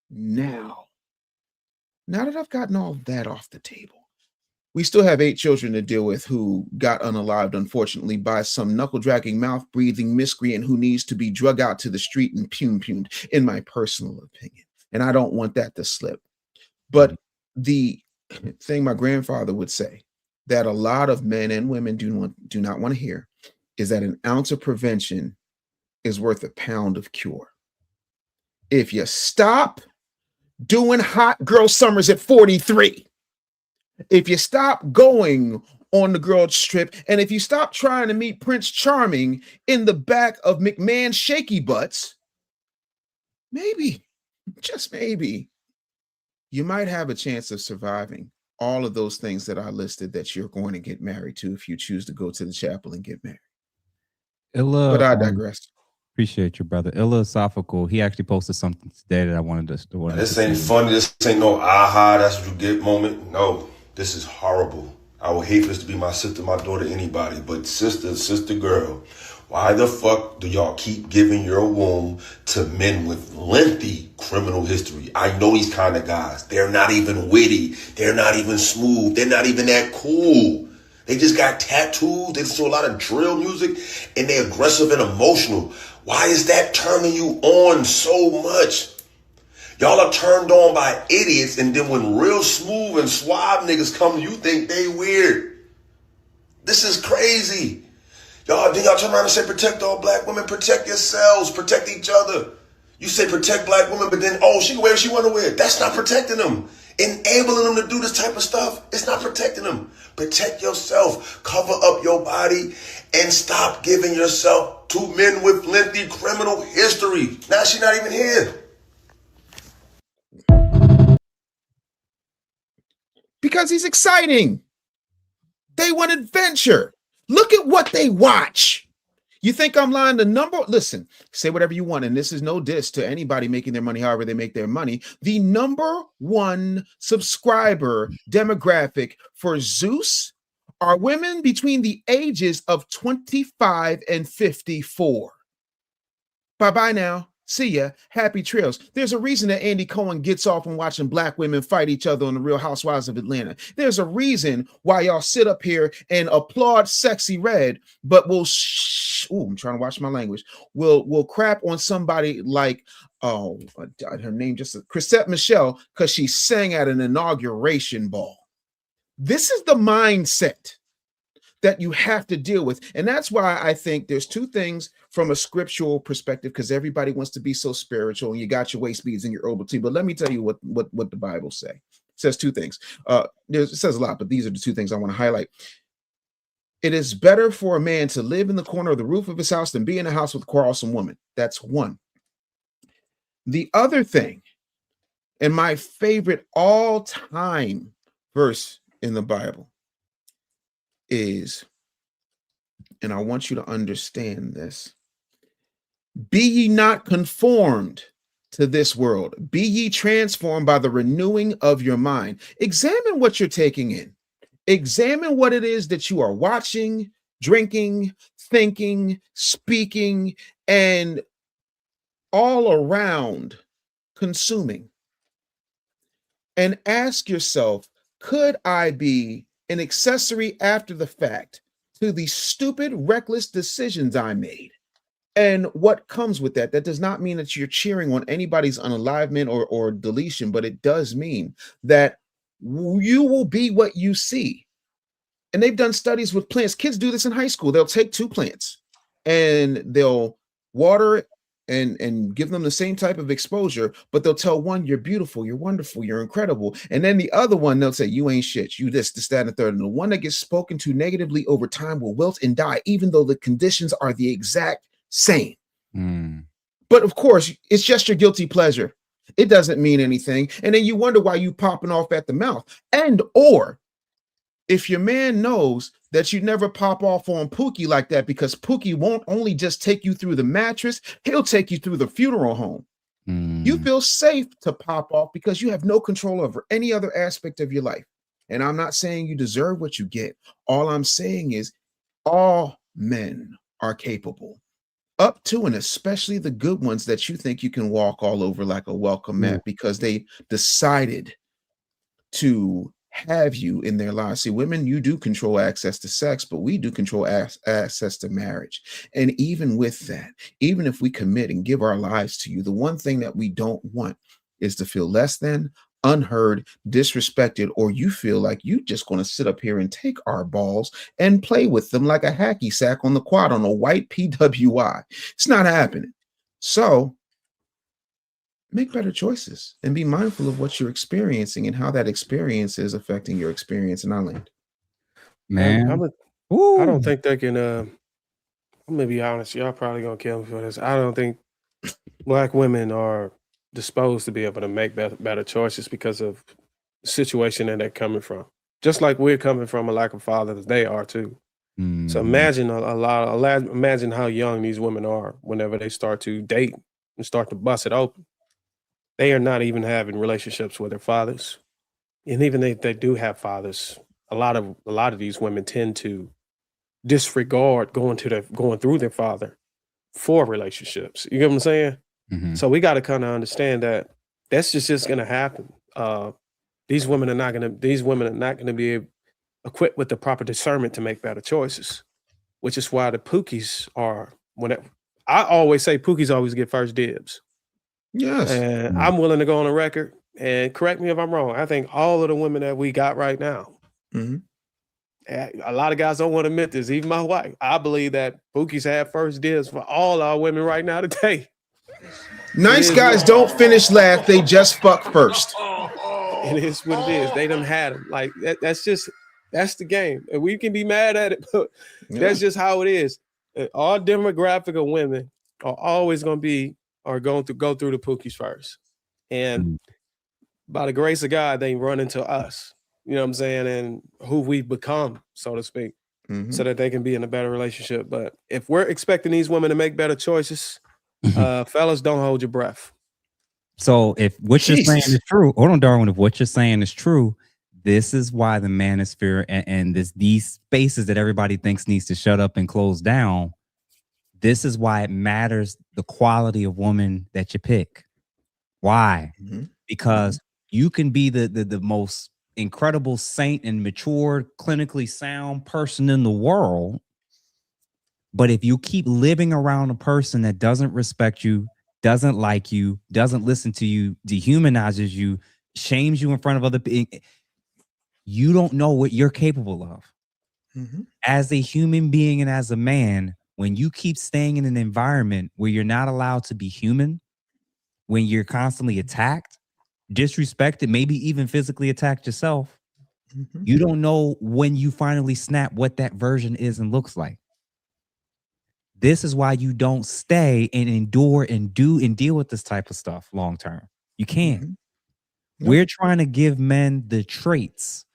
Now that I've gotten all that off the table, we still have 8 children to deal with who got unalived, unfortunately, by some knuckle-dragging, mouth-breathing miscreant who needs to be drug out to the street and pumed, in my personal opinion. And I don't want that to slip. But the thing my grandfather would say that a lot of men and women do not want to hear is that an ounce of prevention is worth a pound of cure. If you stop doing hot girl summers at 43, if you stop going on the girls trip, and if you stop trying to meet Prince Charming in the back of McMahon's shaky butts, maybe, just maybe, you might have a chance of surviving all of those things that I listed that you're going to get married to if you choose to go to the chapel and get married. But I digress. Appreciate you, brother. Philosophical. He actually posted something today that I wanted to. This ain't funny. This ain't no aha, that's what you get moment. No, this is horrible. I would hate for this to be my sister, my daughter, anybody, but sister, girl. Why the fuck do y'all keep giving your womb to men with lengthy criminal history? I know these kind of guys. They're not even witty. They're not even smooth. They're not even that cool. They just got tattoos. They listen to a lot of drill music, and they're aggressive and emotional. Why is that turning you on so much? Y'all are turned on by idiots, and then when real smooth and suave niggas come, you think they weird. This is crazy. Y'all turn around and say, protect all black women, protect yourselves, protect each other. You say protect black women, but then, she can wear what she want to wear. That's not protecting them. Enabling them to do this type of stuff, it's not protecting them. Protect yourself, cover up your body, and stop giving yourself to men with lengthy criminal history. Now she's not even here. Because he's exciting. They want adventure. Look at what they watch. You think I'm lying? The number, listen, say whatever you want, and this is no diss to anybody making their money however they make their money. The number one subscriber demographic for Zeus are women between the ages of 25 and 54. Bye-bye now. See ya. Happy trails. There's a reason that Andy Cohen gets off on watching black women fight each other on the Real Housewives of Atlanta. There's a reason why y'all sit up here and applaud Sexy Red, but will I'm trying to watch my language. Will crap on somebody like her name just Chrisette Michelle because she sang at an inauguration ball. This is the mindset that you have to deal with. And that's why I think there's two things from a scriptural perspective, because everybody wants to be so spiritual and you got your waist beads and your herbal tea. But let me tell you what the Bible says. It says two things. It says a lot, but these are the two things I want to highlight. It is better for a man to live in the corner of the roof of his house than be in a house with a quarrelsome woman. That's one. The other thing, and my favorite all-time verse in the Bible is, and I want you to understand this, be ye not conformed to this world, be ye transformed by the renewing of your mind. Examine what you're taking in. Examine what it is that you are watching, drinking, thinking, speaking, and all around consuming. And ask yourself, could I be an accessory after the fact to the stupid, reckless decisions I made? And what comes with that? That does not mean that you're cheering on anybody's unalivement or deletion, but it does mean that you will be what you see. And they've done studies with plants. Kids do this in high school. They'll take two plants and they'll water it and give them the same type of exposure, but they'll tell one, you're beautiful, you're wonderful, you're incredible. And then the other one, they'll say, you ain't shit, you this, that, and the third. And the one that gets spoken to negatively over time will wilt and die, even though the conditions are the exact same. But of course, it's just your guilty pleasure. It doesn't mean anything. And then you wonder why you popping off at the mouth. And or if your man knows that you never pop off on Pookie like that, because Pookie won't only just take you through the mattress, he'll take you through the funeral home. You feel safe to pop off because you have no control over any other aspect of your life. And I'm not saying you deserve what you get. All I'm saying is all men are capable, up to and especially the good ones that you think you can walk all over like a welcome mat because they decided to have you in their lives. See, women, you do control access to sex, but we do control access to marriage. And even with that, even if we commit and give our lives to you, the one thing that we don't want is to feel less than, unheard, disrespected, or you feel like you just going to sit up here and take our balls and play with them like a hacky sack on the quad on a white PWI. It's not happening. So make better choices and be mindful of what you're experiencing and how that experience is affecting your experience in our land. Man, I don't think they can. I'm gonna be honest. Y'all probably gonna kill me for this. I don't think Black women are disposed to be able to make better choices because of the situation that they're coming from. Just like we're coming from a lack of fathers, they are too. So imagine imagine how young these women are whenever they start to date and start to bust it open. They are not even having relationships with their fathers. And even if they do have fathers, a lot of these women tend to disregard going through their father for relationships. You get what I'm saying? So we got to kind of understand that that's just going to happen. These women are not going to be equipped with the proper discernment to make better choices, which is why the Pookies are. I always say Pookies always get first dibs. Yes. And I'm willing to go on a record and correct me if I'm wrong. I think all of the women that we got right now, a lot of guys don't want to admit this, even my wife. I believe that Pookies have first dibs for all our women right now today. Nice guys don't finish last, they just fuck first. It is what it is. They done had them. Like that's the game. And we can be mad at it, but that's just how it is. Our demographic of women are always going to go through the Pookies first. And by the grace of God, they run into us. you know what I'm saying, and who we've become, so to speak, so that they can be in a better relationship. But if we're expecting these women to make better choices, fellas, don't hold your breath. So if what you're saying is true, hold on, Darwin. If what you're saying is true, this is why the manosphere and these spaces that everybody thinks needs to shut up and close down. This is why it matters the quality of woman that you pick. Why? Because you can be the most incredible saint and mature, clinically sound person in the world, but if you keep living around a person that doesn't respect you, doesn't like you, doesn't listen to you, dehumanizes you, shames you in front of other people, you don't know what you're capable of. As a human being and as a man, when you keep staying in an environment where you're not allowed to be human, when you're constantly attacked, disrespected, maybe even physically attacked yourself, you don't know when you finally snap what that version is and looks like. This is why you don't stay and endure and do and deal with this type of stuff long term. You can't. We're trying to give men the traits.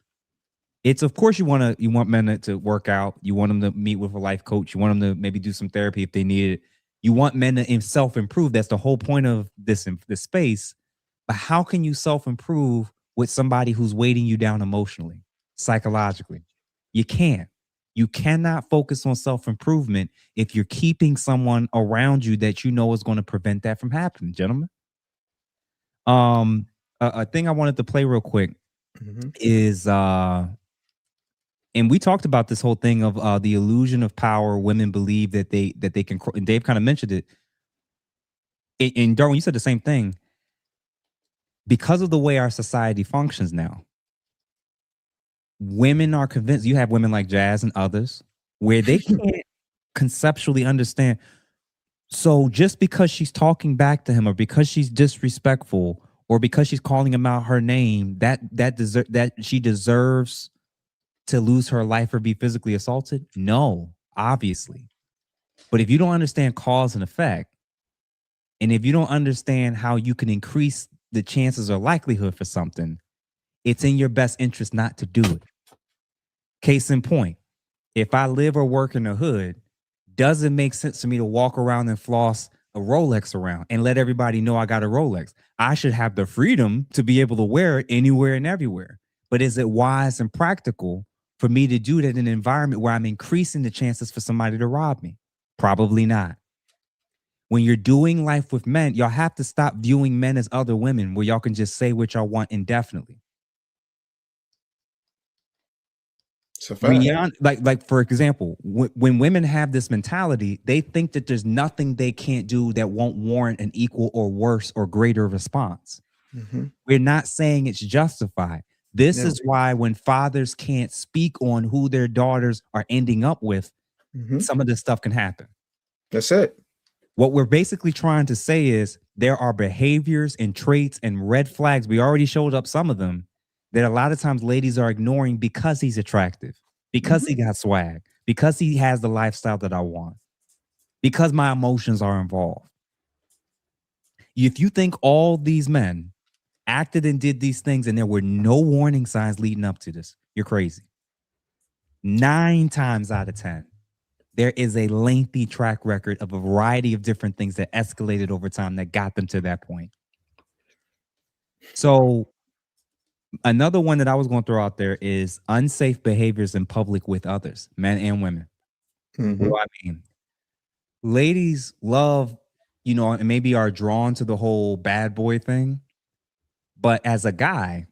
It's, of course, you want men to work out. You want them to meet with a life coach. You want them to maybe do some therapy if they need it. You want men to self-improve. That's the whole point of this space. But how can you self-improve with somebody who's weighting you down emotionally, psychologically? You can't. You cannot focus on self-improvement if you're keeping someone around you that you know is going to prevent that from happening, gentlemen. A thing I wanted to play real quick is and we talked about this whole thing of the illusion of power. Women believe that they can, and Dave kind of mentioned it. And Darwin, you said the same thing. Because of the way our society functions now, women are convinced. You have women like Jazz and others where they can't conceptually understand. So just because she's talking back to him, or because she's disrespectful, or because she's calling him out her name, that she deserves to lose her life or be physically assaulted? No, obviously. But if you don't understand cause and effect, and if you don't understand how you can increase the chances or likelihood for something, it's in your best interest not to do it. Case in point, if I live or work in the hood, does it make sense for me to walk around and floss a Rolex around and let everybody know I got a Rolex? I should have the freedom to be able to wear it anywhere and everywhere. But is it wise and practical for me to do that in an environment where I'm increasing the chances for somebody to rob me? Probably not. When you're doing life with men, y'all have to stop viewing men as other women where y'all can just say what y'all want indefinitely. Like for example, when women have this mentality, they think that there's nothing they can't do that won't warrant an equal or worse or greater response. We're not saying it's justified. This is why when fathers can't speak on who their daughters are ending up with, some of this stuff can happen. That's it. What we're basically trying to say is there are behaviors and traits and red flags. We already showed up some of them that a lot of times ladies are ignoring because he's attractive, because he got swag, because he has the lifestyle that I want, because my emotions are involved. If you think all these men acted and did these things and there were no warning signs leading up to this, you're crazy. 9 times out of 10, there is a lengthy track record of a variety of different things that escalated over time that got them to that point. So another one that I was going to throw out there is unsafe behaviors in public with others, men and women. What do I mean? Ladies love, and maybe are drawn to the whole bad boy thing. But as a guy,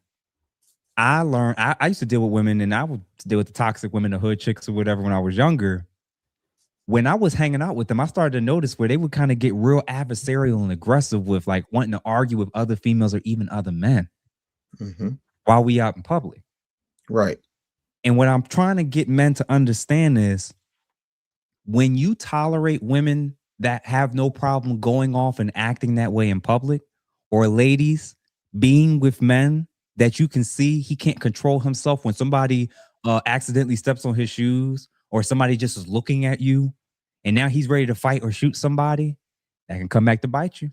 I learned, I used to deal with women, and I would deal with the toxic women, the hood chicks or whatever when I was younger. When I was hanging out with them, I started to notice where they would kind of get real adversarial and aggressive with like wanting to argue with other females or even other men while we out in public. Right. And what I'm trying to get men to understand is when you tolerate women that have no problem going off and acting that way in public, or ladies being with men that you can see he can't control himself when somebody accidentally steps on his shoes, or somebody just is looking at you and now he's ready to fight or shoot somebody, that can come back to bite you.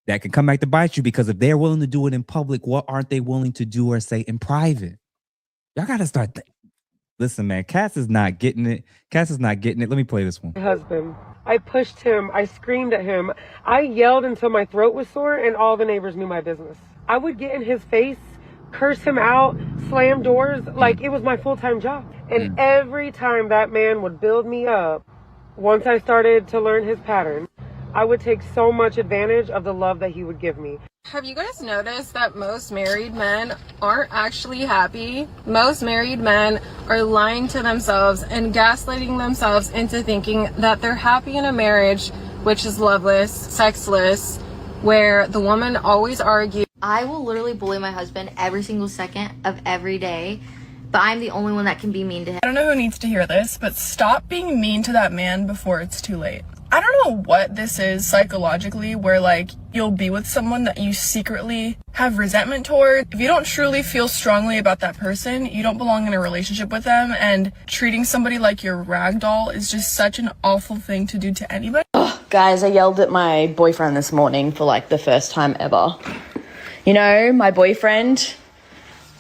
that can come back to bite you, because if they're willing to do it in public, what aren't they willing to do or say in private? Y'all got to start. Listen, man, Cass is not getting it. Cass is not getting it. Let me play this one. My husband. I pushed him. I screamed at him. I yelled until my throat was sore and all the neighbors knew my business. I would get in his face, curse him out, slam doors like it was my full-time job. And every time that man would build me up, once I started to learn his pattern, I would take so much advantage of the love that he would give me. Have you guys noticed that most married men aren't actually happy? Most married men are lying to themselves and gaslighting themselves into thinking that they're happy in a marriage which is loveless, sexless, where the woman always argues. I will literally bully my husband every single second of every day, but I'm the only one that can be mean to him. I don't know who needs to hear this, but stop being mean to that man before it's too late. I don't know what this is psychologically, where like you'll be with someone that you secretly have resentment toward. If you don't truly feel strongly about that person, you don't belong in a relationship with them, and treating somebody like your rag doll is just such an awful thing to do to anybody. Oh, guys, I yelled at my boyfriend this morning for like the first time ever. You know, my boyfriend,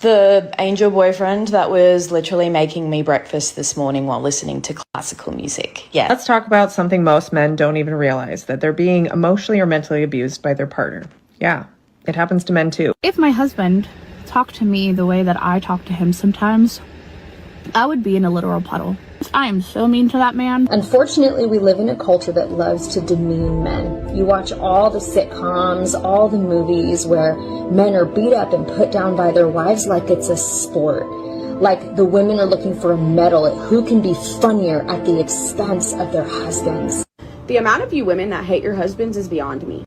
the angel boyfriend that was literally making me breakfast this morning while listening to classical music. Yeah. Let's talk about something most men don't even realize, that they're being emotionally or mentally abused by their partner. Yeah, it happens to men too. If my husband talked to me the way that I talk to him sometimes, I would be in a literal puddle. I am so mean to that man. Unfortunately, we live in a culture that loves to demean men. You watch all the sitcoms, all the movies where men are beat up and put down by their wives like it's a sport. Like the women are looking for a medal at who can be funnier at the expense of their husbands. The amount of you women that hate your husbands is beyond me.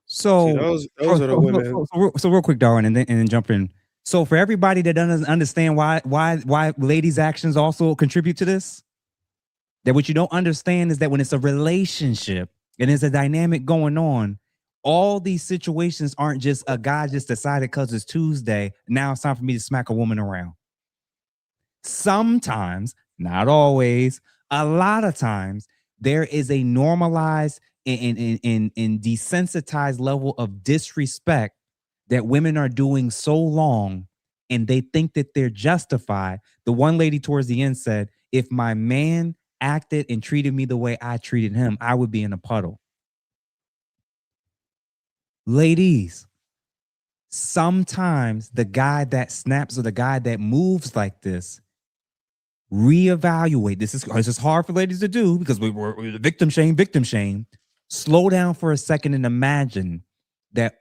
So, See, those are the women. So real quick, Darwin, and then jump in. So for everybody that doesn't understand why ladies' actions also contribute to this, that what you don't understand is that when it's a relationship and there's a dynamic going on, all these situations aren't just a guy just decided because it's Tuesday, now it's time for me to smack a woman around. Sometimes, not always, a lot of times, there is a normalized and desensitized level of disrespect that women are doing so long, and they think that they're justified. The one lady towards the end said, if my man acted and treated me the way I treated him, I would be in a puddle. Ladies, sometimes the guy that snaps or the guy that moves like this, reevaluate. This is hard for ladies to do because we're victim shame. Slow down for a second and imagine that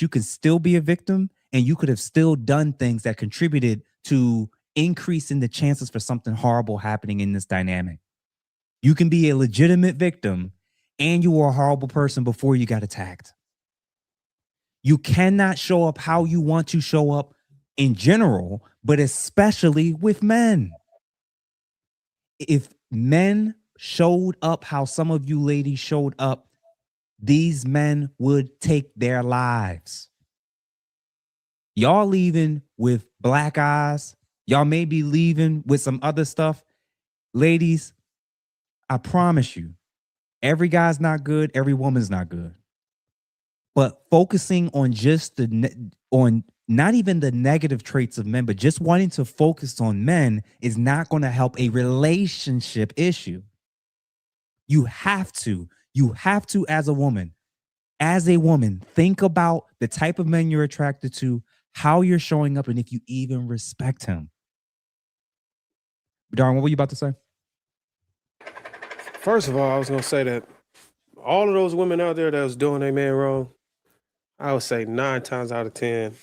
you can still be a victim and you could have still done things that contributed to increasing the chances for something horrible happening in this dynamic. You can be a legitimate victim and you were a horrible person before you got attacked. You cannot show up how you want to show up in general, but especially with men. If men showed up how some of you ladies showed up, these men would take their lives. Y'all leaving with black eyes. Y'all may be leaving with some other stuff. Ladies, I promise you, every guy's not good. Every woman's not good. But focusing on just on not even the negative traits of men, but just wanting to focus on men is not going to help a relationship issue. You have to as a woman, think about the type of men you're attracted to, how you're showing up, and if you even respect him. Darren, what were you about to say? First of all, I was going to say that all of those women out there that was doing their man wrong, I would say 9 times out of 10,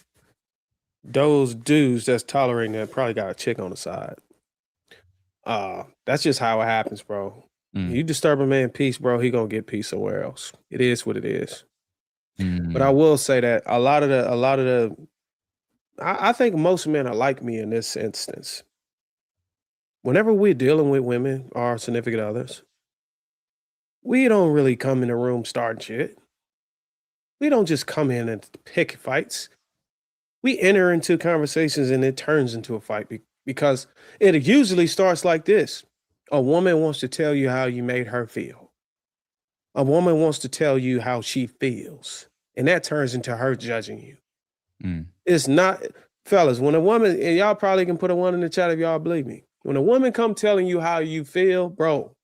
those dudes that's tolerating that probably got a chick on the side. That's just how it happens, bro. You disturb a man peace, bro, he gonna get peace somewhere else. It is what it is. But I will say that I think most men are like me in this instance. Whenever we're dealing with women or our significant others, we don't really come in the room starting shit. We don't just come in and pick fights. We enter into conversations and it turns into a fight because it usually starts like this. A woman wants to tell you how you made her feel. A woman wants to tell you how she feels, and that turns into her judging you. It's not, fellas, when a woman, and y'all probably can put a one in the chat if y'all believe me. When a woman come telling you how you feel, bro,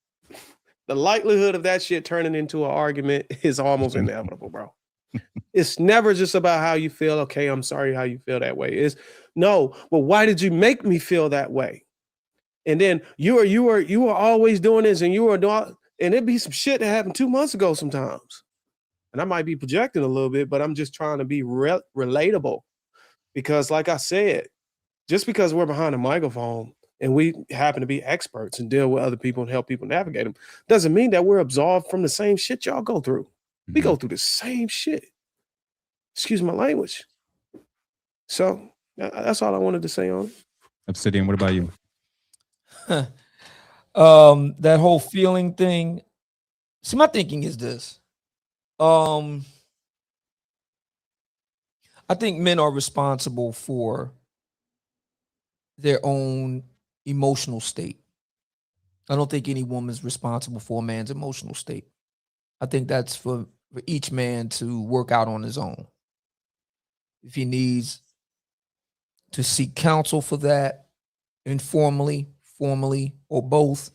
the likelihood of that shit turning into an argument is almost inevitable, bro. It's never just about how you feel. Okay, I'm sorry how you feel that way. It's no, well, why did you make me feel that way? And then you were always doing this, and you were doing, and it'd be some shit that happened 2 months ago sometimes. And I might be projecting a little bit, but I'm just trying to be relatable. Because like I said, just because we're behind a microphone and we happen to be experts and deal with other people and help people navigate them, doesn't mean that we're absolved from the same shit y'all go through. We go through the same shit. Excuse my language. So that's all I wanted to say on it. Obsidian, what about you? That whole feeling thing. See, my thinking is this. I think men are responsible for their own emotional state. I don't think any woman's responsible for a man's emotional state. I think that's for each man to work out on his own. If he needs to seek counsel for that, informally, formally, or both,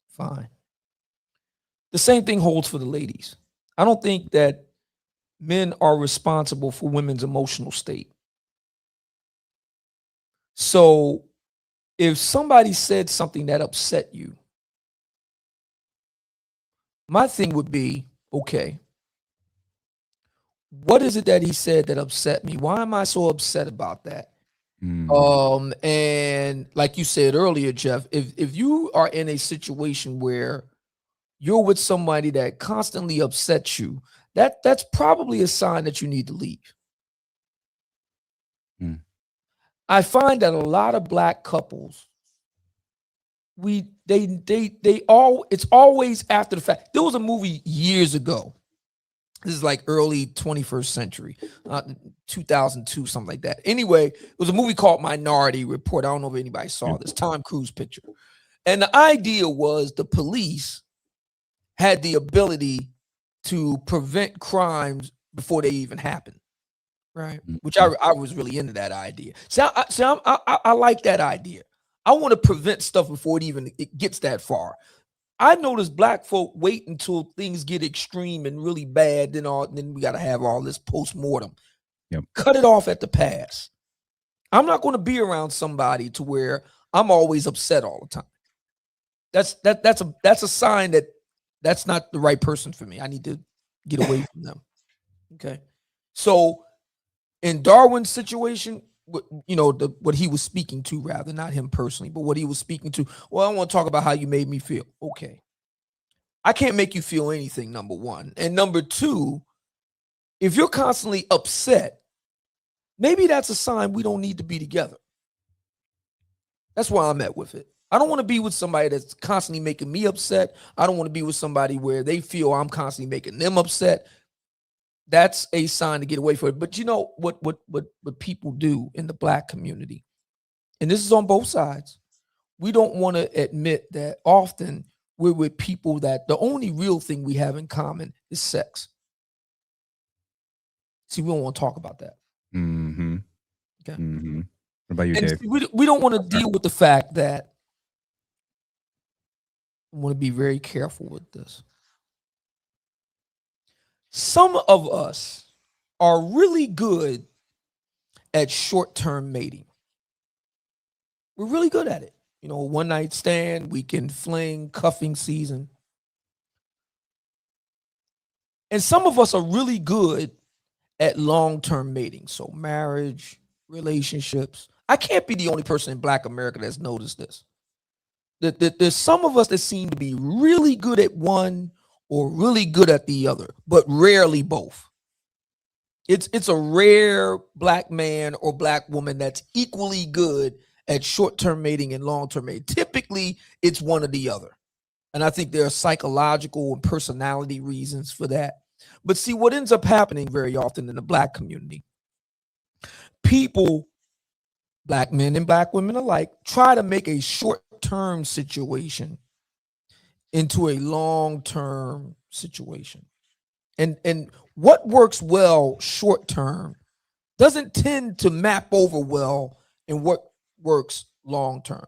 fine. The same thing holds for the ladies. I don't think that men are responsible for women's emotional state. So if somebody said something that upset you, my thing would be, okay, what is it that he said that upset me? Why am I so upset about that? And like you said earlier, Jeff, if you are in a situation where you're with somebody that constantly upsets you, that's probably a sign that you need to leave. I find that a lot of black couples, it's always after the fact. There was a movie years ago. This is like early 21st century, 2002, something like that. Anyway, it was a movie called Minority Report. I don't know if anybody saw this Tom Cruise picture. And the idea was the police had the ability to prevent crimes before they even happen, right? Which I was really into that idea. I like that idea. I want to prevent stuff before it gets that far. I noticed black folk wait until things get extreme and really bad, then we got to have all this post-mortem. Cut it off at the pass. I'm not going to be around somebody to where I'm always upset all the time. That's a sign that that's not the right person for me. I need to get away from them. Okay. So in Darwin's situation, what he was speaking to, rather, not him personally, but what he was speaking to, well, I want to talk about how you made me feel. Okay. I can't make you feel anything, number one. And number two, if you're constantly upset, maybe that's a sign we don't need to be together. That's where I'm at with it. I don't want to be with somebody that's constantly making me upset. I don't want to be with somebody where they feel I'm constantly making them upset. That's a sign to get away from it. But you know what people do in the black community, and this is on both sides, we don't want to admit that often we're with people that the only real thing we have in common is sex. See, we don't want to talk about that. Okay. What about you, And Dave? see, we don't want to deal with the fact that I want to be very careful with this. Some of us are really good at short-term mating. We're really good at it. One night stand, weekend fling, cuffing season. And some of us are really good at long-term mating. So marriage, relationships. I can't be the only person in Black America that's noticed this. There's some of us that seem to be really good at one or really good at the other, but rarely both. It's a rare Black man or Black woman that's equally good at short-term mating and long-term mating. Typically, it's one or the other. And I think there are psychological and personality reasons for that. But see, what ends up happening very often in the Black community, people, Black men and Black women alike, try to make a short-term situation into a long-term situation. And what works well short term doesn't tend to map over well in what works long term.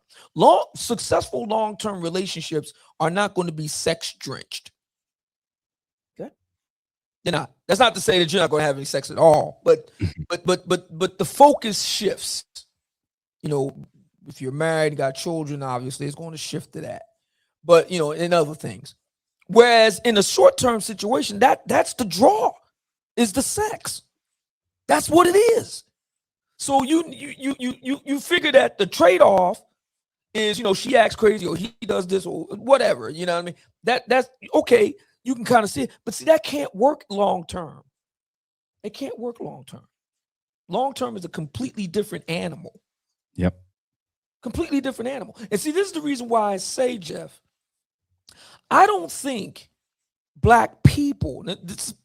Successful long-term relationships are not going to be sex drenched. Okay? They're not. That's not to say that you're not going to have any sex at all, but the focus shifts. You know, if you're married, got children, obviously it's going to shift to that. But you know, in other things. Whereas in a short-term situation, that's the draw, is the sex. That's what it is. So you figure that the trade-off is, you know, she acts crazy or he does this or whatever. You know what I mean? That's okay. You can kind of see it, but see, that can't work long-term. It can't work long-term. Long-term is a completely different animal. Yep. Completely different animal. And see, this is the reason why I say, Jeff, I don't think black people,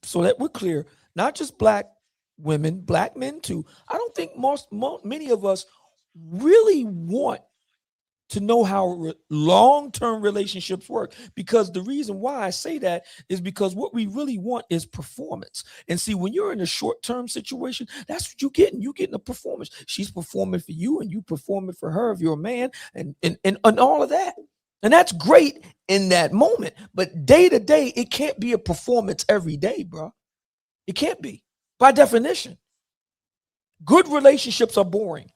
so that we're clear, not just black women, black men too. I don't think many of us really want to know how long-term relationships work, because the reason why I say that is because what we really want is performance. And see, when you're in a short-term situation, that's what you're getting. You're getting a performance. She's performing for you and you performing for her if you're a man, and all of that. And that's great in that moment. But day to day, it can't be a performance every day, bro. It can't be. By definition, good relationships are boring.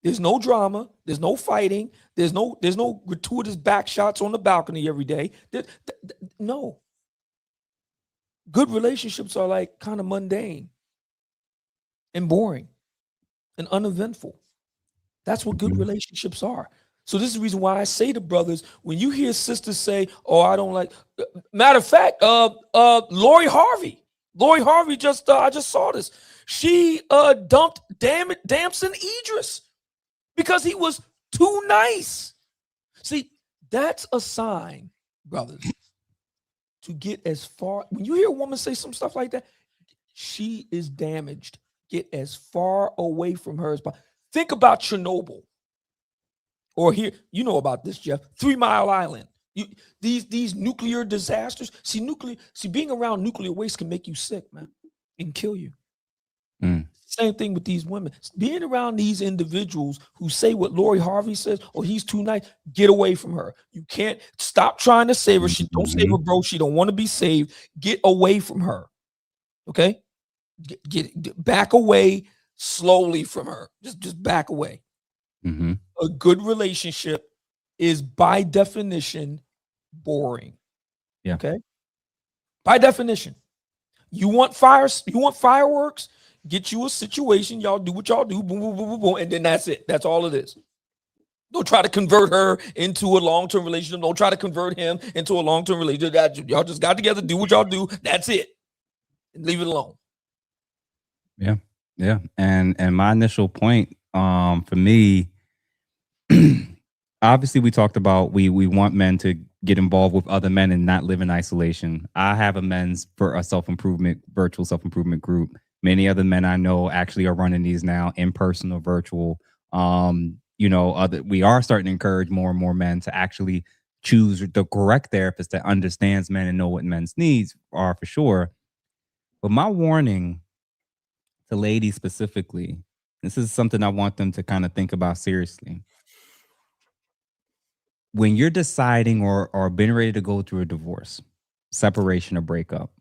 There's no drama. There's no fighting. There's no gratuitous back shots on the balcony every day. No. Good relationships are like kind of mundane and boring and uneventful. That's what good relationships are. So this is the reason why I say to brothers, when you hear sisters say, "Oh, I don't like," matter of fact, Lori Harvey just I just saw this. She dumped Damson Idris because he was too nice. See, that's a sign, brothers, to get as far. When you hear a woman say some stuff like that, she is damaged. Get as far away from her as possible. Think about Chernobyl. Or here, you know about this, Jeff, 3 Mile Island. These nuclear disasters. See, being around nuclear waste can make you sick, man. It can kill you. Same thing with these women. Being around these individuals who say what Lori Harvey says, "Oh, he's too nice," get away from her. You can't stop trying to save her. She don't save her, bro. She don't want to be saved. Get away from her. Okay? Get back away slowly from her. Just back away. A good relationship is by definition boring. Yeah. Okay. By definition. You want fireworks? Get you a situation. Y'all do what y'all do. Boom, boom, boom, boom, boom, and then that's it. That's all it is. Don't try to convert her into a long-term relationship. Don't try to convert him into a long-term relationship. Y'all just got together, do what y'all do. That's it. And leave it alone. Yeah. Yeah. And my initial point for me, obviously we talked about we want men to get involved with other men and not live in isolation. I have a men's for a virtual self-improvement group. Many other men I know actually are running these now in person or virtual. We are starting to encourage more and more men to actually choose the correct therapist that understands men and know what men's needs are for sure. But my warning to ladies specifically, this is something I want them to kind of think about seriously. When you're deciding or been ready to go through a divorce, separation, or breakup,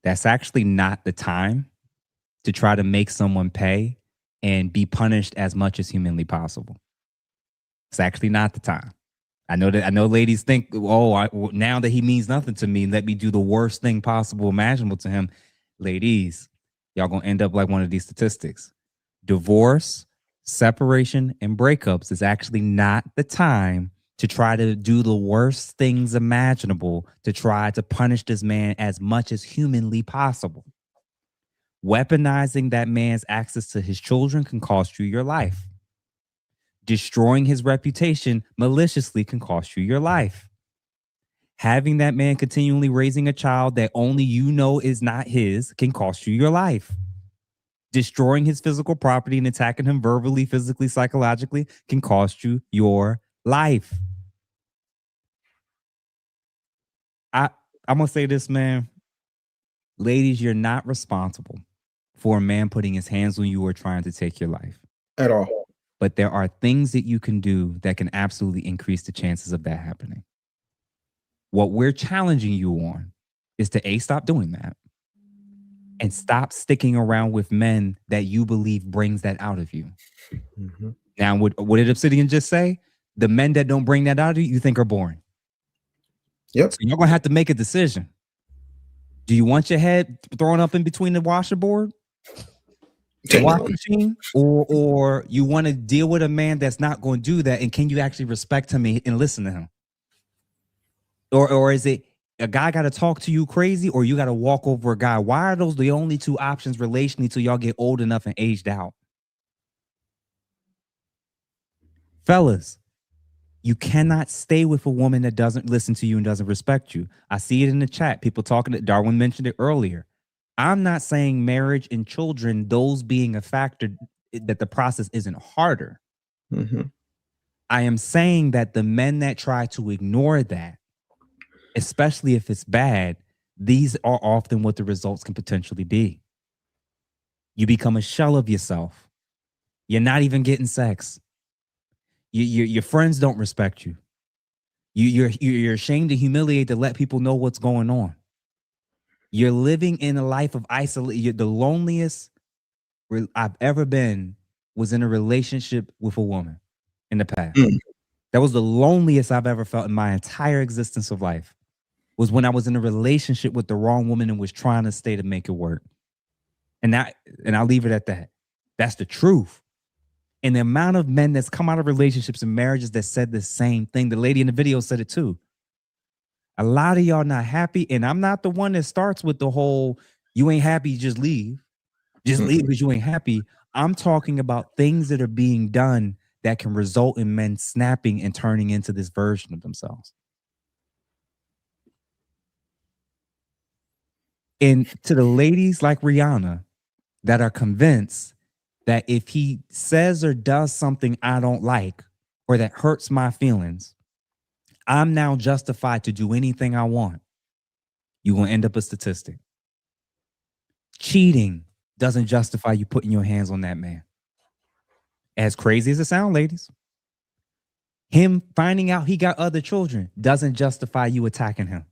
that's actually not the time to try to make someone pay and be punished as much as humanly possible. It's actually not the time. I know ladies think, now that he means nothing to me, let me do the worst thing possible imaginable to him. Ladies, y'all gonna end up like one of these statistics. Divorce, separation, and breakups is actually not the time to try to do the worst things imaginable to try to punish this man as much as humanly possible. Weaponizing that man's access to his children can cost you your life. Destroying his reputation maliciously can cost you your life. Having that man continually raising a child that only you know is not his can cost you your life. Destroying his physical property and attacking him verbally, physically, psychologically can cost you your life. I'm gonna say this, man. Ladies, you're not responsible for a man putting his hands on you or trying to take your life at all. But there are things that you can do that can absolutely increase the chances of that happening. What we're challenging you on is to stop doing that and stop sticking around with men that you believe brings that out of you. Mm-hmm. Now, what did Obsidian just say? The men that don't bring that out of you, you think are boring. Yep. So you're gonna have to make a decision. Do you want your head thrown up in between the washboard, the washing machine, or you want to deal with a man that's not going to do that? And can you actually respect him and listen to him? Or is it a guy got to talk to you crazy, or you got to walk over a guy? Why are those the only two options relationally till y'all get old enough and aged out? Fellas, you cannot stay with a woman that doesn't listen to you and doesn't respect you. I see it in the chat. People talking that Darwin mentioned it earlier. I'm not saying marriage and children, those being a factor, that the process isn't harder. Mm-hmm. I am saying that the men that try to ignore that, especially if it's bad, these are often what the results can potentially be. You become a shell of yourself. You're not even getting sex. Your friends don't respect you. You're ashamed to humiliate to let people know what's going on. You're living in a life of isolation. The loneliest I've ever been was in a relationship with a woman in the past. That was the loneliest I've ever felt in my entire existence of life, was when I was in a relationship with the wrong woman and was trying to stay to make it work. And I'll leave it at that. That's the truth. And the amount of men that's come out of relationships and marriages that said the same thing. The lady in the video said it too. A lot of y'all not happy. And I'm not the one that starts with the whole, you ain't happy, just leave. Just leave because you ain't happy. I'm talking about things that are being done that can result in men snapping and turning into this version of themselves. And to the ladies like Rihanna that are convinced that if he says or does something I don't like or that hurts my feelings, I'm now justified to do anything I want, you're going to end up a statistic. Cheating doesn't justify you putting your hands on that man. As crazy as it sounds, ladies. Him finding out he got other children doesn't justify you attacking him.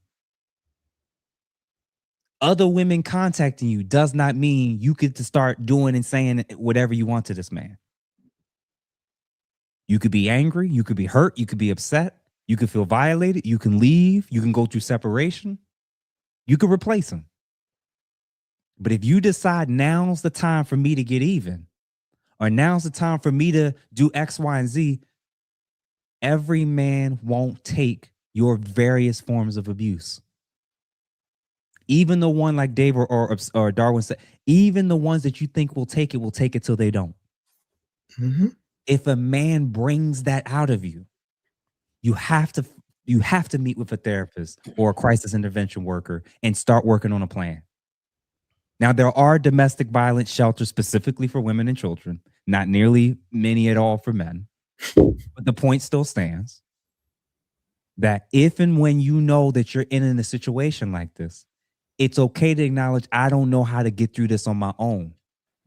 Other women contacting you does not mean you get to start doing and saying whatever you want to this man. You could be angry, you could be hurt, you could be upset, you could feel violated, you can leave, you can go through separation, you could replace him. But if you decide now's the time for me to get even, or now's the time for me to do X, Y, and Z, every man won't take your various forms of abuse. Even the one like Dave or Darwin said, even the ones that you think will take it till they don't. Mm-hmm. If a man brings that out of you, you have to meet with a therapist or a crisis intervention worker and start working on a plan. Now, there are domestic violence shelters specifically for women and children, not nearly many at all for men. But the point still stands that if and when you know that you're in a situation like this, it's okay to acknowledge, I don't know how to get through this on my own.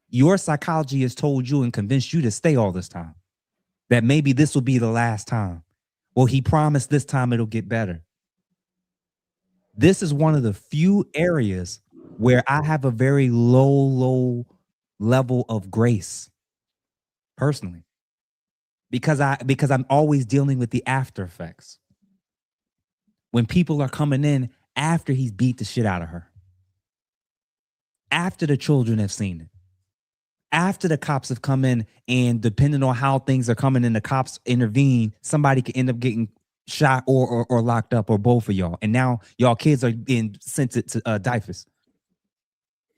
Your psychology has told you and convinced you to stay all this time, that maybe this will be the last time. Well, he promised this time it'll get better. This is one of the few areas where I have a very low level of grace personally, because I'm always dealing with the after effects. When people are coming in after he's beat the shit out of her, after the children have seen it, after the cops have come in, and depending on how things are coming in, the cops intervene, somebody could end up getting shot or locked up, or both of y'all. And now y'all kids are being sent to DIFAS,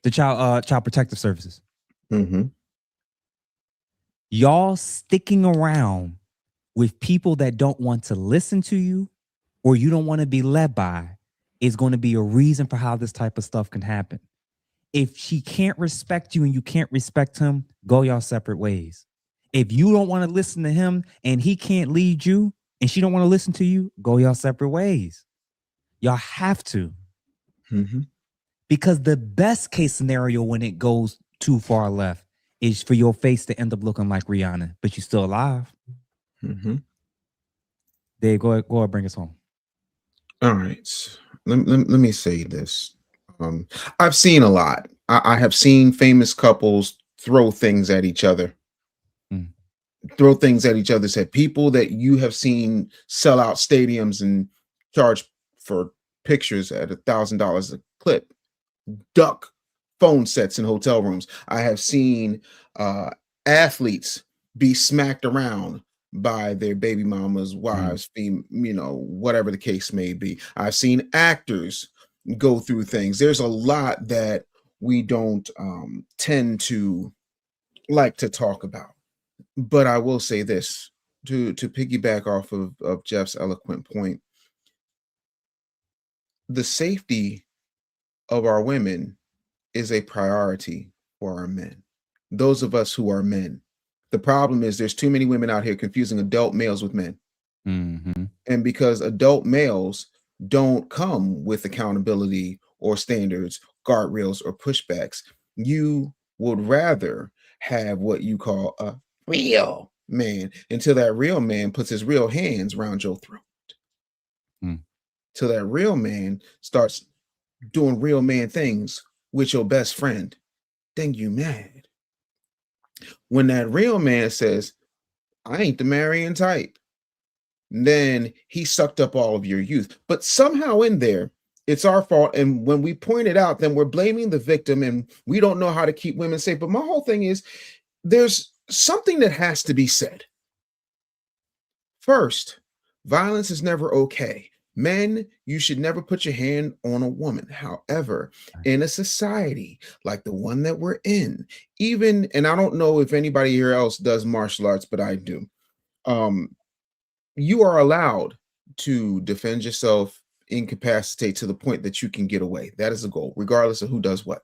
the Child Protective Services. Mm-hmm. Y'all sticking around with people that don't want to listen to you or you don't want to be led by is going to be a reason for how this type of stuff can happen. If she can't respect you and you can't respect him, go y'all separate ways. If you don't want to listen to him and he can't lead you and she don't want to listen to you, go y'all separate ways. Y'all have to. Mm-hmm. Because the best case scenario when it goes too far left is for your face to end up looking like Rihanna, but you're still alive. Mm-hmm. Dave, go ahead, bring us home. All right. Let me say this. I've seen a lot. I have seen famous couples throw things at each other. Throw things at each other's head. People that you have seen sell out stadiums and charge for pictures at $1,000 a clip. Duck phone sets in hotel rooms. I have seen athletes be smacked around by their baby mamas, wives, whatever the case may be. I've seen actors go through things. There's a lot that we don't tend to like to talk about. But I will say this, to piggyback off of Jeff's eloquent point, the safety of our women is a priority for our men. Those of us who are men. The problem is there's too many women out here confusing adult males with men. Mm-hmm. And because adult males don't come with accountability or standards, guardrails, or pushbacks, you would rather have what you call a real man until that real man puts his real hands around your throat. Till that real man starts doing real man things with your best friend, then you mad. When that real man says, I ain't the marrying type, then he sucked up all of your youth. But somehow in there, it's our fault. And when we point it out, then we're blaming the victim and we don't know how to keep women safe. But my whole thing is there's something that has to be said. First, violence is never okay. Men, you should never put your hand on a woman. However, in a society like the one that we're in, even, and I don't know if anybody here else does martial arts, but I do. You are allowed to defend yourself, incapacitate to the point that you can get away. That is the goal, regardless of who does what.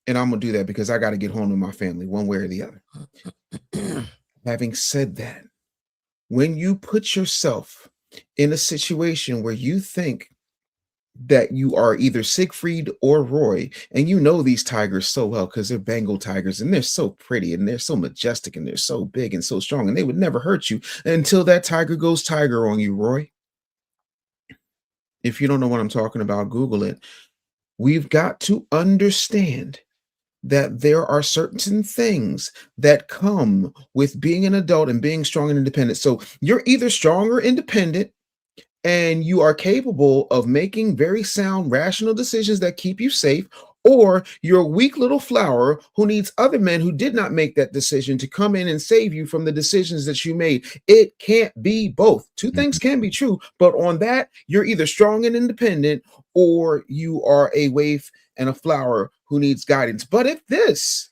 And I'm going to do that because I got to get home to my family one way or the other. Having said that, when you put yourself in a situation where you think that you are either Siegfried or Roy, and you know these tigers so well because they're Bengal tigers and they're so pretty and they're so majestic and they're so big and so strong and they would never hurt you until that tiger goes tiger on you, Roy. If you don't know what I'm talking about, Google it. We've got to understand that there are certain things that come with being an adult and being strong and independent. So you're either strong or independent, and you are capable of making very sound, rational decisions that keep you safe, or you're a weak little flower who needs other men who did not make that decision to come in and save you from the decisions that you made. It can't be both. Two things can be true, but on that, you're either strong and independent, or you are a waif and a flower who needs guidance. But if this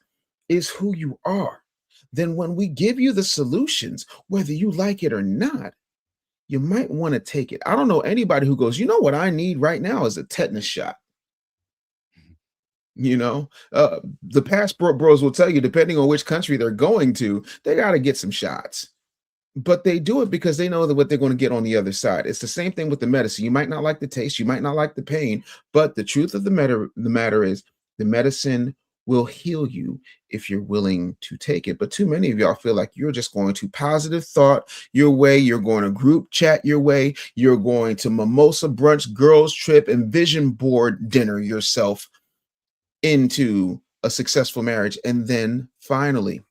is who you are, then when we give you the solutions, whether you like it or not, you might want to take it. I don't know anybody who goes, you know what I need right now is a tetanus shot. You know, the passport bros will tell you, depending on which country they're going to, they got to get some shots. But they do it because they know that what they're going to get on the other side. It's the same thing with the medicine. You might not like the taste, you might not like the pain, but the truth of the matter is the medicine will heal you if you're willing to take it. But too many of y'all feel like you're just going to positive thought your way, you're going to group chat your way, you're going to mimosa brunch, girls trip, and vision board dinner yourself into a successful marriage. And then finally,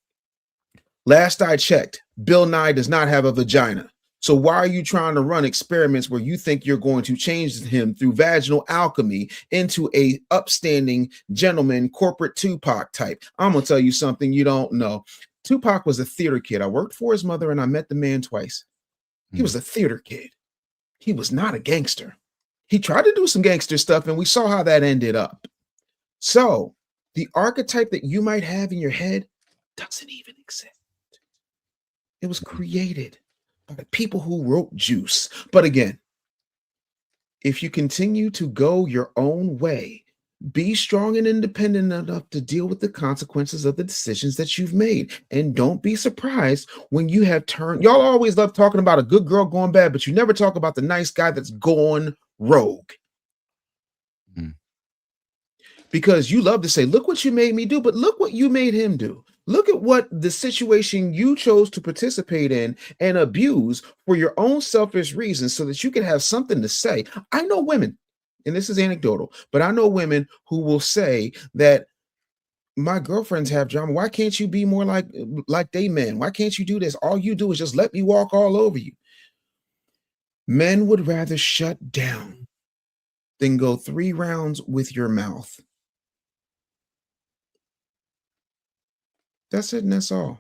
last I checked, Bill Nye does not have a vagina. So why are you trying to run experiments where you think you're going to change him through vaginal alchemy into a upstanding gentleman, corporate Tupac type? I'm going to tell you something you don't know. Tupac was a theater kid. I worked for his mother and I met the man twice. He was a theater kid. He was not a gangster. He tried to do some gangster stuff and we saw how that ended up. So the archetype that you might have in your head doesn't even exist. It was created by the people who wrote Juice. But again, if you continue to go your own way, be strong and independent enough to deal with the consequences of the decisions that you've made. And don't be surprised when you have turned. Y'all always love talking about a good girl going bad, but you never talk about the nice guy that's gone rogue. because you love to say, look what you made me do, but look what you made him do. Look at what the situation you chose to participate in and abuse for your own selfish reasons so that you can have something to say. I know women, and this is anecdotal, but I know women who will say that my girlfriends have drama. Why can't you be more like they men? Why can't you do this? All you do is just let me walk all over you. Men would rather shut down than go 3 rounds with your mouth. That's it, and that's all.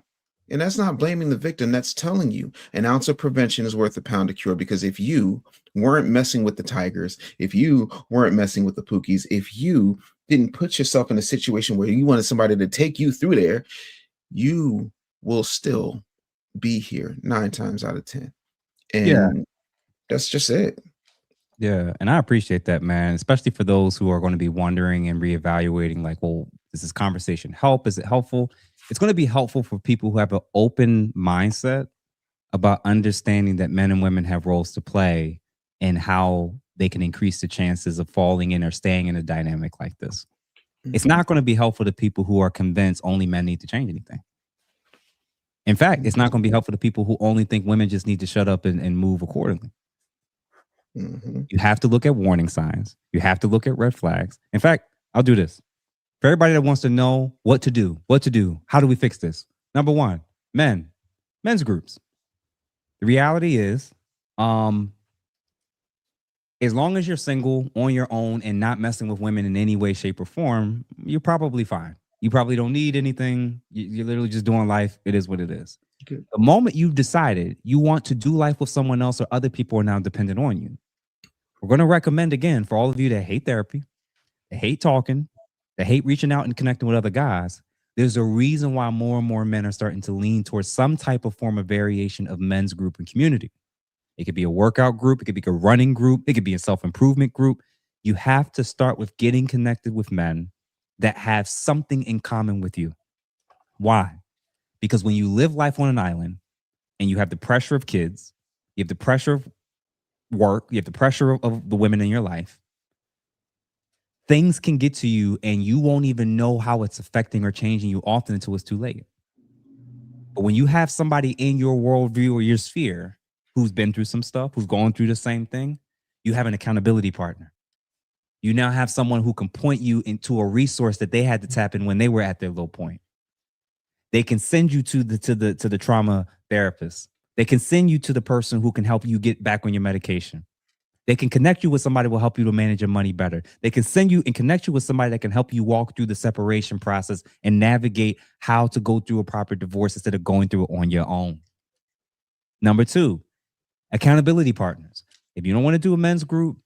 And that's not blaming the victim. That's telling you an ounce of prevention is worth a pound of cure. Because if you weren't messing with the tigers, if you weren't messing with the pookies, if you didn't put yourself in a situation where you wanted somebody to take you through there, you will still be here 9 times out of 10. And that's just it. Yeah, and I appreciate that, man, especially for those who are going to be wondering and reevaluating, like, well, does this conversation help? Is it helpful? It's going to be helpful for people who have an open mindset about understanding that men and women have roles to play and how they can increase the chances of falling in or staying in a dynamic like this. It's not going to be helpful to people who are convinced only men need to change anything. In fact, it's not going to be helpful to people who only think women just need to shut up and move accordingly. You have to look at warning signs. You have to look at red flags. In fact, I'll do this. For everybody that wants to know what to do, how do we fix this? Number 1, men's groups. The reality is, as long as you're single on your own and not messing with women in any way, shape, or form, you're probably fine. You probably don't need anything. You're literally just doing life. It is what it is. The moment you've decided you want to do life with someone else or other people are now dependent on you, we're going to recommend, again, for all of you that hate therapy, that hate talking, that hate reaching out and connecting with other guys, there's a reason why more and more men are starting to lean towards some type of form of variation of men's group and community. It could be a workout group. It could be a running group. It could be a self-improvement group. You have to start with getting connected with men that have something in common with you. Why? Because when you live life on an island and you have the pressure of kids, you have the pressure of work, you have the pressure of the women in your life, things can get to you and you won't even know how it's affecting or changing you often until it's too late. But when you have somebody in your worldview or your sphere who's been through some stuff, who's going through the same thing, you have an accountability partner. You now have someone who can point you into a resource that they had to tap in when they were at their low point. They can send you to the trauma therapist. They can send you to the person who can help you get back on your medication. They can connect you with somebody who will help you to manage your money better. They can send you and connect you with somebody that can help you walk through the separation process and navigate how to go through a proper divorce instead of going through it on your own. Number 2, accountability partners. If you don't want to do a men's group,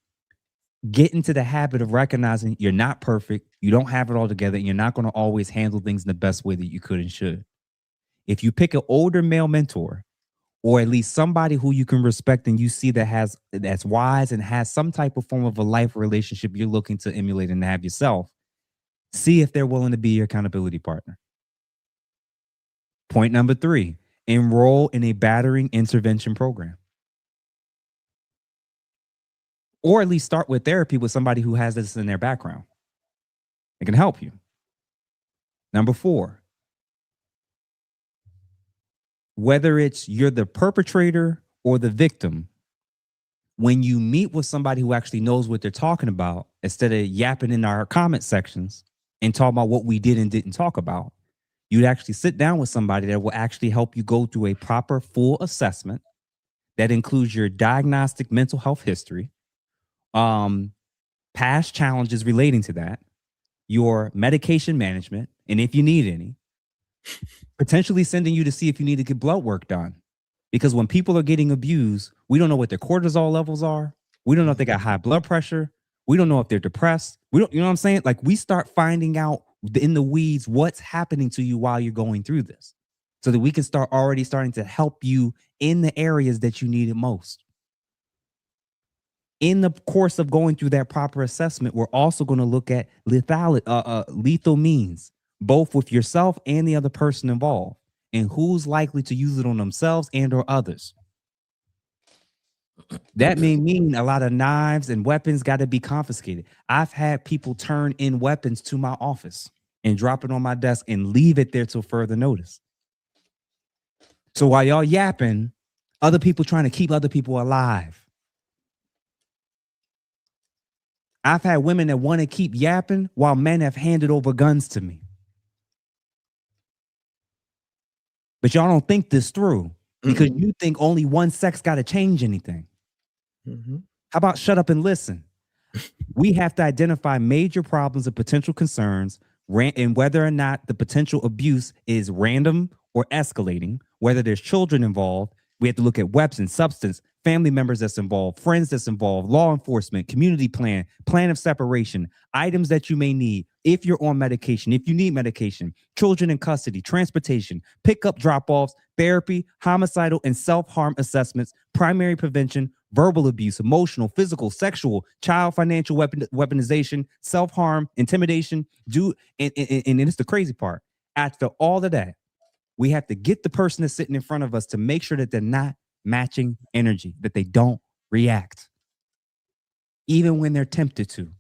get into the habit of recognizing you're not perfect, you don't have it all together, and you're not going to always handle things in the best way that you could and should. If you pick an older male mentor, or at least somebody who you can respect and you see that's wise and has some type of form of a life relationship you're looking to emulate and have yourself, see if they're willing to be your accountability partner. Point number 3, enroll in a battering intervention program. Or at least start with therapy with somebody who has this in their background. It can help you. Number 4, whether it's you're the perpetrator or the victim, when you meet with somebody who actually knows what they're talking about, instead of yapping in our comment sections and talking about what we did and didn't talk about, you'd actually sit down with somebody that will actually help you go through a proper full assessment that includes your diagnostic mental health history, past challenges relating to that, your medication management, and if you need any, potentially sending you to see if you need to get blood work done. Because when people are getting abused, we don't know what their cortisol levels are. We don't know if they got high blood pressure. We don't know if they're depressed. We don't, you know what I'm saying? Like, we start finding out in the weeds what's happening to you while you're going through this, so that we can starting to help you in the areas that you need it most. In the course of going through that proper assessment, we're also going to look at lethal means, both with yourself and the other person involved, and who's likely to use it on themselves and or others. That may mean a lot of knives and weapons got to be confiscated. I've had people turn in weapons to my office and drop it on my desk and leave it there till further notice. So while y'all yapping, other people trying to keep other people alive. I've had women that want to keep yapping while men have handed over guns to me. But y'all don't think this through because you think only one sex got to change anything. How about shut up and listen? We have to identify major problems and potential concerns and whether or not the potential abuse is random or escalating, whether there's children involved. We have to look at weapons, substance, family members that's involved, friends that's involved, law enforcement, community plan of separation, items that you may need if you're on medication, if you need medication, children in custody, transportation, pickup drop-offs, therapy, homicidal and self-harm assessments, primary prevention, verbal abuse, emotional, physical, sexual, child financial weaponization, self-harm, intimidation, and it's the crazy part. After all of that, we have to get the person that's sitting in front of us to make sure that they're not matching energy, that they don't react, even when they're tempted to.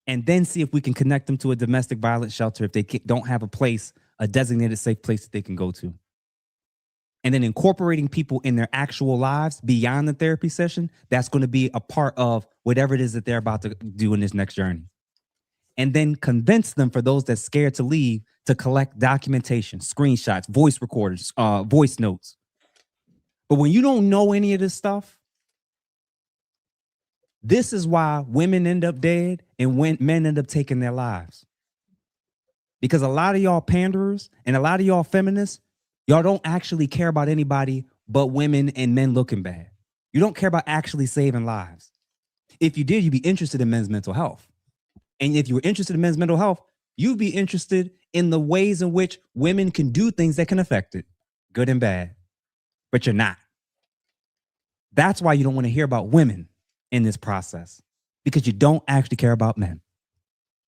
And then see if we can connect them to a domestic violence shelter if they don't have a place, a designated safe place that they can go to. And then incorporating people in their actual lives beyond the therapy session, that's going to be a part of whatever it is that they're about to do in this next journey. And then convince them, for those that's scared to leave, to collect documentation, screenshots, voice recorders, voice notes. But when you don't know any of this stuff, this is why women end up dead and when men end up taking their lives. Because a lot of y'all panderers and a lot of y'all feminists, y'all don't actually care about anybody but women and men looking bad. You don't care about actually saving lives. If you did, you'd be interested in men's mental health. And if you were interested in men's mental health, you'd be interested in the ways in which women can do things that can affect it, good and bad. But you're not. That's why you don't want to hear about women in this process, because you don't actually care about men.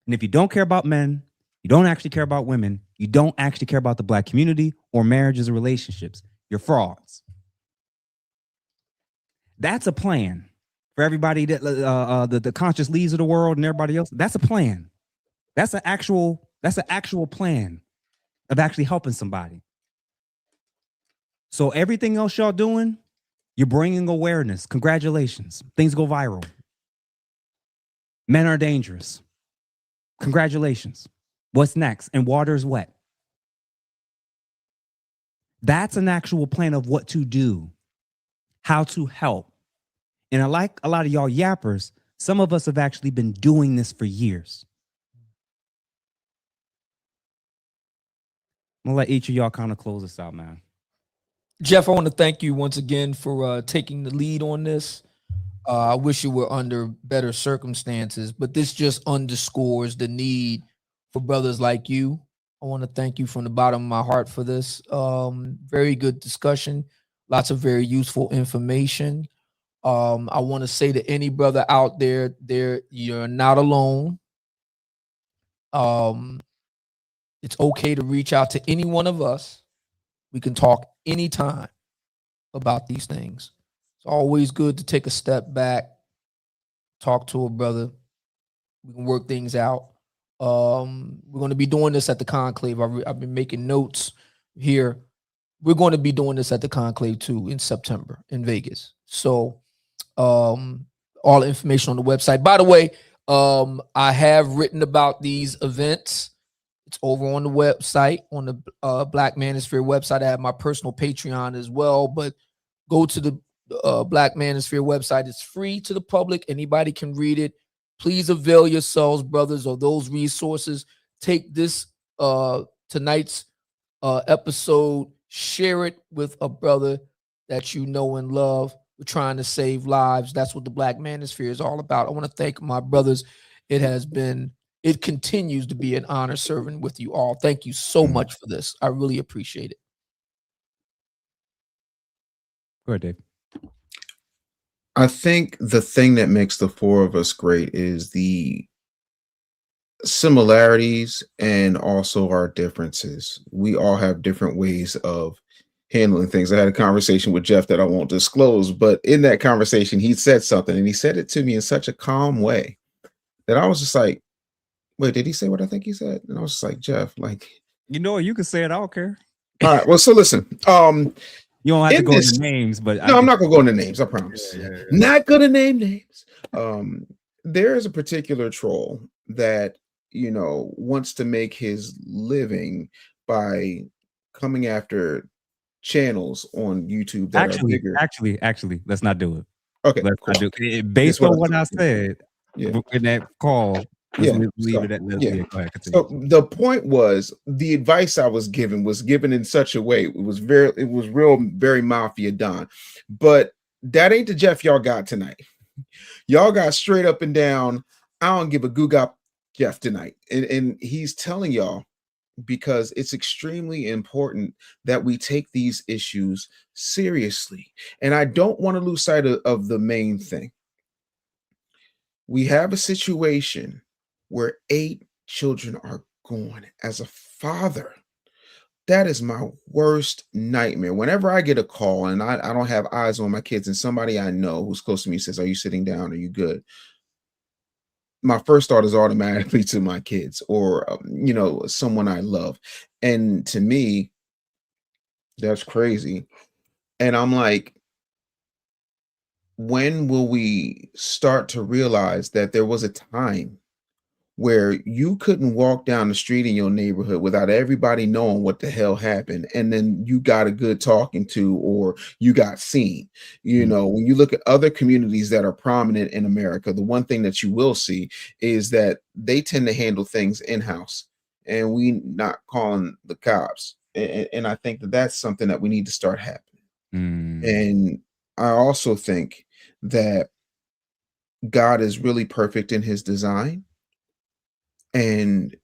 And if you don't care about men, you don't actually care about women, you don't actually care about the Black community or marriages or relationships, you're frauds. That's a plan for everybody that the conscious leads of the world and everybody else. That's a plan. That's an actual plan of actually helping somebody. So everything else y'all doing, you're bringing awareness. Congratulations. Things go viral. Men are dangerous. Congratulations. What's next? And water is wet. That's an actual plan of what to do, how to help. And I like a lot of y'all yappers, some of us have actually been doing this for years. I'm gonna let each of y'all kind of close this out, man. Jeff, I want to thank you once again for taking the lead on this. I wish you were under better circumstances, but this just underscores the need for brothers like you. I want to thank you from the bottom of my heart for this. Very good discussion, lots of very useful information. I want to say to any brother out there, you're not alone. It's okay to reach out to any one of us. We can talk anytime about these things. It's always good to take a step back, talk to a brother. We can work things out. We're going to be doing this at the Conclave. I've been making notes here. We're going to be doing this at the Conclave too in September in Vegas. So all the information on the website. By the way, I have written about these events. It's over on the website, on the Black Manosphere website. I have my personal Patreon as well, but go to the Black Manosphere website. It's free to the public. Anybody can read it. Please avail yourselves, brothers, of those resources. Take this tonight's episode, share it with a brother that you know and love. We're trying to save lives. That's what the Black Manosphere is all about. I want to thank my brothers. It continues to be an honor serving with you all. Thank you so much for this. I really appreciate it. Go ahead, Dave. I think the thing that makes the four of us great is the similarities and also our differences. We all have different ways of handling things. I had a conversation with Jeff that I won't disclose, but in that conversation, he said something, and he said it to me in such a calm way that I was just like, wait, did he say what I think he said? And I was just like, Jeff, like, You know, you can say it. I don't care. all right. Well, so listen, You don't have to in go this, into names, but no, I'm not gonna go into names, I promise. Not gonna name names. There is a particular troll that, you know, wants to make his living by coming after channels on YouTube that are bigger. Actually, let's not do it. Okay, Let's cool. not do it. Based on what I said Yeah. in that call, Yeah, leave it at let's yeah. Go ahead, continue. So the point was, the advice I was given in such a way, it was very mafia Don, but that ain't the Jeff y'all got tonight. Y'all got straight up and down, I don't give a googop Jeff tonight, and he's telling y'all, because it's extremely important that we take these issues seriously, and I don't want to lose sight of the main thing. We have a situation where 8 children are gone. As a father, that is my worst nightmare. Whenever I get a call and I don't have eyes on my kids, and somebody I know who's close to me says, "Are you sitting down? Are you good?" My first thought is automatically to my kids or, you know, someone I love. And to me, that's crazy. And I'm like, when will we start to realize that there was a time where you couldn't walk down the street in your neighborhood without everybody knowing what the hell happened, and then you got a good talking to, or you got seen? You know, when you look at other communities that are prominent in America, the one thing that you will see is that they tend to handle things in-house, and we not calling the cops. And I think that that's something that we need to start happening. And I also think that God is really perfect in his design, and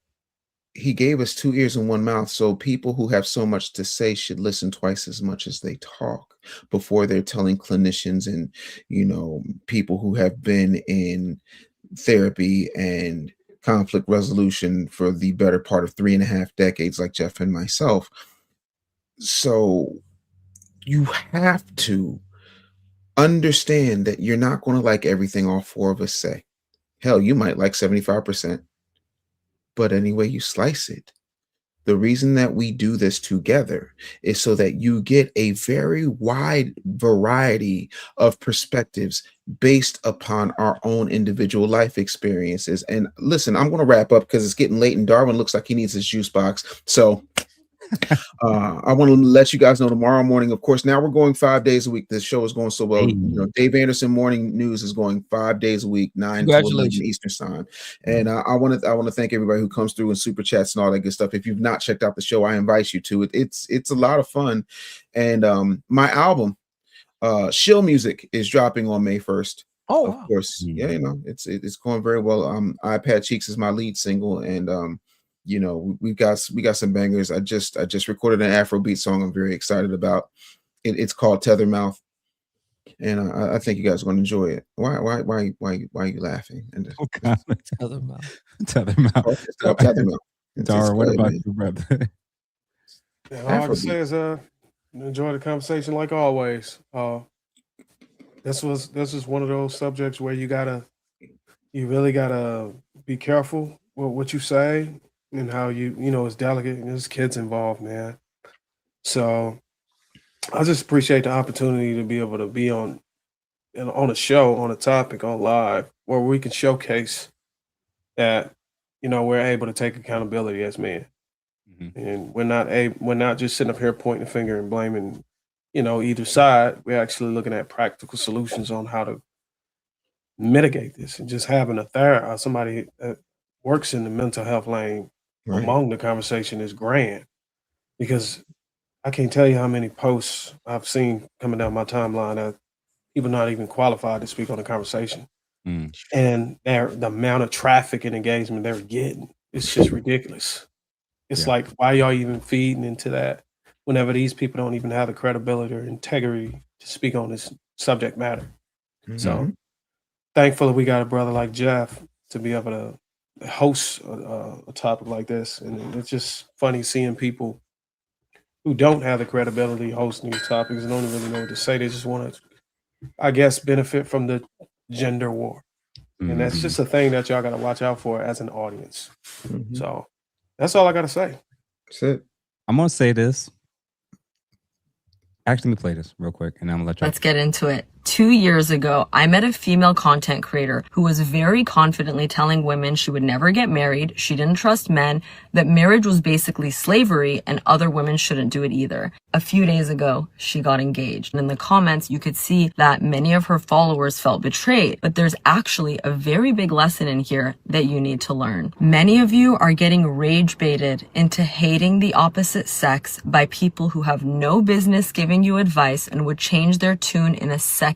he gave us 2 ears and 1 mouth. So people who have so much to say should listen twice as much as they talk before they're telling clinicians and, you know, people who have been in therapy and conflict resolution for the better part of 3.5 decades, like Jeff and myself. So you have to understand that you're not going to like everything all 4 of us say. Hell, you might like 75%. But anyway you slice it, the reason that we do this together is so that you get a very wide variety of perspectives based upon our own individual life experiences. And listen, I'm going to wrap up because it's getting late and Darwin looks like he needs his juice box. So I want to let you guys know tomorrow morning, of course, now we're going 5 days a week. This show is going so well. You know, Dave Anderson Morning News is going 5 days a week, 9 to 11 Eastern time. And I want to thank everybody who comes through and super chats and all that good stuff. If you've not checked out the show, I invite you to it. It's a lot of fun. And my album, Shill Music, is dropping on May 1st. Oh, of course. Yeah, you know, it's going very well. iPad Cheeks is my lead single, and you know, we got some bangers. I just recorded an Afrobeat song I'm very excited about. It's called Tethermouth, and I think you guys are going to enjoy it. Why are you laughing? And Tethermouth. Oh, it's called Tethermouth. Dara, what about you, brother? Yeah, all I can say is enjoy the conversation like always. This is one of those subjects where you really gotta be careful with what you say and how you know, it's delicate and there's kids involved, man. So I just appreciate the opportunity to be able to be on a show, on a topic, on live, where we can showcase that, you know, we're able to take accountability as men. And we're not just sitting up here pointing a finger and blaming, you know, either side. We're actually looking at practical solutions on how to mitigate this, and just having somebody that works in the mental health lane among the conversation is grand, because I can't tell you how many posts I've seen coming down my timeline that people not even qualified to speak on the conversation. And the amount of traffic and engagement they're getting, it's just ridiculous. It's like, why y'all even feeding into that whenever these people don't even have the credibility or integrity to speak on this subject matter? So thankfully we got a brother like Jeff to be able to host a topic like this. And it's just funny seeing people who don't have the credibility hosting these topics and don't really know what to say. They just want to, I guess, benefit from the gender war. And that's just a thing that y'all got to watch out for as an audience. So that's all I got to say. That's it. I'm going to say this. Actually, let me play this real quick, and I'm going to let you. Let's get into it. 2 years ago, I met a female content creator who was very confidently telling women she would never get married, she didn't trust men, that marriage was basically slavery, and other women shouldn't do it either. A few days ago, she got engaged. And in the comments, you could see that many of her followers felt betrayed, but there's actually a very big lesson in here that you need to learn. Many of you are getting rage baited into hating the opposite sex by people who have no business giving you advice and would change their tune in a second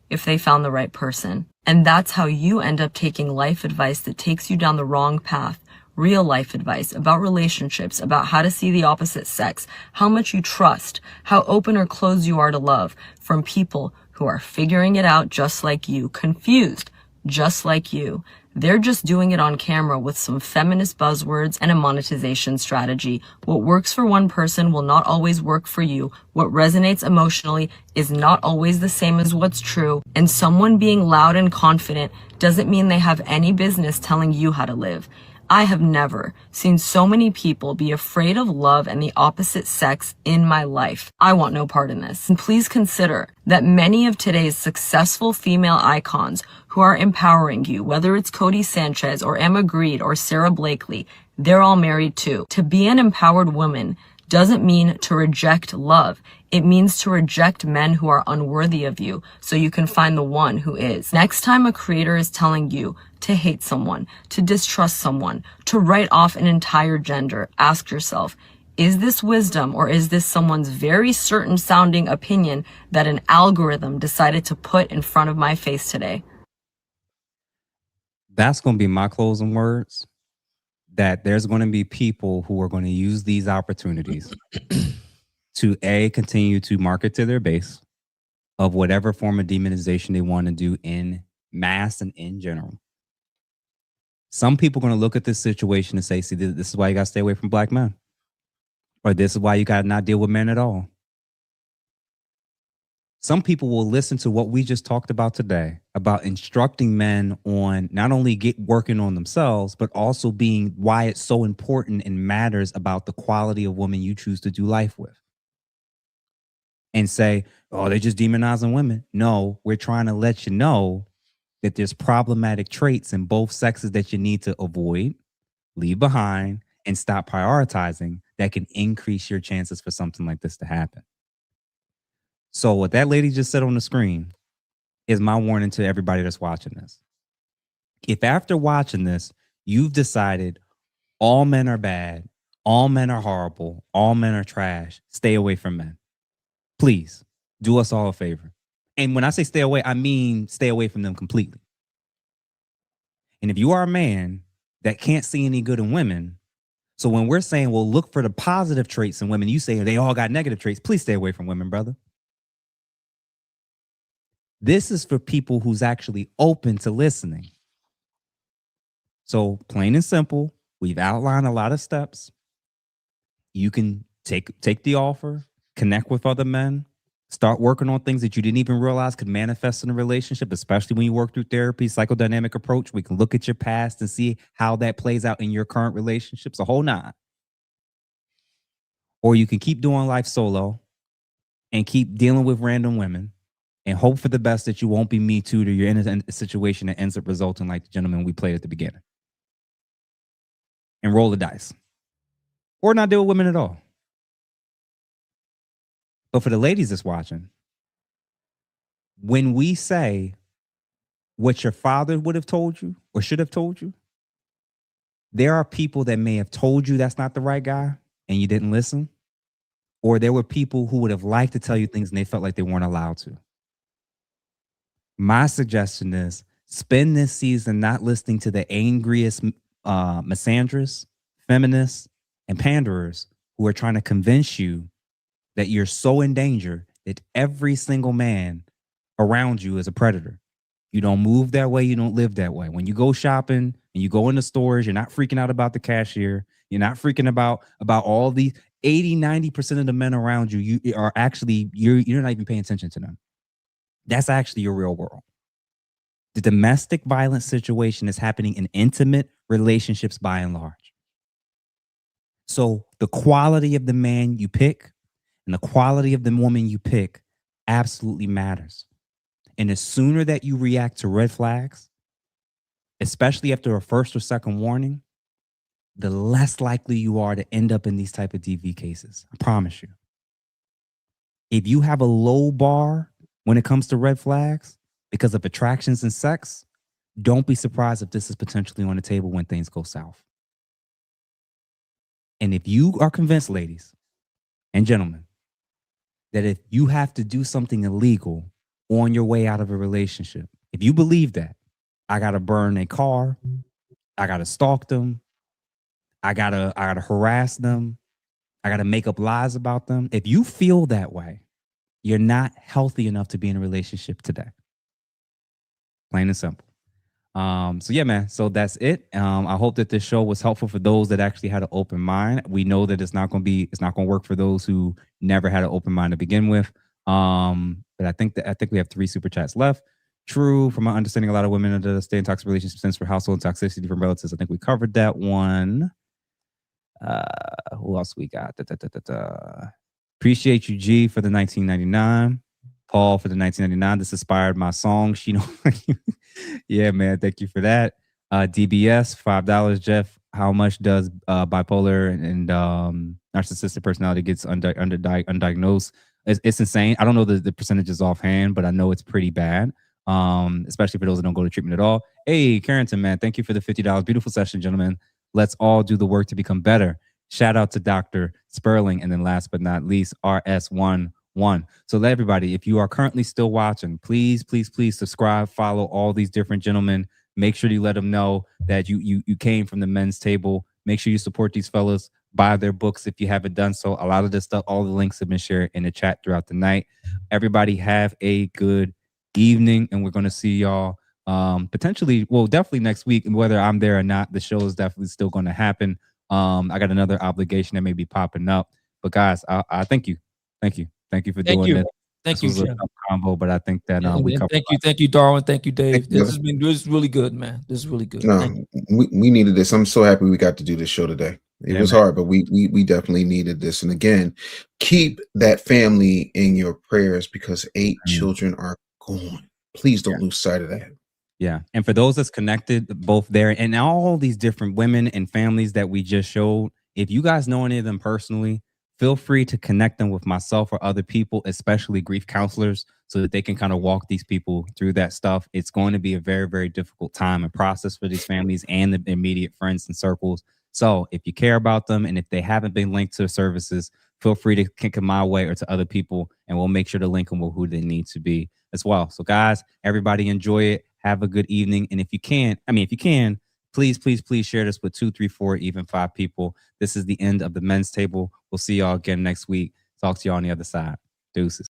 if they found the right person. And that's how you end up taking life advice that takes you down the wrong path. Real life advice about relationships, about how to see the opposite sex, how much you trust, how open or closed you are to love, from people who are figuring it out just like you, confused just like you. They're just doing it on camera with some feminist buzzwords and a monetization strategy. What works for one person will not always work for you. What resonates emotionally is not always the same as what's true. And someone being loud and confident doesn't mean they have any business telling you how to live. I have never seen so many people be afraid of love and the opposite sex in my life. I want no part in this. And please consider that many of today's successful female icons who are empowering you, whether it's Cody Sanchez or Emma Grede or Sarah Blakely, they're all married too. To be an empowered woman doesn't mean to reject love. It means to reject men who are unworthy of you so you can find the one who is. Next time a creator is telling you to hate someone, to distrust someone, to write off an entire gender, ask yourself, is this wisdom or is this someone's very certain sounding opinion that an algorithm decided to put in front of my face today? That's going to be my closing words. That there's going to be people who are going to use these opportunities to continue to market to their base of whatever form of demonization they want to do in mass and in general. Some people are going to look at this situation and say, see, this is why you got to stay away from black men. Or this is why you got to not deal with men at all. Some people will listen to what we just talked about today about instructing men on not only working on themselves, but also being why it's so important and matters about the quality of woman you choose to do life with. And say, oh, they're just demonizing women. No, we're trying to let you know that there's problematic traits in both sexes that you need to avoid, leave behind, and stop prioritizing that can increase your chances for something like this to happen. So what that lady just said on the screen is my warning to everybody that's watching this. If after watching this, you've decided all men are bad, all men are horrible, all men are trash, stay away from men. Please do us all a favor. And when I say stay away, I mean stay away from them completely. And if you are a man that can't see any good in women, so when we're saying, well, look for the positive traits in women, you say they all got negative traits, please stay away from women, brother. This is for people who's actually open to listening. So plain and simple, we've outlined a lot of steps. You can take the offer, connect with other men, start working on things that you didn't even realize could manifest in a relationship, especially when you work through therapy, psychodynamic approach. We can look at your past and see how that plays out in your current relationships, a whole nine. Or you can keep doing life solo and keep dealing with random women and hope for the best that you won't be Me Too'd or you're in a situation that ends up resulting like the gentleman we played at the beginning. And roll the dice. Or not deal with women at all. But for the ladies that's watching, when we say what your father would have told you or should have told you, there are people that may have told you that's not the right guy and you didn't listen. Or there were people who would have liked to tell you things and they felt like they weren't allowed to. My suggestion is spend this season not listening to the angriest misandrists, feminists, and panderers who are trying to convince you that you're so in danger that every single man around you is a predator. You don't move that way. You don't live that way. When you go shopping and you go into stores, you're not freaking out about the cashier. You're not freaking about all these. 80-90% of the men around you are actually, you're not even paying attention to them. That's actually your real world. The domestic violence situation is happening in intimate relationships by and large. So the quality of the man you pick and the quality of the woman you pick absolutely matters. And the sooner that you react to red flags, especially after a first or second warning, the less likely you are to end up in these type of DV cases. I promise you. If you have a low bar when it comes to red flags because of attractions and sex, don't be surprised if this is potentially on the table when things go south. And if you are convinced, ladies and gentlemen, that if you have to do something illegal on your way out of a relationship, if you believe that, I got to burn a car, I got to stalk them, I gotta harass them, I got to make up lies about them. If you feel that way, you're not healthy enough to be in a relationship today. Plain and simple. So yeah, man. So that's it. I hope that this show was helpful for those that actually had an open mind. We know that it's not going to work for those who never had an open mind to begin with. But I think we have 3 super chats left. True, from my understanding, a lot of women that stay in toxic relationships stems for household toxicity from relatives. I think we covered that one. Who else we got? Appreciate you, G, for the 1999. Paul for the 1999. This inspired my song. She know. Yeah, man. Thank you for that. DBS, $5. Jeff, how much does bipolar and narcissistic personality gets undiagnosed? It's insane. I don't know the percentages offhand, but I know it's pretty bad. Especially for those that don't go to treatment at all. Hey, Carrington, man, thank you for the $50. Beautiful session, gentlemen. Let's all do the work to become better. Shout out to Dr. Sperling. And then last but not least, RS11. So everybody, if you are currently still watching, please subscribe, follow all these different gentlemen. Make sure you let them know that you came from the men's table. Make sure you support these fellas. Buy their books if you haven't done so. A lot of this stuff, all the links have been shared in the chat throughout the night. Everybody have a good evening, and we're going to see y'all potentially, well, definitely next week. And whether I'm there or not, the show is definitely still going to happen. I got another obligation that may be popping up, but guys, I thank you for doing this. Thank you, was a tough combo, but I think that we covered. Thank you, Darwin. Thank you, Dave. This is really good, man. This is really good. No, we needed this. I'm so happy we got to do this show today. It was hard, but we definitely needed this. And again, keep that family in your prayers because 8 children are gone. Please don't lose sight of that. Yeah. And for those that's connected, both there and all these different women and families that we just showed, if you guys know any of them personally, feel free to connect them with myself or other people, especially grief counselors, so that they can kind of walk these people through that stuff. It's going to be a very, very difficult time and process for these families and the immediate friends and circles. So if you care about them and if they haven't been linked to services, feel free to kick them my way or to other people, and we'll make sure to link them with who they need to be as well. So guys, everybody enjoy it. Have a good evening. And if you can, please share this with 2, 3, 4, even 5 people. This is the end of the men's table. We'll see y'all again next week. Talk to y'all on the other side. Deuces.